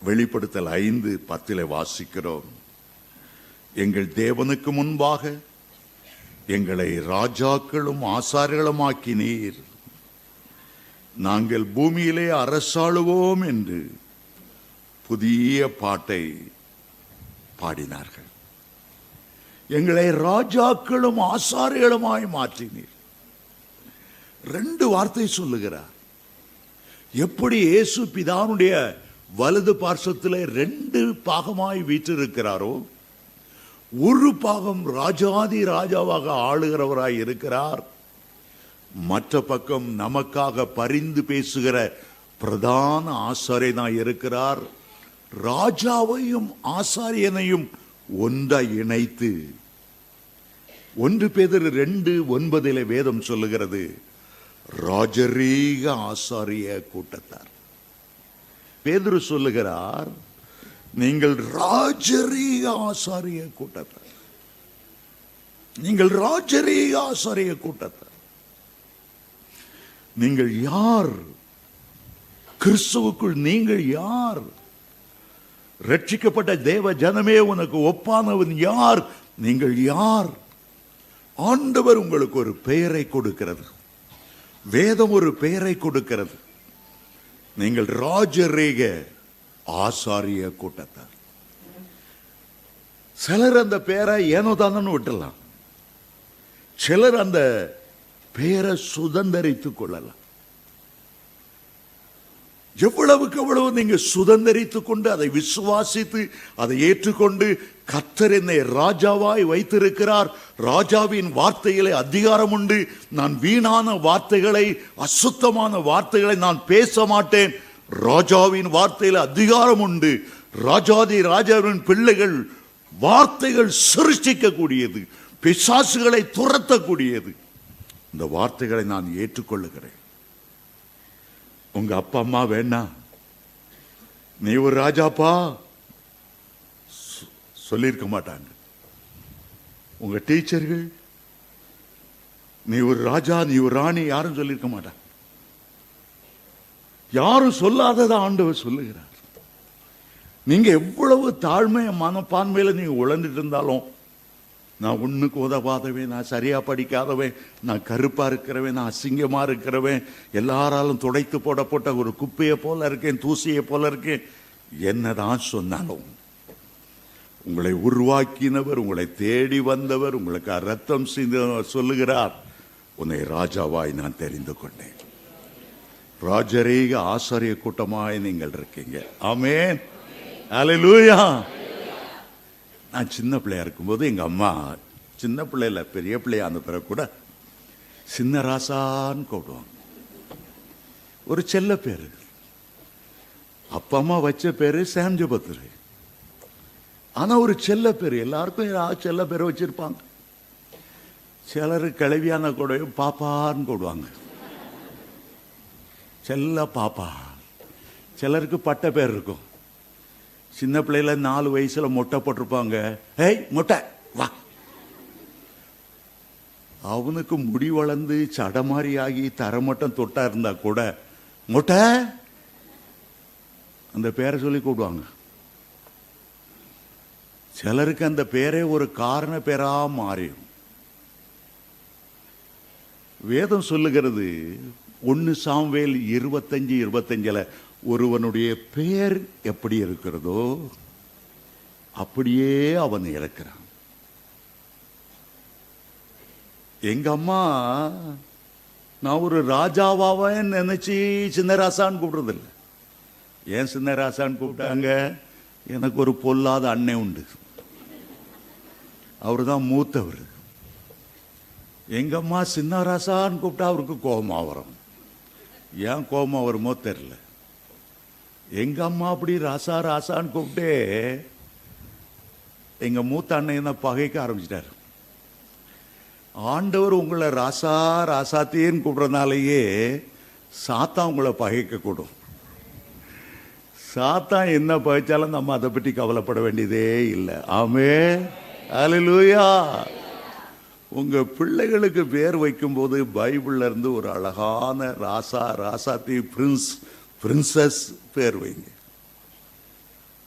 வெளிப்படுத்தல் 5:10 வாசிக்கிறோம். எங்கள் தேவனுக்கு முன்பாக எங்களை ராஜாக்களும் ஆசாரியர்களுமாக்கினீர், நாங்கள் பூமியிலே அரசாளுவோம் என்று புதிய பாட்டை பாடினார்கள். எங்களை ராஜாக்களும் ஆசாரியர்களுமாய் மாற்றினீர். 2 வார்த்தை சொல்லுகிறார். எப்படி இயேசு பிதாவுடைய வலது பார்சத்திலே 2 பாகமாய் வீற்றிருக்கிறாரோ, ஒரு பாகம் ராஜாதி ராஜாவாக ஆளுகிறவராய் இருக்கிறார், மற்ற பக்கம் நமக்காக பரிந்து பேசுகிற பிரதான ஆசாரியனாய் இருக்கிறார். ராஜாவையும் ஆசாரியனையும் ஒன்றாய் இணைத்து 1 பேதுரு 2:9 வேதம் சொல்லுகிறது, ராஜரீக ஆசாரிய கூட்டத்தார். பேதுரு சொல்லுகிறார், நீங்கள் ராஜரீக ஆசாரிய கூட்டத்தார், நீங்கள் ராஜரீக ஆசாரிய கூட்டத்தார். நீங்கள் யார்? கிறிஸ்துவுக்குள் நீங்கள் யார்? ரட்சிக்கப்பட்ட தேவ ஜனமே, உனக்கு ஒப்பானவன் யார்? நீங்கள் யார்? ஆண்டவர் உங்களுக்கு ஒரு பெயரை கொடுக்கிறது, வேதம் ஒரு பெயரை கொடுக்கிறது. நீங்கள் ராஜரீக ஆசாரிய கூட்டத்தார். சிலர் அந்த பேரை ஏனோ தானன்னு விட்டுலாம், சிலர் அந்த பெயரை சுதந்தரித்துக் கொள்ளலாம். எவ்வளவுக்கு எவ்வளவு நீங்க சுதந்தரித்துக் கொண்டு அதை விசுவாசித்து அதை ஏற்றுக்கொண்டு, கர்த்தர் என்னை ராஜாவாய் வைத்திருக்கிறார், ராஜாவின் வார்த்தைகளை அதிகாரம் உண்டு, நான் வீணான வார்த்தைகளை, அசுத்தமான வார்த்தைகளை நான் பேச மாட்டேன், ராஜாவின் வார்த்தையில அதிகாரம் உண்டு, ராஜாதி ராஜாவின் பிள்ளைகள் வார்த்தைகள் சிருஷ்டிக்க கூடியது, பிசாசுகளை துரத்தக்கூடியது, இந்த வார்த்தைகளை நான் ஏற்றுக்கொள்ளுகிறேன். உங்க அப்பா அம்மா வேணா நீ ஒரு ராஜாப்பா சொல்லியிருக்க மாட்டாங்க. உங்க டீச்சர்கள் நீ ஒரு ராஜா, நீ ஒரு ராணி யாரும் சொல்லியிருக்க மாட்டாங்க. யாரும் சொல்லாததை ஆண்டவர் சொல்லுகிறார். நீங்க எவ்வளவு தாழ்மை மனப்பான்மையில நீங்க உழந்துட்டு இருந்தாலும், நான் ஒண்ணுக்கு உதவாதவன், நான் சரியா படிக்காதவன், நான் கருப்பா இருக்கிறவன், நான் அசிங்கமா இருக்கிறவன், எல்லாராலும் துடைத்து போடப்பட்ட ஒரு குப்பையை போல இருக்கேன், தூசியை போல இருக்கேன், என்னதான் சொன்னாலும் உங்களை உருவாக்கினவர், உங்களை தேடி வந்தவர், உங்களுக்கு ரத்தம் சிந்தினவர் சொல்லுகிறார், உன்னை ராஜாவாய் நான் தெரிந்து கொண்டேன். ராஜரீக ஆசாரிய கூட்டமாய் நீங்கள் இருக்கீங்க. ஆமென், அல்லேலூயா. நான் சின்ன பிள்ளையா இருக்கும்போது எங்க அம்மா, சின்ன பிள்ளையில பெரிய பிள்ளையா அந்த பிறகு கூட சின்ன ராசான்னு கூப்பிடுவாங்க. ஒரு செல்ல பேரு. அப்பா அம்மா வச்ச பேரு சாம்ஜபத்ரு. ஆனா ஒரு செல்ல பேரு, எல்லாருக்கும் செல்ல பேரை வச்சிருப்பாங்க. சிலர் கிளவியான கூட பாப்பான்னு கூடுவாங்க, செல்ல பாப்பா. சிலருக்கு பட்ட பேர் இருக்கும். சின்ன பிள்ளையில 4 வயசுல மொட்டை போட்டிருப்பாங்க, ஏய் மொட்டை வா. அவனுக்கு முடி வளர்ந்து சடமாரி ஆகி தரமட்டம் தொட்டா இருந்தா கூட மொட்டை அந்த பேரை சொல்லி கூடுவாங்க. சிலருக்கு அந்த பேரே ஒரு காரண பேரா மாறிடும். வேதம் சொல்லுகிறது 1 சாமுவேல் 25:25 ஒருவனுடைய பெயர் எப்படி இருக்கிறதோ அப்படியே அவன் இருக்கிறான். எங்க அம்மா நான் ஒரு ராஜாவாவே நினைச்சு சின்னராசான்னு கூப்பிடுறதில்ல. ஏன் சின்னராசான்னு கூப்பிட்டாங்க? எனக்கு ஒரு பொல்லாத அண்ணன் உண்டு, அவரு தான் மூத்தவர். எங்க அம்மா சின்னராசான்னு கூப்பிட்டா அவருக்கு கோபமா வரும். ஏன் கோபமா வருமோ தெரியல. எங்க அம்மா அப்படி ராசா ராசான்னு கூப்பிட்டு எங்க மூத்த அண்ணன் பகைக்க ஆரம்பிச்சிட்டாரு. ஆண்டவர் உங்களை ராசா ராசாத்தேன்னு கூப்பிடுறதுனாலேயே சாத்தா உங்களை பகைக்க கூடும். சாத்தா என்ன பகைச்சாலும் நம்ம அதை பற்றி கவலைப்பட வேண்டியதே இல்லை. ஆமென், அல்லேலூயா. உங்க பிள்ளைகளுக்கு பேர் வைக்கும்போது பைபிள்ல இருந்து ஒரு அழகான ராசா ராசாத்தி பிரின்சஸ் பேர் வைங்க.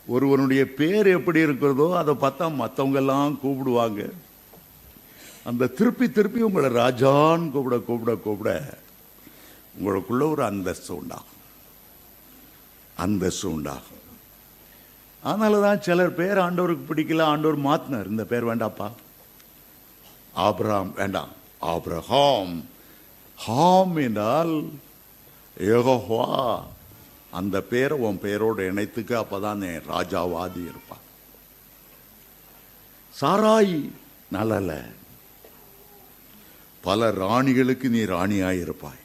ஒருவனுடைய பேர் எப்படி இருக்கிறதோ அதை பார்த்தா மற்றவங்க எல்லாம் கூப்பிடுவாங்க. அந்த திருப்பி திருப்பி உங்களை ராஜான்னு கூப்பிட கூப்பிட கூப்பிட உங்களுக்குள்ள ஒரு அந்தஸ்து உண்டாகும், அந்தஸ்து உண்டாகும். அதனாலதான் சிலர் பேர் ஆண்டவருக்கு பிடிக்கல, ஆண்டவர் மாத்தினார். இந்த பேர் வேண்டாப்பா, ஆபிரகாம் வேண்டாம், ஆபிரகாம். ஹாம் என்றால் யெகோவா. அந்த பேரை உன் பேரோடு இணைத்துக்க, அப்பதான் ராஜாவாதி இருப்பான். சாராய் நல்ல, பல ராணிகளுக்கு நீ ராணியாய் இருப்பாய்,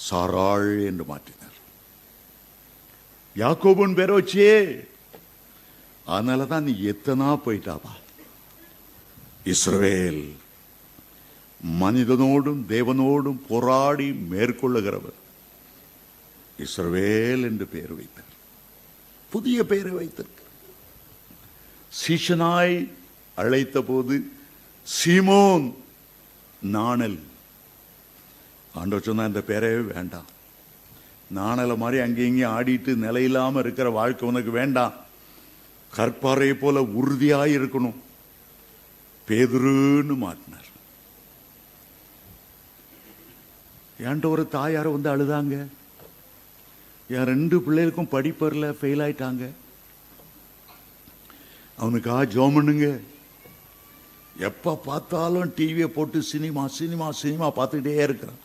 சாராள் என்று மாற்றினார். யாக்கோபுன் பேரை வச்சே, அதனாலதான் நீ எத்தனா போயிட்டாப்பா. இஸ்ரவேல் மனிதனோடும் தேவனோடும் போராடி மேற்கொள்ளுகிறவர் இஸ்ரவேல் என்று பெயர் வைத்தார். புதிய பெயரை வைத்திருக்கிறார். சீஷனாய் அழைத்த போது சீமோன் நாணல். ஆண்டவர் சொன்னா இந்த பேரே வேண்டாம், நாணல மாதிரி அங்கே இங்கே ஆடிட்டு நிலையில்லாம இருக்கிற வாழ்க்கை உனக்கு வேண்டாம், கற்பாறை போல உறுதியாய் இருக்கணும், பேதுருன்னு மாட்டினார். ஏன்ட்ட ஒரு தாயார் வந்து அழுதாங்க. என் 2 பிள்ளைகளுக்கும் படிப்பறில் ஃபெயில் ஆயிட்டாங்க. அவனுக்காக ஜெபம் பண்ணுங்க. எப்ப பார்த்தாலும் டிவியை போட்டு சினிமா சினிமா சினிமா பார்த்துக்கிட்டே இருக்கிறான்.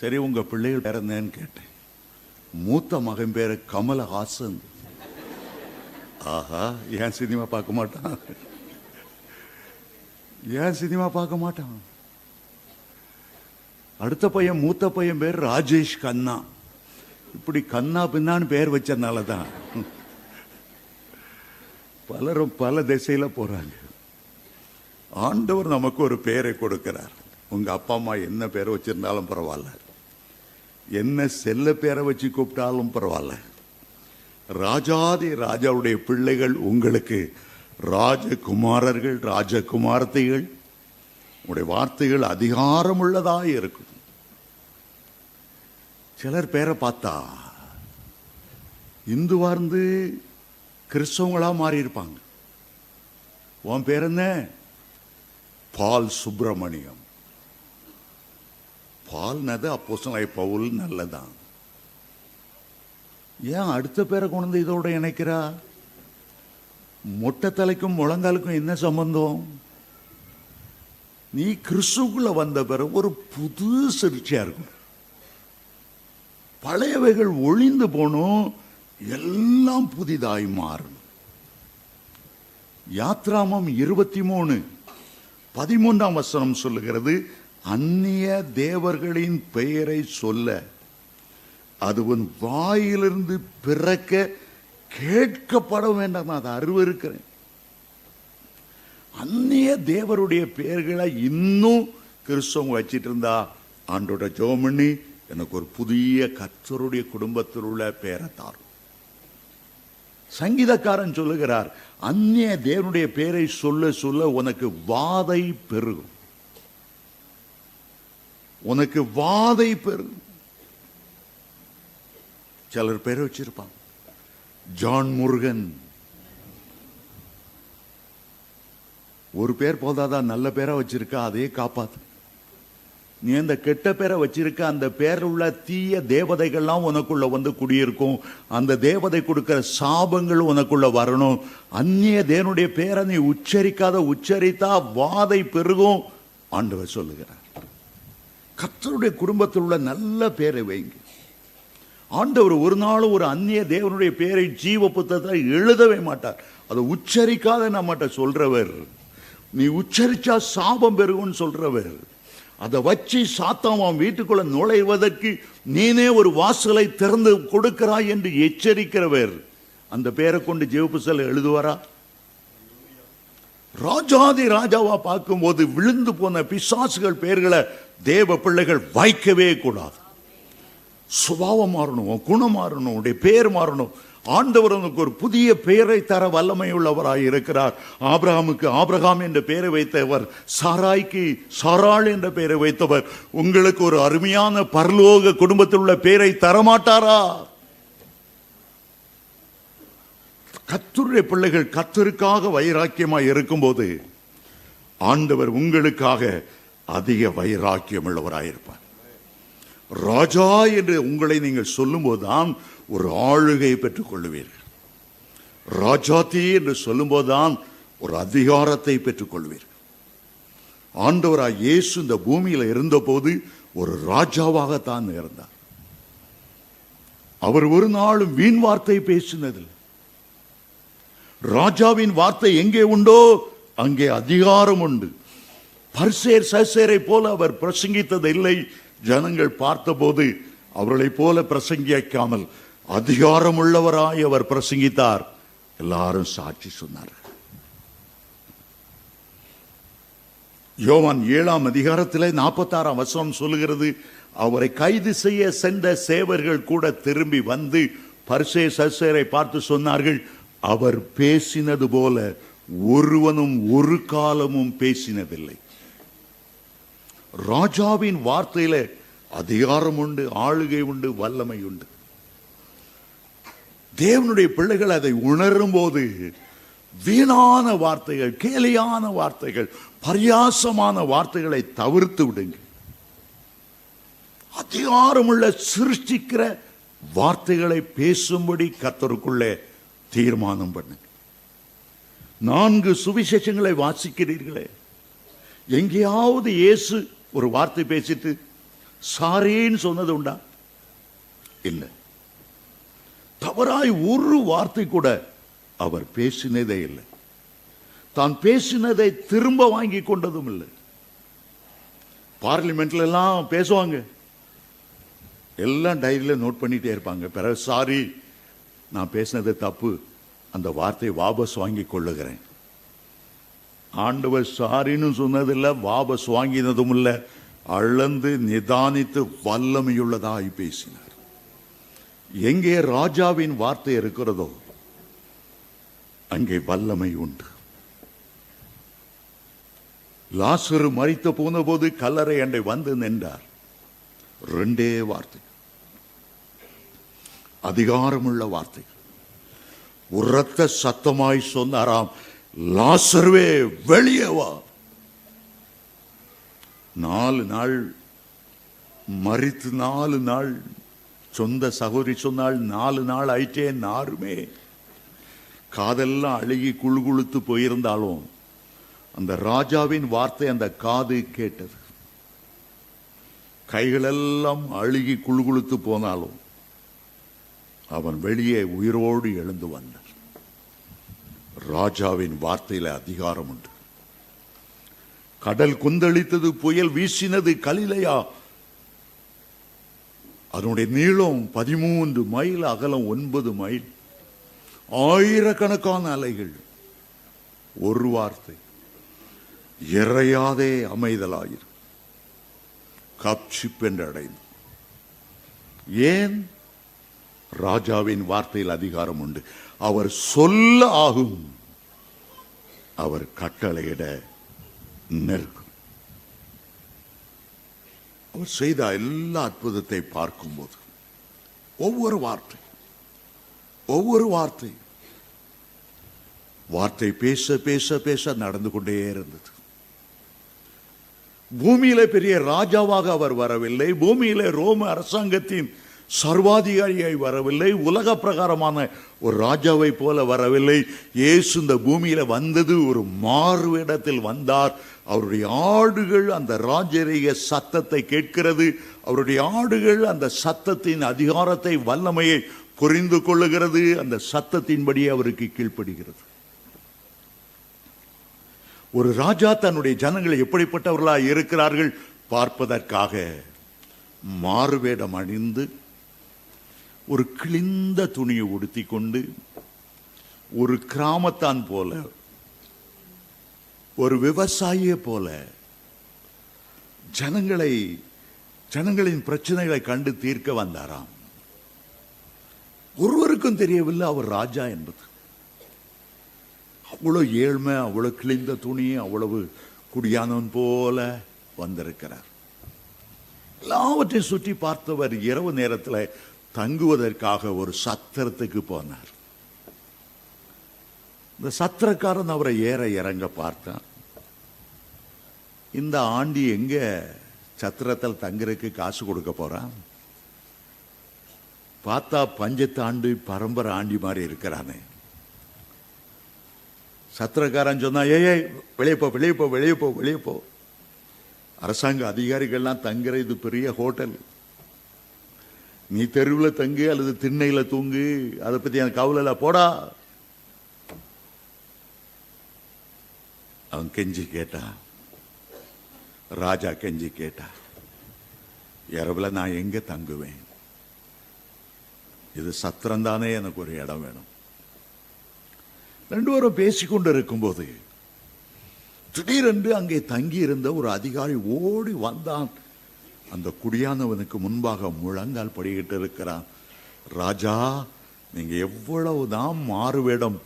சரி, உங்க பிள்ளைகள் பேர் என்னன்னு கேட்டேன். மூத்த மகன் பேரு கமலஹாசன். ஆஹா, ஏன் சினிமா பார்க்க மாட்டான்? ஏன் சினிமா பார்க்க மாட்டான்? அடுத்த பையன், மூத்த பையன் பேர் ராஜேஷ் கண்ணா. இப்படி கண்ணா பின்னான்னு பேர் வச்சதுனால தான் பலரும் பல திசையில போறாங்க. ஆண்டவர் நமக்கு ஒரு பேரை கொடுக்கிறார். உங்க அப்பா அம்மா என்ன பேரை வச்சிருந்தாலும் பரவாயில்ல, என்ன செல்ல பேரை வச்சு கூப்பிட்டாலும் பரவாயில்ல, ராஜாதி ராஜாவுடைய பிள்ளைகள் உங்களுக்கு ராஜகுமாரர்கள், ராஜகுமாரத்தைகள். உங்களுடைய வார்த்தைகள் அதிகாரம் உள்ளதா இருக்கும். சிலர் பேரை பார்த்தா இந்துவார்ந்து கிறிஸ்தவங்களா மாறி இருப்பாங்க. உன் பேர் என்ன? பால் சுப்பிரமணியம். பால்னது அப்போஸ்தலனாகிய பவுல், நல்லதான். ஏன் அடுத்த பேரை கொண்டு இதோட இணைக்கிறா? மொட்டை தலைக்கும் முழங்காலுக்கும் என்ன சம்பந்தம்? நீ கிறிஸ்துக்குள்ள வந்த பிறகு ஒரு புது சிகிச்சையா இருக்கும். பழையவைகள் ஒளிந்து போனும், எல்லாம் புதிதாய் மாறும். யாத்ராமம் 23:13 சொல்லுகிறது, அந்நிய தேவர்களின் பெயரை சொல்ல அது உன் வாயிலிருந்து பிறக்க கேட்கப்பட வேண்டாம். நான் அதை அருவருக்கிறேன். அந்நிய தேவருடைய பெயர்களை இன்னும் கிறிஸ்தவங்க வச்சிட்டு இருந்தா ஆண்டோட ஜெபம் பண்ணி எனக்கு ஒரு புதிய கர்த்தருடைய குடும்பத்தில் உள்ள பெயரை தாரும். சங்கீதக்காரன் சொல்லுகிறார், அந்நிய தேவனுடைய பெயரை சொல்ல சொல்ல உனக்கு வாதை பெருகும், உனக்கு வாதை பெருகும். சிலர் பேரை வச்சிருப்பாங்க. ஜான் முருகன். ஒரு பேர் போதாதான், நல்ல பேரை வச்சிருக்கா, அதே காப்பாத்து. நீ அந்த கெட்ட பேரை வச்சிருக்க, அந்த பேரில் உள்ள தீய தேவதைகள்லாம் உனக்குள்ள வந்து குடியிருக்கும். அந்த தேவதை கொடுக்கிற சாபங்கள் உனக்குள்ள வரணும். அந்நிய தேவனுடைய பேரை நீ உச்சரித்தா வாதை பெருகும் ஆண்டவர் சொல்லுகிறார். கர்த்தருடைய குடும்பத்தில் உள்ள நல்ல பேரை வைங்க. ஆண்டவர் ஒரு நாளும் ஒரு அந்நிய தேவனுடைய பேரை ஜீவ புத்தகத்தில் எழுதவே மாட்டார். அதை உச்சரிக்காத நம்மகிட்ட சொல்றவர். நீ உச்சரிச்சா சாபம் பெருகும்னு சொல்றவர். அதை வச்சு சாத்தான் வீட்டுக்குள்ள நுழைவதற்கு நீனே ஒரு வாசலை திறந்து கொடுக்கிறாய் என்று எச்சரிக்கிறவர். அந்த பேரை கொண்டு ஜீவ புத்தகத்தில் எழுதுவாரா? ராஜாதி ராஜாவா பார்க்கும்போது விழுந்து போன பிசாசுகள் பெயர்களை தேவ பிள்ளைகள் வைக்கவே கூடாது. சுபாவம் மாறணும், குணம் மாறணும், உடைய பெயர் மாறணும். ஆண்டவர் உனக்கு ஒரு புதிய பெயரை தர வல்லமை உள்ளவராய் இருக்கிறார். ஆபிரகாமுக்கு ஆபிரகாம் என்ற பெயரை வைத்தவர், சாராய்க்கு சாராள் என்ற பெயரை வைத்தவர். உங்களுக்கு ஒரு அருமையான பரலோக குடும்பத்தில் உள்ள பெயரை தரமாட்டாரா? கர்த்தருடைய பிள்ளைகள் கர்த்தருக்காக வைராக்கியமாய் இருக்கும்போது ஆண்டவர் உங்களுக்காக அதிக வைராக்கியம் உள்ளவராயிருப்பார். ராஜா என்று உங்களை நீங்கள் சொல்லும் போதுதான் ஒரு ஆளுகையை பெற்றுக் கொள்ளுவீர்கள். ராஜாத்தி என்று சொல்லும் போதுதான் ஒரு அதிகாரத்தை பெற்றுக் கொள்வீர்கள். ஆண்டவராய் இயேசு இந்த பூமியில் இருந்தபோது ஒரு ராஜாவாகத்தான் இருந்தார். அவர் ஒரு நாளும் வீண் வார்த்தை பேசினதில்லை. ராஜாவின் வார்த்தை எங்கே உண்டோ அங்கே அதிகாரம் உண்டு. பர்சேர் சசேரை போல அவர் பிரசங்கித்தது இல்லை. ஜனங்கள் பார்த்தபோது அவர்களை போல பிரசங்கிக்காமல் அதிகாரம் உள்ளவராய் அவர் பிரசங்கித்தார். எல்லாரும் சாட்சி சொன்னார். யோவான் 7ஆம் அதிகாரத்தில் 46ஆம் வசனம் சொல்லுகிறது, அவரை கைது செய்ய சென்ற சேவர்கள் கூட திரும்பி வந்து பர்சேர் சசேரை பார்த்து சொன்னார்கள், அவர் பேசினது போல ஒருவனும் ஒரு காலமும் பேசினதில்லை. ராஜாவின் வார்த்தையில அதிகாரம் உண்டு, ஆளுகை உண்டு, வல்லமை உண்டு. தேவனுடைய பிள்ளைகள் அதை உணரும் போது வீணான வார்த்தைகள், கேலியான வார்த்தைகள், பரியாசமான வார்த்தைகளை தவிர்த்து விடுங்க. அதிகாரமுள்ள சிருஷ்டிக்கிற வார்த்தைகளை பேசும்படி கர்த்தருக்குள்ளே தீர்மானம் பண்ணுங்க. 4 சுவிசேஷங்களை வாசிக்கிறீர்களே, எங்கேயாவது இயேசு ஒரு வார்த்தை பேசிட்டு சாரின்னு சொன்னது உண்டா? இல்லை. தவறாய் ஒரு வார்த்தை கூட அவர் பேசினதே இல்லை. தான் பேசினதை திரும்ப வாங்கி கொண்டதும் இல்லை. பார்லிமெண்ட்ல எல்லாம் பேசுவாங்க, எல்லாம் டைரியில நோட் பண்ணிட்டே இருப்பாங்க. பிறகு சாரி, நான் பேசினது தப்பு, அந்த வார்த்தையை வாபஸ் வாங்கி கொள்ளுகிறேன். ஆண்டவர் சாரின்னு சொன்னதில்லை, வாபஸ் வாங்கினதும் இல்லை. அளந்து நிதானித்து வல்லமையுள்ளதாய் பேசினார். எங்கே ராஜாவின் வார்த்தை இருக்கிறதோ அங்கே வல்லமை உண்டு. லாசரு மரித்து போன போது கல்லறை அண்டை வந்து நின்றார். 2 வார்த்தை, அதிகாரமுள்ள வார்த்தை. உரத்த சத்தமாய் சொன்னாராம், லாசருவே வெளியே வா. 4 நாள் மரித்து 4 நாள், சொந்த சகோதரி சொன்னால் 4 நாள் ஆயிட்டே. நாருமே காதெல்லாம் அழுகி குழுகுழுத்து போயிருந்தாலும் அந்த ராஜாவின் வார்த்தை அந்த காது கேட்டது. கைகளெல்லாம் அழுகி குழுகுழுத்து போனாலும் அவன் வெளியே உயிரோடு எழுந்து வந்தார். ராஜாவின் வார்த்தையில அதிகாரம் உண்டு. கடல் கொந்தளித்தது, புயல் வீசினது. கலிலேயா அதனுடைய நீளம் 13 மைல், அகலம் 9 மைல், ஆயிரக்கணக்கான அலைகள். ஒரு வார்த்தை, இறையாதே அமைதலாயிரு, கப்சிப் என்று அடைந்து. ஏன்? ராஜாவின் வார்த்தையில் அதிகாரம் உண்டு. அவர் சொல்ல ஆகும், அவர் கட்டளையிட நெருக்கும். அவர் செய்த எல்லா அற்புதத்தை பார்க்கும்போது ஒவ்வொரு வார்த்தை வார்த்தை பேச பேச பேச நடந்து கொண்டே இருந்தது. பூமியில பெரிய ராஜாவாக அவர் வரவில்லை. பூமியில ரோம அரசாங்கத்தின் சர்வாதிகாரியாய் வரவில்லை. உலக பிரகாரமான ஒரு ராஜாவை போல வரவில்லை. இயேசு இந்த பூமியில வந்தது ஒரு மாறுவேடத்தில் வந்தார். அவருடைய ஆடுகள் அந்த ராஜரீக சத்தத்தை கேட்கிறது. அவருடைய ஆடுகள் அந்த சத்தத்தின் அதிகாரத்தை, வல்லமையை புரிந்து கொள்ளுகிறது. அந்த சத்தத்தின்படி அவருக்கு கீழ்ப்படுகிறது. ஒரு ராஜா தன்னுடைய ஜனங்கள் எப்படிப்பட்டவர்களாக இருக்கிறார்கள் பார்ப்பதற்காக மாறுவேடம் அணிந்து, ஒரு கிழிந்த துணியை உடுத்தி கொண்டு, ஒரு கிராமத்தான் போல, ஒரு விவசாயியை போல ஜனங்களின் பிரச்சனைகளை கண்டு தீர்க்க வந்தாராம். ஒருவருக்கும் தெரியவில்லை அவர் ராஜா என்பது. அவ்வளவு ஏழ்மை, அவ்வளவு கிழிந்த துணி, அவ்வளவு குடியானவன் போல வந்திருக்கிறார். எல்லாவற்றையும் சுற்றி பார்த்தவர் இரவு நேரத்தில் தங்குவதற்காக ஒரு சத்திரத்துக்கு போனார். இந்த சத்திரக்காரன் அவரை ஏற இறங்க பார்த்தான். இந்த ஆண்டி எங்க சத்திரத்தில் தங்குறதுக்கு காசு கொடுக்க போறான்? பார்த்தா பஞ்சத்தாண்டு பரம்பரை ஆண்டி மாதிரி இருக்கிறானே. சத்திரக்காரன் சொன்னா, ஏய் வெளியே போ, வெளியே போ, வெளியே போ, வெளியே போ. அரசாங்க அதிகாரிகள்லாம் தங்குற இது பெரிய ஹோட்டல். நீ தெருவில் தங்கு அல்லது திண்ணையில தூங்கு, அதை பத்தி எனக்கு கவலை இல்லை, போடா. அவன் கெஞ்சி கேட்டான். ராஜா கெஞ்சி கேட்டா, இரவுல நான் எங்க தங்குவேன்? இது சத்திரம் தானே, எனக்கு ஒரு இடம் வேணும். 2 பேரும் பேசிக்கொண்டு இருக்கும்போது திடீரென்று அங்கே தங்கி இருந்த ஒரு அதிகாரி ஓடி வந்தான். அந்த குடியானவனுக்கு முன்பாக முழங்கால் படிக்கிட்டு இருக்கிறான். ராஜா, நீங்க எவ்வளவுதான் மாறுவேடம்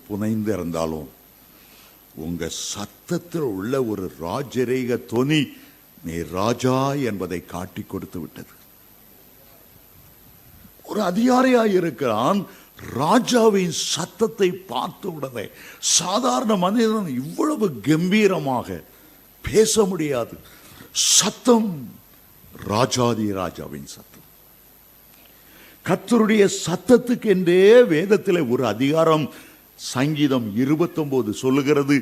புனைந்து இருந்தாலும் உங்க சத்தத்தில் உள்ள ஒரு ராஜரீக தொனி நீ ராஜா என்பதை காட்டி கொடுத்து விட்டது. ஒரு அதிகாரியாய் இருக்கிறான். ராஜாவின் சத்தத்தை பார்த்த உடனே சாதாரண மனிதன் இவ்வளவு கம்பீரமாக பேச முடியாது. சத்தம் ராஜாதி ராஜாவின் சத்தம். கர்த்தருடைய சத்தத்துக்கு என்றே வேதத்தில் ஒரு அதிகாரம் சங்கீதம் 29 சொல்லுகிறது,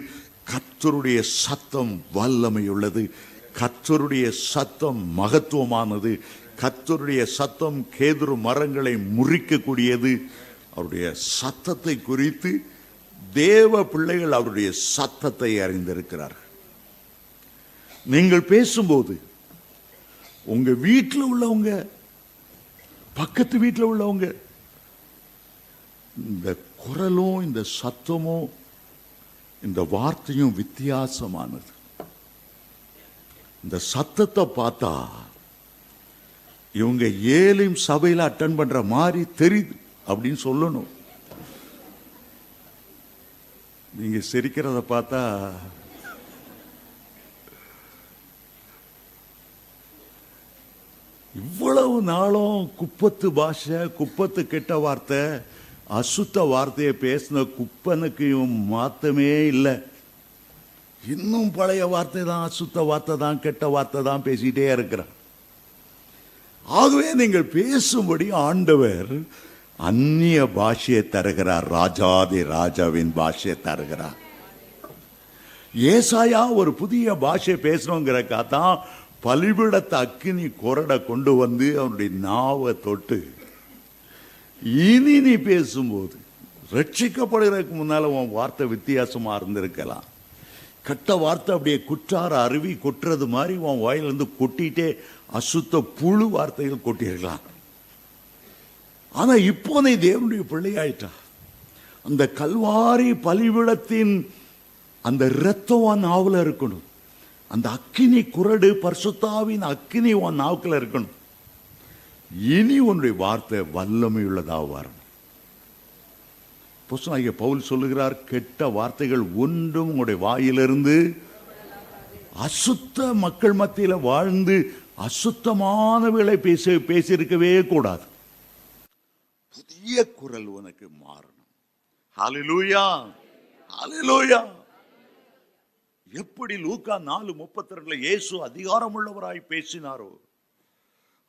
கர்த்தருடைய சத்தம் வல்லமையுள்ளது, கர்த்தருடைய சத்தம் மகத்துவமானது, கர்த்தருடைய சத்தம் கேதுரு மரங்களை முறிக்கக்கூடியது. அவருடைய சத்தத்தை குறித்து தேவ பிள்ளைகள் அவருடைய சத்தத்தை அறிந்திருக்கிறார்கள். நீங்கள் பேசும்போது உங்க வீட்டில் உள்ளவங்க, பக்கத்து வீட்டில் உள்ளவங்க, இந்த குரலும் இந்த சத்தமும் இந்த வார்த்தையும் வித்தியாசமானது. இந்த சத்தத்தை பார்த்தா இவங்க ஏலிம் சபையில் அட்டன் பண்ற மாதிரி தெரியுது அப்படின்னு சொல்லணும். நீங்க சிரிக்கிறத பார்த்தா இவ்வளவு நாளும் குப்பத்து பாஷை, குப்பத்து கெட்ட வார்த்தை, அசுத்த வார்த்தையை பேசின குப்பனுக்கு மாத்தமே இல்லை. இன்னும் பழைய வார்த்தை தான், அசுத்த வார்த்தை தான், கெட்ட வார்த்தை தான் பேசிட்டே இருக்கிறார். ஆகவே நீங்கள் பேசும்படி ஆண்டவர் அந்நிய பாஷையை தருகிறார், ராஜாதி ராஜாவின் பாஷையை தருகிறார். ஏசாயா ஒரு புதிய பாஷை பேசணுங்கிறக்கா தான் பலிபீடத்தை அக்கினி கொரடை கொண்டு வந்து அவனுடைய நாவை தொட்டு, இனி நீ பேசும்போது ரட்சிக்கப்படுகிறதுக்கு முன்னால உன் வார்த்தை வித்தியாசமா இருந்திருக்கலாம். கெட்ட வார்த்தை அப்படியே குற்றார அருவி கொட்டுறது மாதிரி உன் வாயிலிருந்து கொட்டிட்டே அசுத்த புழு வார்த்தைகள் கொட்டியிருக்கலாம். ஆனா இப்போ நீ தேவனுடைய பிள்ளையாயிட்டா. அந்த கல்வாரி பலிபீடத்தின் அந்த இரத்தம் நாவுல இருக்கணும். அந்த அக்கினி குரடு பரிசுத்தாவின் அக்கினி உன் நாவுக்குள்ள இருக்கணும். இனி உன்னுடைய வார்த்தை வல்லமையுள்ளதாக வரணும். அப்போஸ்தலனாகிய பவுல் சொல்லுகிறார், கெட்ட வார்த்தைகள் ஒன்றும் உங்களுடைய வாயிலிருந்து, அசுத்த மக்கள் மத்தியில் வாழ்ந்து அசுத்தமானவர்களை பேசியிருக்கவே கூடாது. புதிய குரல் உனக்கு மாறணும். ஹல்லேலூயா, ஹல்லேலூயா. எப்படி லூக்கா 4:32 இயேசு அதிகாரமுள்ளவராய் பேசினாரோ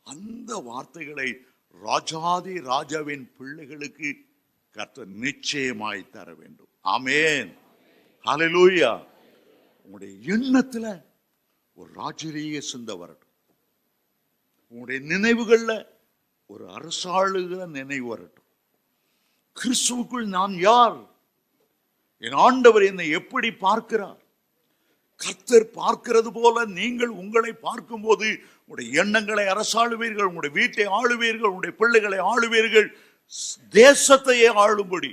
அந்த வார்த்தைகளை ராஜாதி ராஜாவின் பிள்ளைகளுக்கு கர்த்தர் நிச்சயமாய் தர வேண்டும். ஆமென், ஹல்லேலூயா. உங்களுடைய எண்ணத்துல ஒரு ராஜரீக சிந்தை வரட்டும். உங்களுடைய நினைவுகள்ல ஒரு அரசாளுகிற நினைவு வரட்டும். கிறிஸ்துவுக்குள் நான் யார், என் ஆண்டவர் என்னை எப்படி பார்க்கிறார், கர்த்தர் பார்க்கிறது போல நீங்கள் உங்களை பார்க்கும் போது உங்களுடைய எண்ணங்களை அரசாளுவீர்கள், உங்களுடைய வீட்டை ஆளுவீர்கள், உங்களுடைய பிள்ளைகளை ஆளுவீர்கள், தேசத்தையே ஆளும்படி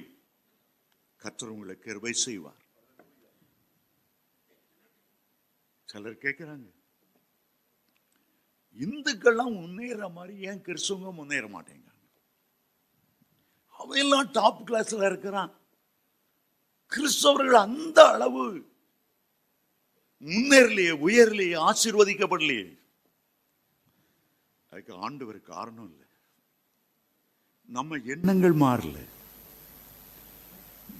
கர்த்தர் உங்களை கிருபை செய்வார். சிலர் கேட்கிறாங்க, இந்துக்கள்லாம் முன்னேற மாதிரி ஏன் கிறிஸ்துவங்க முன்னேற மாட்டேங்க? அவையெல்லாம் டாப் கிளாஸ்ல இருக்கிறான். கிறிஸ்தவர்கள் அந்த அளவு முன்னேறலையே, உயர்லையே, ஆசீர்வதிக்கப்படலையே. அதுக்கு ஆண்டவர் காரணம் இல்லை. நம்ம எண்ணங்கள் மாறல,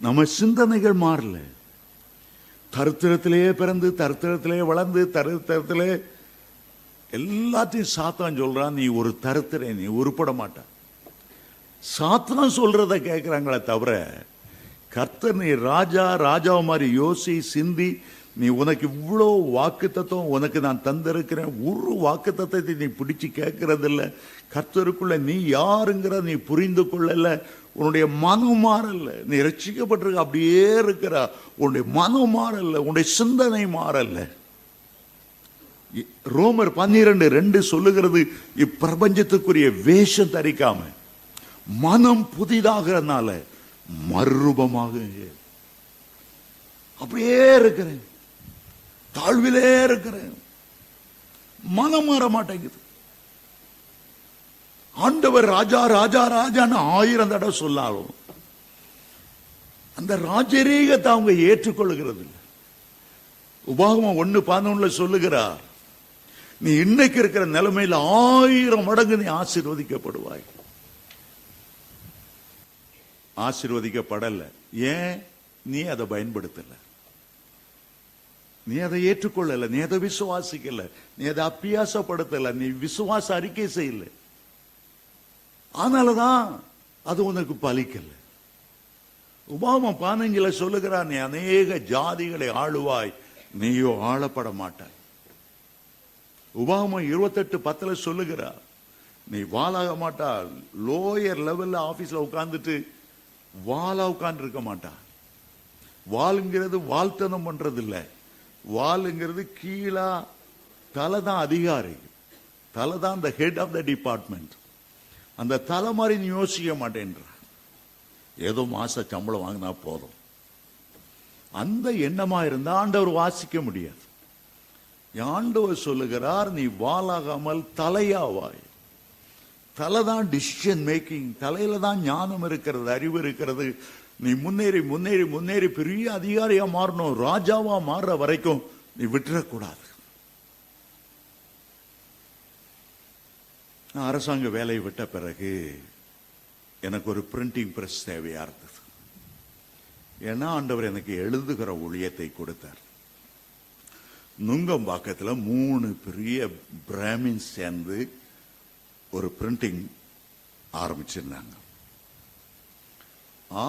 நம்ம சிந்தனைகள் மாறல. தரித்திரத்திலேயே பிறந்து, தரித்திரத்திலே வளர்ந்து, தரித்திரத்திலே எல்லாத்தையும் சாத்தான் சொல்றான், நீ ஒரு தரித்திரை, நீ உருப்பட மாட்ட. சாத்தான் சொல்றத கேட்கிறாங்களே தவிர கர்த்தர் நீ ராஜா மாதிரி யோசி சிந்தி, நீ உனக்கு இவ்வளோ வாக்கு தத்துவம் உனக்கு நான் தந்திருக்கிறேன், ஒரு வாக்கு தத்துவத்தை நீ பிடிச்சு கேட்கறதில்ல. கர்த்தருக்குள்ள நீ யாருங்கிற நீ புரிந்து கொள்ளல. உன்னுடைய மனம் மாறல. நீ ரட்சிக்கப்பட்டிருக்க அப்படியே இருக்கிற, உன்னுடைய மனம் மாறல, உன்னுடைய சிந்தனை மாறல. ரோமர் 12:2 சொல்லுகிறது, இப்பிரபஞ்சத்துக்குரிய வேஷம் தரிக்காம மனம் புதிதாகிறதுனால மறுரூபமாக அப்படியே இருக்கிறேன், தாழ்விலே இருக்கிறேன், மனம் மாற மாட்டேங்குது. ஆண்டவர் ராஜா ராஜா ராஜான்னு 1000 தடவை சொல்லாலும் அந்த ராஜரீகத்தை அவங்க ஏற்றுக்கொள்கிறது இல்லை. உபாகமம் 1:11 சொல்லுகிறார், நீ இன்னைக்கு இருக்கிற நிலைமையில் 1000 மடங்கு நீ ஆசீர்வதிக்கப்படுவாய். ஆசீர்வதிக்கப்படல. ஏன்? நீ அதை பயன்படுத்தல, நீ அதை ஏற்றுக்கொள்ளல, நீ அதை விசுவாசிக்கல, நீ அதை அப்பியாசப்படுத்தல, நீ விசுவாச அறிக்கை செய்யல. அதனாலதான் அது உனக்கு பலிக்கல. உபாகமம் 15 சொல்லுகிறார், நீ அநேக ஜாதிகளை ஆளுவாய், நீயோ ஆளப்பட மாட்டாய். உபாகமம் 28:10 சொல்லுகிறார், நீ வாளாக மாட்டா. லோயர் லெவல்ல ஆபீஸ்ல உட்கார்ந்துட்டு வாளா உட்கார்ந்து இருக்க மாட்டா. வாளுங்கிறது வாழ்த்தனம் பண்றது இல்ல. வாளுங்கிறது கீழா, தலை தான் அதிகாரி, தலை தான் the head of the department. அந்த தலை மாதிரி நீ யோசிக்க மாட்டேன்ற. ஏதோ மாச சம்பளம் வாங்கினா போதும், அந்த எண்ணமா இருந்தா ஆண்டவர் வாசிக்க முடியாது. ஆண்டவர் சொல்லுகிறார், நீ வாளாகாமல் தலையாவாய். தலை தான் டிசிஷன் மேக்கிங், தலையில தான் ஞானம் இருக்கிறது, அறிவு இருக்கிறது. நீ முன்னேறி முன்னேறி முன்னேறி பெரிய அதிகாரியா மாறணும், ராஜாவா மாறுற வரைக்கும் நீ விட்டுறக்கூடாது. நான் அரசாங்க வேலையை விட்ட பிறகு எனக்கு ஒரு பிரிண்டிங் பிரஸ் தேவையா இருந்தது. ஏன்னா ஆண்டவர் எனக்கு எழுதுகிற ஊழியத்தை கொடுத்தார். நுங்கம்பாக்கத்தில் 3 பெரிய பிராமின்ஸ் சேர்ந்து ஒரு பிரிண்டிங் ஆரம்பிச்சிருந்தாங்க.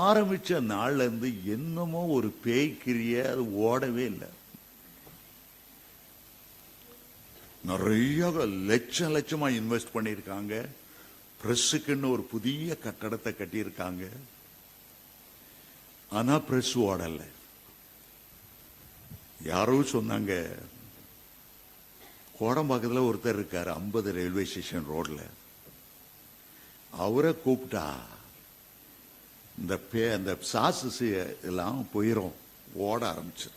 ஆரம்பிச்ச நாள்ல இருந்து என்னமோ ஒரு பேய்க்கிரிய, அது ஓடவே இல்லை. நிறைய லட்சம் லட்சமா இன்வெஸ்ட் பண்ணியிருக்காங்க. பிரஸுக்குன்னு ஒரு புதிய கட்டடத்தை கட்டியிருக்காங்க. ஆனா பிரஸ் ஓடல. யாரோ சொன்னாங்க, கோடம்பாக்கத்தில் ஒருத்தர் இருக்காரு 50 ரயில்வே ஸ்டேஷன் ரோட்ல, அவரை கூப்பிட்டா இந்த சாசஸ் எல்லாம் போயிரும், ஓட ஆரம்பிச்சு.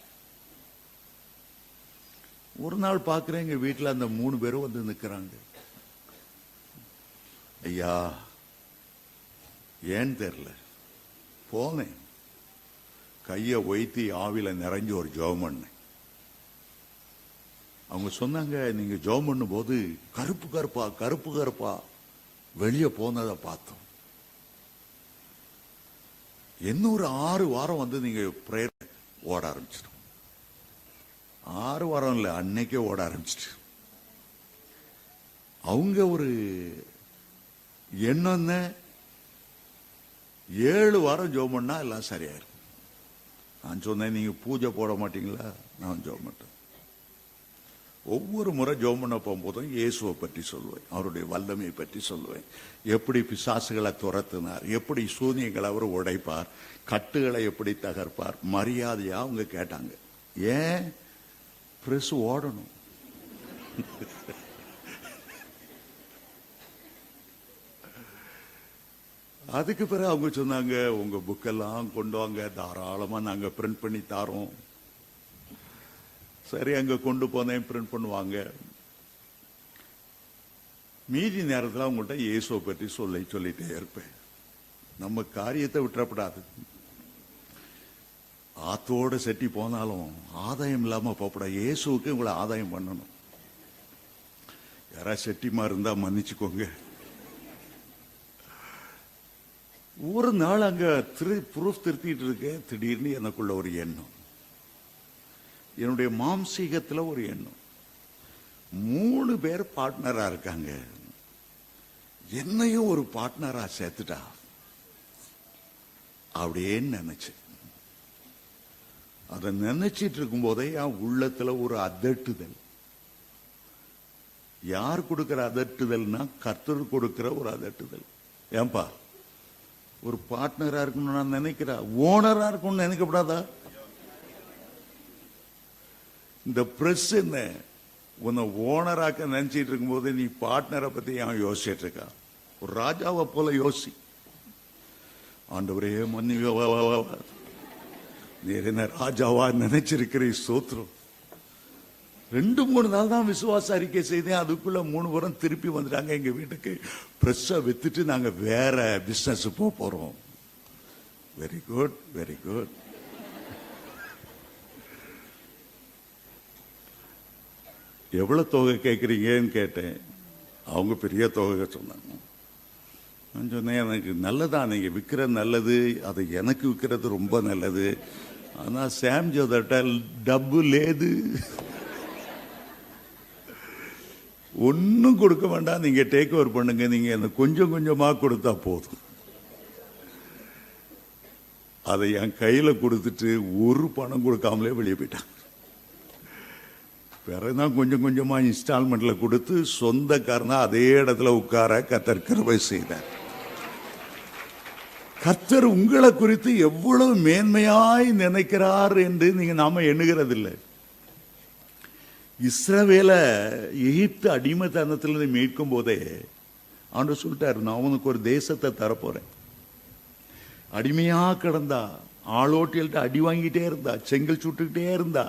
ஒரு நாள் பார்க்கிறேன், எங்க வீட்டில் அந்த 3 பேரும் வந்து நிற்கிறாங்க. ஐயா ஏன்னு தெரியல, போனேன், கையை ஒய்த்தி ஆவில நிறைஞ்சு ஒரு ஜெபம் பண்ணேன். அவங்க சொன்னாங்க, நீங்க ஜெபம் பண்ணும் போது கருப்பு கருப்பா கருப்பு கருப்பா வெளியே போனதை பார்த்தோம். இன்னொரு 6 வாரம் வந்து நீங்க பிரேயர் ஓட ஆரம்பிச்சிடும். 6 வாரம் இல்ல, அன்னைக்கே ஓட ஆரம்பிச்சிட்டு. அவங்க ஒரு எண்ணம், 7 வாரம் ஜெபம் பண்ணா எல்லாம் சரியாயிருக்கும். நான் சொன்னேன், நீங்க பூஜை போட மாட்டீங்களா? நான் ஜெபம் மாட்டேன். ஒவ்வொரு முறை ஜெபம் பண்ண போகும்போதும் இயேசுவை பற்றி சொல்லுவேன், அவருடைய வல்லமையை பற்றி சொல்லுவேன், எப்படி பிசாசுகளை துரத்தினார், எப்படி சூனியங்களை அவர் உடைப்பார், கட்டுகளை எப்படி தகர்ப்பார். மரியாதையா அவங்க கேட்டாங்க, ஏன் பிரஸ் ஓடணும். அதுக்கு பிறகு அவங்க சொன்னாங்க, உங்க புக்கெல்லாம் கொண்டு வாங்க, தாராளமா நாங்க பிரிண்ட் பண்ணி தாரோம். சரி, அங்க கொண்டு போனேன், பிரிண்ட் பண்ணுவாங்க. மீதி நேரத்தில் அவங்கள்ட்ட இயேசுவை பற்றி சொல்லிட்டே இருப்பேன். நம்ம காரியத்தை விட்டுறப்படாது. ஆத்தோட செட்டி போனாலும் ஆதாயம் இல்லாம போகப்படாது. இயேசுவுக்கு உங்களை ஆதாயம் பண்ணணும். யாராவது செட்டிமா இருந்தா மன்னிச்சுக்கோங்க. ஒரு நாள் அங்க ப்ரூஃப் திருத்திட்டு இருக்கேன், திடீர்னு எனக்குள்ள ஒரு எண்ணம், என்னுடைய மாம்சீகத்துல ஒரு எண்ணம். 3 பேர் பார்ட்னரா இருக்காங்க, என்னையும் ஒரு பார்ட்னரா சேர்த்துட்டா அப்படின்னு நினைச்சு. அதை நினைச்சிட்டு இருக்கும் போதே என் உள்ளத்துல ஒரு அதட்டுதல். யார் கொடுக்கிற அதட்டுதல்னா, கர்த்தர் கொடுக்கிற ஒரு அதட்டுதல். ஏன்பா, ஒரு பார்ட்னரா இருக்கணும்னு நான் நினைக்கிறா, ஓனரா இருக்கணும்னு நினைக்கப்படாதா? இந்த பிரஸ் என்ன உன்னை ஓனராக்க நினைச்சிட்டு இருக்கும் போது நீ பார்ட்னரை பத்தி ஏன் யோசிச்சுட்டு இருக்கா? ஒரு ராஜாவை போல யோசி. ஆண்டவரே மன்னிவா, நீர் என்ன ராஜாவா நினைச்சிருக்கிற சோத்திரம். 2-3 நாள் தான் விசுவாச அறிக்கை செய்தேன், அதுக்குள்ள 3 பேரும் திருப்பி வந்துட்டாங்க எங்க வீட்டுக்கு. பிரஸ்ஸை வித்துட்டு நாங்க வேற பிசினஸ் போறோம். Very good, very good. எவ்வளவு தொகை கேட்குறீங்கன்னு கேட்டேன். அவங்க பெரிய தொகை சொன்னாங்க. நான் சொன்னேன், எனக்கு நல்லதா, நீங்க விற்கிறது நல்லது, அது எனக்கு விற்கிறது ரொம்ப நல்லது. ஆனா சாம் ஜோதட்ட டப்பு லேது, ஒன்னும் கொடுக்க வேண்டாம், நீங்க டேக் ஓவர் பண்ணுங்க, நீங்க எனக்கு கொஞ்சம் கொஞ்சமா கொடுத்தா போதும். அதை என் கையில கொடுத்துட்டு ஒரு பணம் கொடுக்காமலே வெளியே போயிட்டான். பிறகுதான் கொஞ்சம் கொஞ்சமா இன்ஸ்டால்மெண்ட்ல கொடுத்து சொந்தக்காரனா அதே இடத்துல உட்கார கர்த்தர் கிருபை செய்தார். கர்த்தர் உங்களை குறித்து எவ்வளவு மேன்மையாய் நினைக்கிறார் என்று நீங்க நாம எண்ணுகிறதில்லை. இஸ்ரவேல எகிப்து அடிமைத்தனத்திலிருந்து மீட்கும் போதே ஆண்டவர் சொல்லிட்டாரு, நான் உனக்கு ஒரு தேசத்தை தரப்போறேன். அடிமையா கிடந்தா, ஆளோட்டியல்கிட்ட அடி வாங்கிட்டே இருந்தா, செங்கல் சுட்டுக்கிட்டே இருந்தா,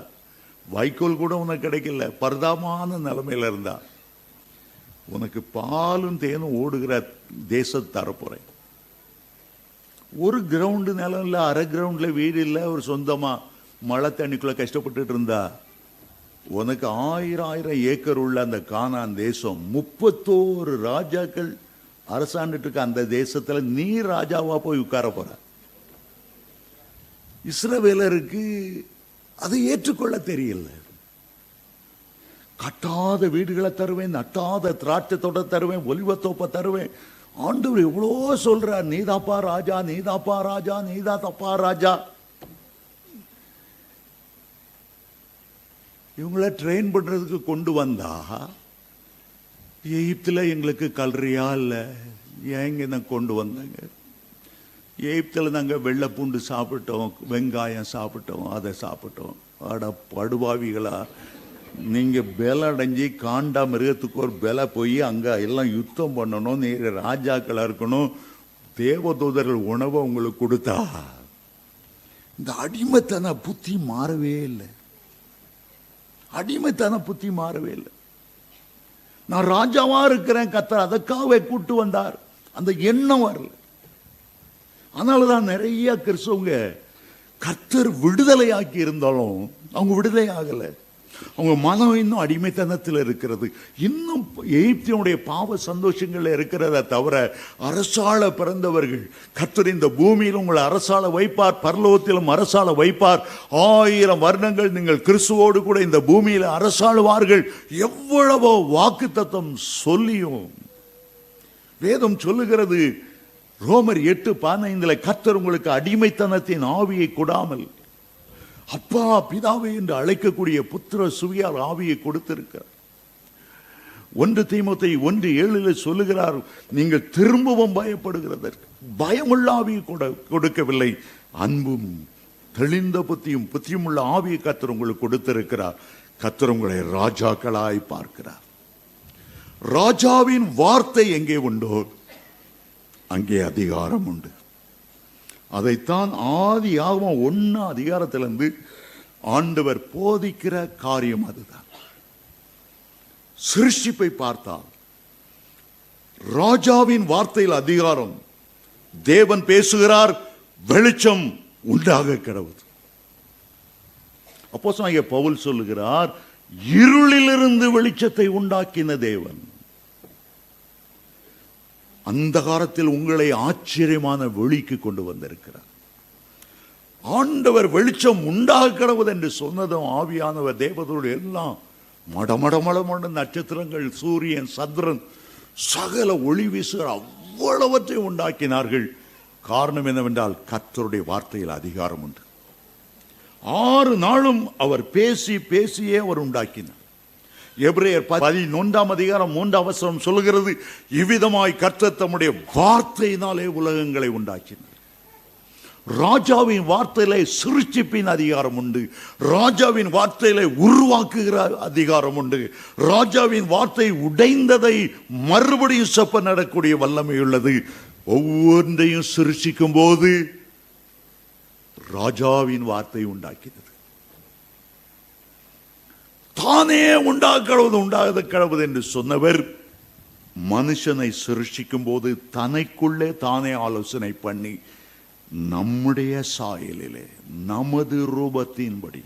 வைக்கோல் கூட உனக்கு கிடைக்கல, பரிதாபமான நிலைமையில இருந்தா, உனக்கு பாலும் தேனும் ஓடுகிற தேசத்தை தரப்போறேன். ஒரு கிரவுண்டு நிலம் இல்லை, அரை கிரவுண்ட்ல வீடு இல்லை, ஒரு சொந்தமா மழை தண்ணிக்குள்ள கஷ்டப்பட்டுட்டு இருந்தா, உனக்கு 1000 ஏக்கர் உள்ள அந்த கானான் தேசம் 31 ராஜாக்கள் அரசாண்டுட்டு இருக்க அந்த தேசத்துல நீ ராஜாவா போய் உட்கார போற. இஸ்ரவேலருக்கு அதை ஏற்றுக்கொள்ள தெரியல. கட்டாத வீடுகளை தருவேன், நட்டாத திராட்சை தோட்ட தருவேன், ஒலிவத்தோப்ப தருவேன். ஆண்டவர் எவ்வளோ சொல்றார், நீதாப்பா ராஜா, நீதாப்பா ராஜா, நீதாப்பா ராஜா. இவங்கள ட்ரெயின் பண்றதுக்கு கொண்டு வந்தா, எகிப்துல எங்களுக்கு கல்றியா இல்ல, ஏங்க கொண்டு வந்தாங்க. எகிப்துல நாங்க வெள்ளை பூண்டு சாப்பிட்டோம், வெங்காயம் சாப்பிட்டோம், அதை சாப்பிட்டோம். அட படுபாவிகளா, நீங்க பெல அடைஞ்சி காண்டா மிருகத்துக்கு ஒரு பெல போய் அங்க எல்லாம் யுத்தம் பண்ணணும், நீங்க ராஜாக்களா இருக்கணும், தேவதூதர்கள் உணவை உங்களுக்கு கொடுத்தா இந்த அடிமைத்தன புத்தி மாறவே இல்லை. அடிமைத்தன புத்தி மாறவே இல்லை. நான் ராஜாவா இருக்கிறேன், கர்த்தர் அதற்காகவே கூட்டு வந்தார், அந்த எண்ணம் வரல. அதனாலதான் நிறைய கிறிஸ்தவங்க கர்த்தர் விடுதலை ஆக்கி இருந்தாலும் அவங்க விடுதலை ஆகல. அவங்க மனம் இன்னும் அடிமைத்தனத்தில் இருக்கிறது, இன்னும் எகிப்தினுடைய பாவ சந்தோஷங்கள் இருக்கிறத தவிர அரசாள பிறந்தவர்கள் கர்த்தர் இந்த பூமியில் உங்களை அரசாள வைப்பார், பரலோகத்திலும் அரசாள வைப்பார். 1000 வருடங்கள் நீங்கள் கிறிஸ்துவோடு கூட இந்த பூமியில் அரசாளுவார்கள். எவ்வளவோ வாக்குத்தத்தம் சொல்லியும் வேதம் சொல்லுகிறது, ரோமர் 8:15 கர்த்தர் உங்களுக்கு அடிமைத்தனத்தின் ஆவியை கொடாமல் அப்பா பிதாவை என்று அழைக்கக்கூடிய புத்திர சுவியார் ஆவியை கொடுத்திருக்கிறார். 1 தீமோத்தேயு 1:7 சொல்லுகிறார், நீங்கள் திரும்பவும் பயப்படுகிறதற்கு பயமுள்ள ஆவியை கொடுக்கவில்லை, அன்பும் தெளிந்த புத்தியும் புத்தியுமுள்ள ஆவியை கர்த்தர் உங்களுக்கு கொடுத்திருக்கிறார். கர்த்தர் உங்களை ராஜாக்களாய் பார்க்கிறார். ராஜாவின் வார்த்தை எங்கே உண்டோ அங்கே அதிகாரம் உண்டு. அதைத்தான் ஆதியாகமம் 1 அதிகாரத்திலிருந்து ஆண்டவர் போதிக்கிற காரியம் அதுதான். சிருஷ்டிப்பை பார்த்தால் ராஜாவின் வார்த்தையில் அதிகாரம். தேவன் பேசுகிறார், வெளிச்சம் உண்டாக கிடவுது. அப்போஸ்தலனாகிய பவுல் சொல்லுகிறார், இருளிலிருந்து வெளிச்சத்தை உண்டாக்கின தேவன் அந்த காலத்தில் உங்களை ஆச்சரியமான வெளிக்கு கொண்டு வந்திருக்கிறார். ஆண்டவர் வெளிச்சம் உண்டாக கிடவது என்று சொன்னதும் ஆவியானவர் தேவதோடு எல்லாம் மடமடமடமட நட்சத்திரங்கள், சூரியன், சந்திரன், சகல ஒளி வீசுகிற அவ்வளவற்றை உண்டாக்கினார்கள். காரணம் என்னவென்றால் கர்த்தருடைய வார்த்தையில் அதிகாரம் உண்டு. 6 நாளும் அவர் பேசி பேசியே அவர் உண்டாக்கினார். எபிரேயர் 11 அதிகாரம் 3 வசனம் சொல்லுகிறது, இவ்விதமாய் கர்த்தர் தம்முடைய வார்த்தையினாலே உலகங்களை உண்டாக்கினார். ராஜாவின் வார்த்தையிலே சிருஷ்டிப்பின் அதிகாரம் உண்டு, ராஜாவின் வார்த்தையிலே உருவாக்குகிற அதிகாரம் உண்டு, ராஜாவின் வார்த்தை உடைந்ததை மறுபடியும் செப்ப நடக்கூடிய வல்லமை உள்ளது. ஒவ்வொன்றையும் சிருஷ்டிக்கும் போது ராஜாவின் வார்த்தை உண்டாக்கினது. தானே உண்டாக கடவுது என்று சொன்னவர் மனுஷனை சிருஷ்டிக்கும் போது தனக்குள்ளே தானே ஆலோசனை பண்ணி நம்முடைய சாயலிலே நமது ரூபத்தின்படி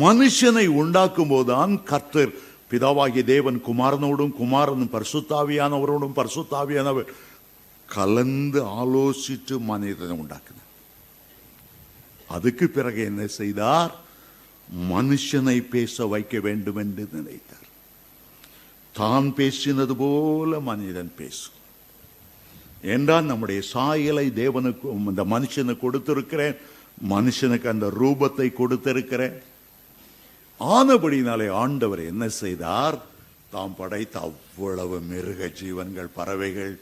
மனுஷனை உண்டாக்கும் போதுதான் கர்த்தர் பிதாவாகிய தேவன் குமாரனோடும் குமாரனும் பரிசுத்தாவியானவரோடும் பரிசுத்தாவியானவர் கலந்து ஆலோசித்து மனிதனை உண்டாக்கினார். அதுக்கு பிறகு என்ன செய்தார்? மனுஷனை பேச வைக்க வேண்டும் என்று நினைத்தார். தான் பேசினது போல மனிதன் பேசும். என்றால் நம்முடைய சாயலை தேவனுக்கு இந்த மனுஷனுக்கு கொடுத்திருக்கிறேன், மனுஷனுக்கு அந்த ரூபத்தை கொடுத்திருக்கிறேன். ஆனபடினாலே ஆண்டவர் என்ன செய்தார்? தாம் படைத்த அவ்வளவு மிருக ஜீவன்கள், பறவைகள்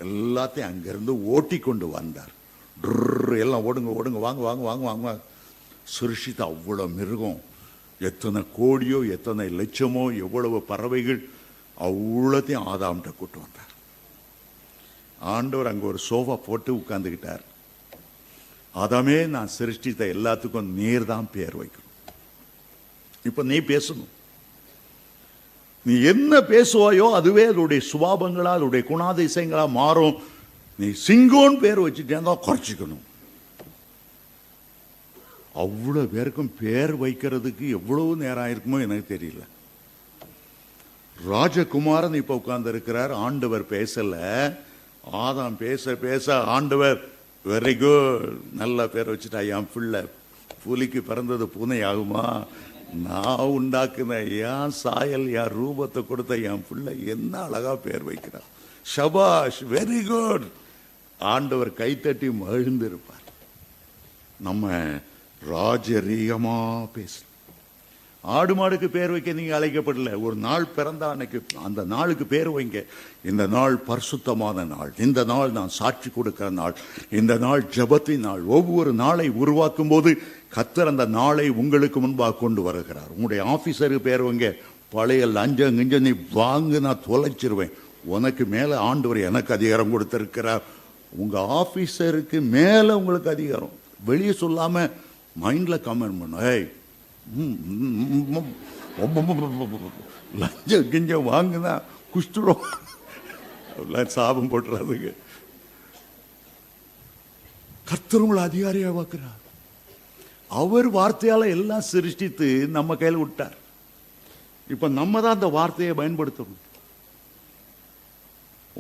எல்லாத்தையும் அங்கிருந்து ஓட்டி கொண்டு வந்தார். எல்லாம் ஓடுங்க ஓடுங்க, வாங்க வாங்க வாங்க வாங்க. சிருஷ்டித்த அவ்வளவு மிருகம், எத்தனை கோடியோ எத்தனை லட்சமோ எவ்வளவு பறவைகள், அவ்வளோத்தையும் ஆதாம்கிட்ட கூட்டு வந்தார். ஆண்டவர் அங்க ஒரு சோஃபா போட்டு உட்கார்ந்துக்கிட்டார். ஆதாமே, நான் சிருஷ்டித்த எல்லாத்துக்கும் நீர் தான் பேர் வைக்கணும். இப்ப நீ பேசணும். நீ என்ன பேசுவாயோ அதுவே அதோடைய சுபாவங்களா அதோடைய குணாதிசயங்களா மாறும். நீ சிங்கோன்னு பேர் வச்சுட்டேன் தான் குறைச்சிக்கணும். அவ்வளவு பேருக்கும் பேர் வைக்கிறதுக்கு எவ்வளவு நேரம் ஆயிருக்குமோ எனக்கு தெரியல. ராஜகுமாரன் இப்ப உட்கார்ந்து இருக்கிறார். ஆண்டவர் பேசல, ஆதாம் பேச பேச ஆண்டவர் வெரி குட், நல்ல பேர் வச்சுட்டா. என் பிள்ளை புலிக்கு பிறந்தது பூனை ஆகுமா? நான் உண்டாக்குன என் சாயல் என் ரூபத்தை கொடுத்த என் பிள்ளை என்ன அழகா பேர் வைக்கிறார். Sabash, very good. ஆண்டவர் கைத்தட்டி மகிழ்ந்திருப்பார். நம்ம ராஜரீகமா பேச. ஆடு மாடுக்கு பேர் வைக்க நீங்க அழைக்கப்படல. ஒரு நாள் பிறந்தா அன்னைக்கு அந்த நாளுக்கு பேர் வைங்க. இந்த நாள் பரிசுத்தமான நாள், இந்த நாள் நான் சாட்சி கொடுக்கிற நாள், இந்த நாள் ஜெபத்தின் நாள். ஒவ்வொரு நாளை உருவாக்கும் போது கர்த்தர் அந்த நாளை உங்களுக்கு முன்பாக கொண்டு வருகிறார். உங்களுடைய ஆபீசருக்கு பேர் வைங்க. பழைய லஞ்சம் கிஞ்சம் நீ வாங்க, நான் தொலைச்சிருவேன். உனக்கு மேல ஆண்டவர் எனக்கு அதிகாரம் கொடுத்திருக்கிறார். உங்க ஆபீசருக்கு மேல உங்களுக்கு அதிகாரம். வெளியே சொல்லாம மைண்ட்ல கமெண்ட் பண்ண, லஞ்சம் கிஞ்சம் வாங்குனா குஷ்டுறோம், சாபம் போட்டுறதுக்கு. கர்த்தர் உங்களை அதிகாரியா வாக்குறார். அவர் வார்த்தையால எல்லாம் சிருஷ்டித்து நம்ம கையில் விட்டார். இப்ப நம்ம தான் அந்த வார்த்தையை பயன்படுத்தணும்.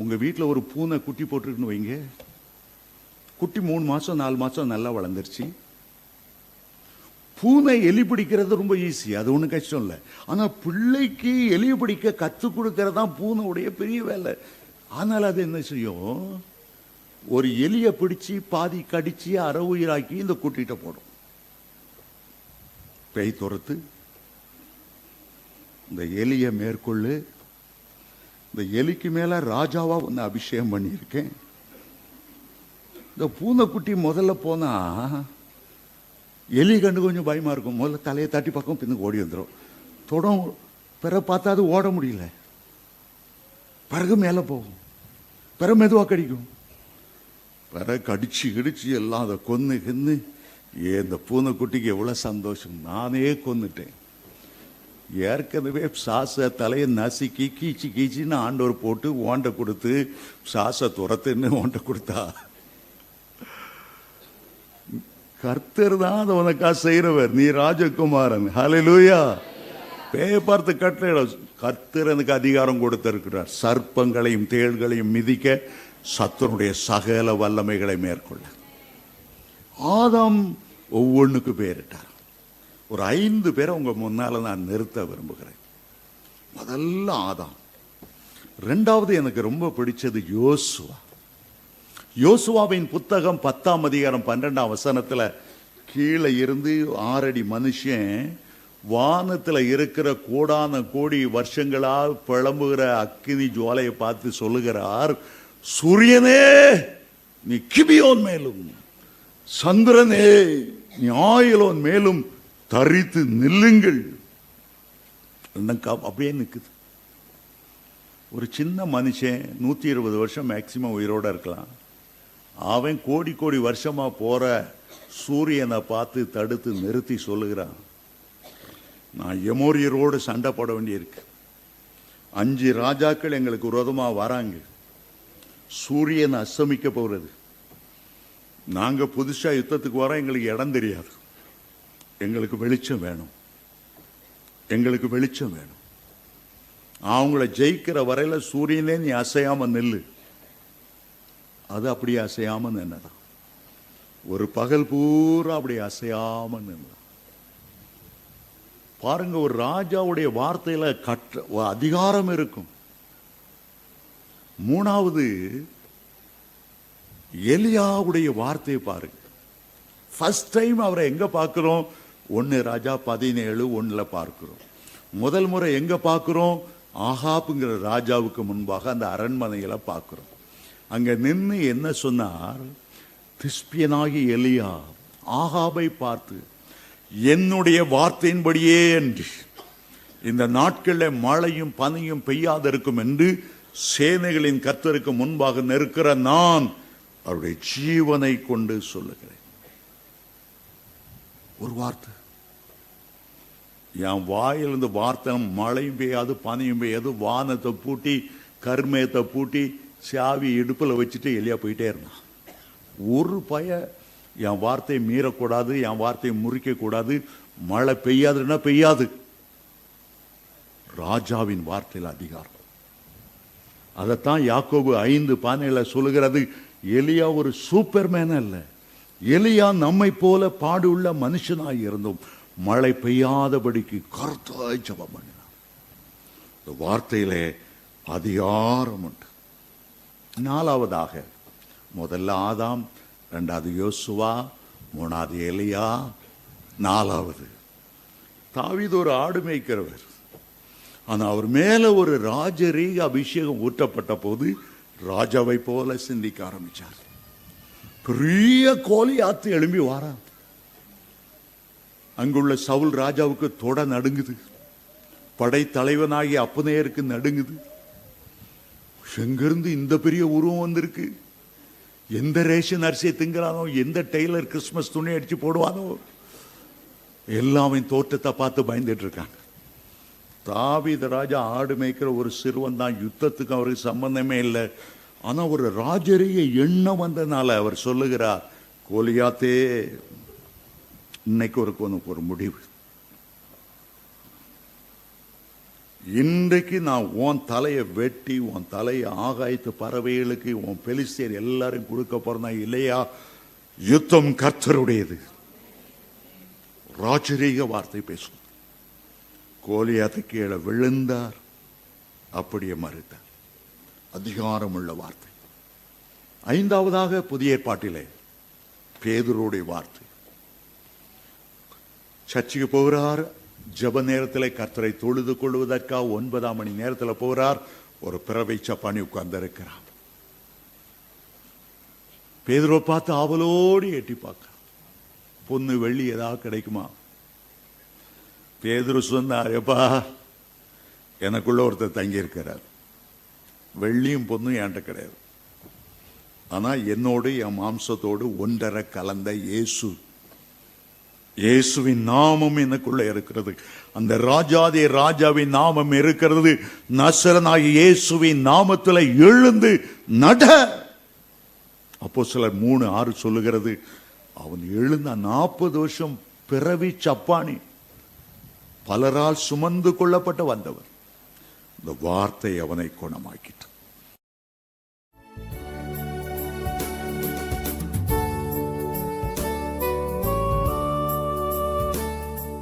உங்க வீட்டில் ஒரு பூனை குட்டி போட்டுருக்குன்னு வைங்க. குட்டி 3 மாசம் 4 மாசம் நல்லா வளர்ந்துருச்சு. பூனை எலி பிடிக்கிறது ரொம்ப ஈஸி, அது ஒன்றும் கஷ்டம் இல்லை. ஆனால் பிள்ளைக்கு எலி பிடிக்க கற்றுக் கொடுக்கறது தான் பூனையுடைய பெரிய வேலை. ஆனால் அது என்ன செய்யும்? ஒரு எலியை பிடிச்சி பாதி கடிச்சு அரை உயிராக்கி இந்த குட்டிகிட்ட போடும். பேய் துரத்து, இந்த எலியை மேற்கொள்ளு. இந்த எலிக்கு மேல ராஜாவா ஒன்று அபிஷேகம் பண்ணியிருக்கேன். இந்த பூனைக்குட்டி முதல்ல போனா எலி கண்டு கொஞ்சம் பயமா இருக்கும். முதல்ல தலையை தட்டி பக்கம் பின்னுக்கு ஓடி வந்துடும். தொடம் பிற பார்த்தா அது ஓட முடியல. பிறகு மேலே போகும், பிற மெதுவாக கடிக்கும். பிற கடிச்சு கிடிச்சு எல்லாம் அதை கொன்னு கின்னு. இந்த பூனைக்குட்டிக்கு எவ்வளவு சந்தோஷம். நானே கொன்னுட்டேன். ஏற்கனவே சாச தலையை நசுக்கி கீச்சு கீச்சின்னு ஆண்டவர் போட்டு ஓண்ட கொடுத்து சாச துரத்துன்னு ஓண்ட கொடுத்தா. கர்த்தர் தான் அதை உனக்கா செய்கிறவர். நீ ராஜகுமாரன். ஹல்லேலூயா. பேயை பார்த்து கட்டளை, கர்த்தர் எனக்கு அதிகாரம் கொடுத்திருக்கிறார். சர்ப்பங்களையும் தேள்களையும் மிதிக்க, சத்துருடைய சகல வல்லமைகளை மேற்கொள்ள. ஆதாம் ஒவ்வொன்றுக்கு பேரிட்டார். ஒரு 5 பேரை உங்க முன்னால நான் நிறுத்த விரும்புகிறேன். முதல்ல ஆதாம். 2வது எனக்கு ரொம்ப பிடிச்சது யோசுவா. யோசுவாவின் புத்தகம் 10ஆம் அதிகாரம் 12ஆம் வசனத்துல கீழே இருந்து 6 அடி மனுஷன் வானத்துல இருக்கிற கோடான கோடி வருஷங்களா பிளம்புகிற அக்கினி ஜுவாலையை பார்த்து சொல்லுகிறார், சூரியனே நீ கிபியோன் மேலும், சந்திரனே நீ ஆயிலோன் மேலும் தரித்து நில்லுங்கள். அப்படியே நிக்குது. ஒரு சின்ன மனுஷன் 120 வருஷம் மேக்சிமம் உயிரோட இருக்கலாம். அவன் கோடி கோடி வருஷமா போற சூரியனை பார்த்து தடுத்து நிறுத்தி சொல்லுகிறான், நான் எமோரியரோடு சண்டை போட வேண்டியிருக்கு. 5 ராஜாக்கள் எங்களுக்கு விரோதமா வராங்க. சூரியன் அஸ்தமிக்க போகிறது. நாங்க புதுசா யுத்தத்துக்கு வரோம். எங்களுக்கு இடம் தெரியாது. எங்களுக்கு வெளிச்சம் வேணும். எங்களுக்கு வெளிச்சம் வேணும். அவங்கள ஜெயிக்கிற வரையில சூரியனே நீ அசையாம நில்லு. அது அப்படியே அசையாம நின்னதான். ஒரு பகல் பூரா அப்படியே அசையாம நின்ன. பாருங்க, ஒரு ராஜாவுடைய வார்த்தையில அதிகாரம் இருக்கும். 3வது எலியாவுடைய வார்த்தையை பாருங்க. ஃபர்ஸ்ட் டைம் அவரை எங்க பார்க்கிறோம்? 1 ராஜா 17:1 பார்க்கிறோம். முதல் முறை எங்க பார்க்கிறோம்? ஆகாப்புங்கிற ராஜாவுக்கு முன்பாக அந்த அரண்மனையில பார்க்கிறோம். அங்க நின்று என்ன சொன்னார்? திஸ்பியனாகி எலியா ஆகாபை பார்த்து, என்னுடைய வார்த்தையின்படியே என்று இந்த நாட்களில் மழையும் பனியும் பெய்யாதிருக்கும் என்று சேனைகளின் கர்த்தருக்கு முன்பாக நிற்கிற நான் அவருடைய ஜீவனை கொண்டு சொல்லுகிறேன். ஒரு வார்த்தை, என் வாயிலிருந்து வார்த்தை, மழையும் பெய்யாது பனியும் பெய்யாது, வானத்தை பூட்டி கர்மேத்தை பூட்டி சாவி இடுப்பில் வச்சுட்டு எலியா போயிட்டே இருந்தான். ஒரு பய என் வார்த்தையை மீறக்கூடாது, என் வார்த்தையை முறிக்க கூடாது, மழை பெய்யாதுன்னா பெய்யாது. ராஜாவின் வார்த்தையில் அதிகாரம். அதைத்தான் யாக்கோபு 5:17 சொல்லுகிறது. எலியா ஒரு சூப்பர்மேன் அல்ல, எலியா நம்மை போல பாடுள்ள மனுஷனாய் இருந்தோம். மழை பெய்யாதபடிக்கு கர்த்தாய் ஜெபம் பண்ணினார். இந்த வார்த்தையிலே அதிகாரம் உண்டு. 4வதாக, முதல்ல ஆதாம், 2வது யோசுவா, 3வது எலியா, 4வது தாவீது ஒரு ஆடு மேய்க்கிறவர். ஆனா அவர் மேல ஒரு ராஜரீக அபிஷேகம் ஊற்றப்பட்ட போது ராஜாவை போல சிந்திக்க ஆரம்பிச்சார். பெரிய கோலியாத்து எழும்பி வாரான். அங்குள்ள சவுல் ராஜாவுக்கு தொட நடுங்குது, படை தலைவனாகி அப்பனேருக்கு நடுங்குது. எங்கிருந்து இந்த பெரிய உருவம் வந்திருக்கு? எந்த ரேஷன் அரிசியை திங்கிறானோ, எந்த டெய்லர் கிறிஸ்துமஸ் துணி அடிச்சு போடுவானோ, எல்லாமே தோற்றத்தை பார்த்து பயந்துட்டு இருக்காங்க. தாவீது ராஜா ஆடு மேய்க்கிற ஒரு சிறுவன் தான், யுத்தத்துக்கு அவருக்கு சம்பந்தமே இல்லை. ஆனா ஒரு ராஜரிய எண்ணம் வந்ததுனால அவர் சொல்லுகிறார், கோலியாத்தே, இன்னைக்கு ஒரு முடிவு. இன்றைக்கு நான் உன் தலையை வெட்டி உன் தலையை ஆகாயத்து பறவைகளுக்கு உன் பெலிஸ்தியர் எல்லாரும் கொடுக்க போறேன்னா இல்லையா? யுத்தம் கர்த்தருடையது. ராஜரீக வார்த்தை பேசும். கோலியாத்து கீழே விழுந்தார், அப்படியே மறுத்தார். அதிகாரம் உள்ள வார்த்தை. 5வதாக புதிய ஏற்பாட்டிலே பேதுருடைய வார்த்தை. சர்ச்சுக்கு போகிறார், ஜப நேரத்தில் கர்த்தரை தொழுது கொள்வதற்காக 9ஆம் மணி நேரத்தில் போகிறார். ஒரு பிறவை சப்பானி உட்கார்ந்து இருக்கிறார். பேதுருவை பார்த்து ஆவலோடு எட்டி பார்க்க, பொண்ணு வெள்ளி ஏதாவது கிடைக்குமா? பேதுரு சொன்னார், எப்பா, எனக்குள்ள ஒருத்தர் தங்கி இருக்கிறார், வெள்ளியும் பொண்ணும் என்கிட்ட கிடையாது, ஆனா என்னோடு என் மாம்சத்தோடு ஒன்றரை கலந்த இயேசு, இயேசுவின் நாமம் எனக்குள்ள இருக்கிறது. அந்த ராஜாதி ராஜாவின் நாமம் இருக்கிறது. நசரனாகிய இயேசுவின் நாமத்தில் எழுந்து நட. அப்போஸ்தலர் 3:6 சொல்லுகிறது, அவன் எழுந்த 40 வருஷம் பிறவி சப்பானி, பலரால் சுமந்து கொள்ளப்பட்டு வந்தவர். இந்த வார்த்தை அவனை குணமாக்கிட்டு.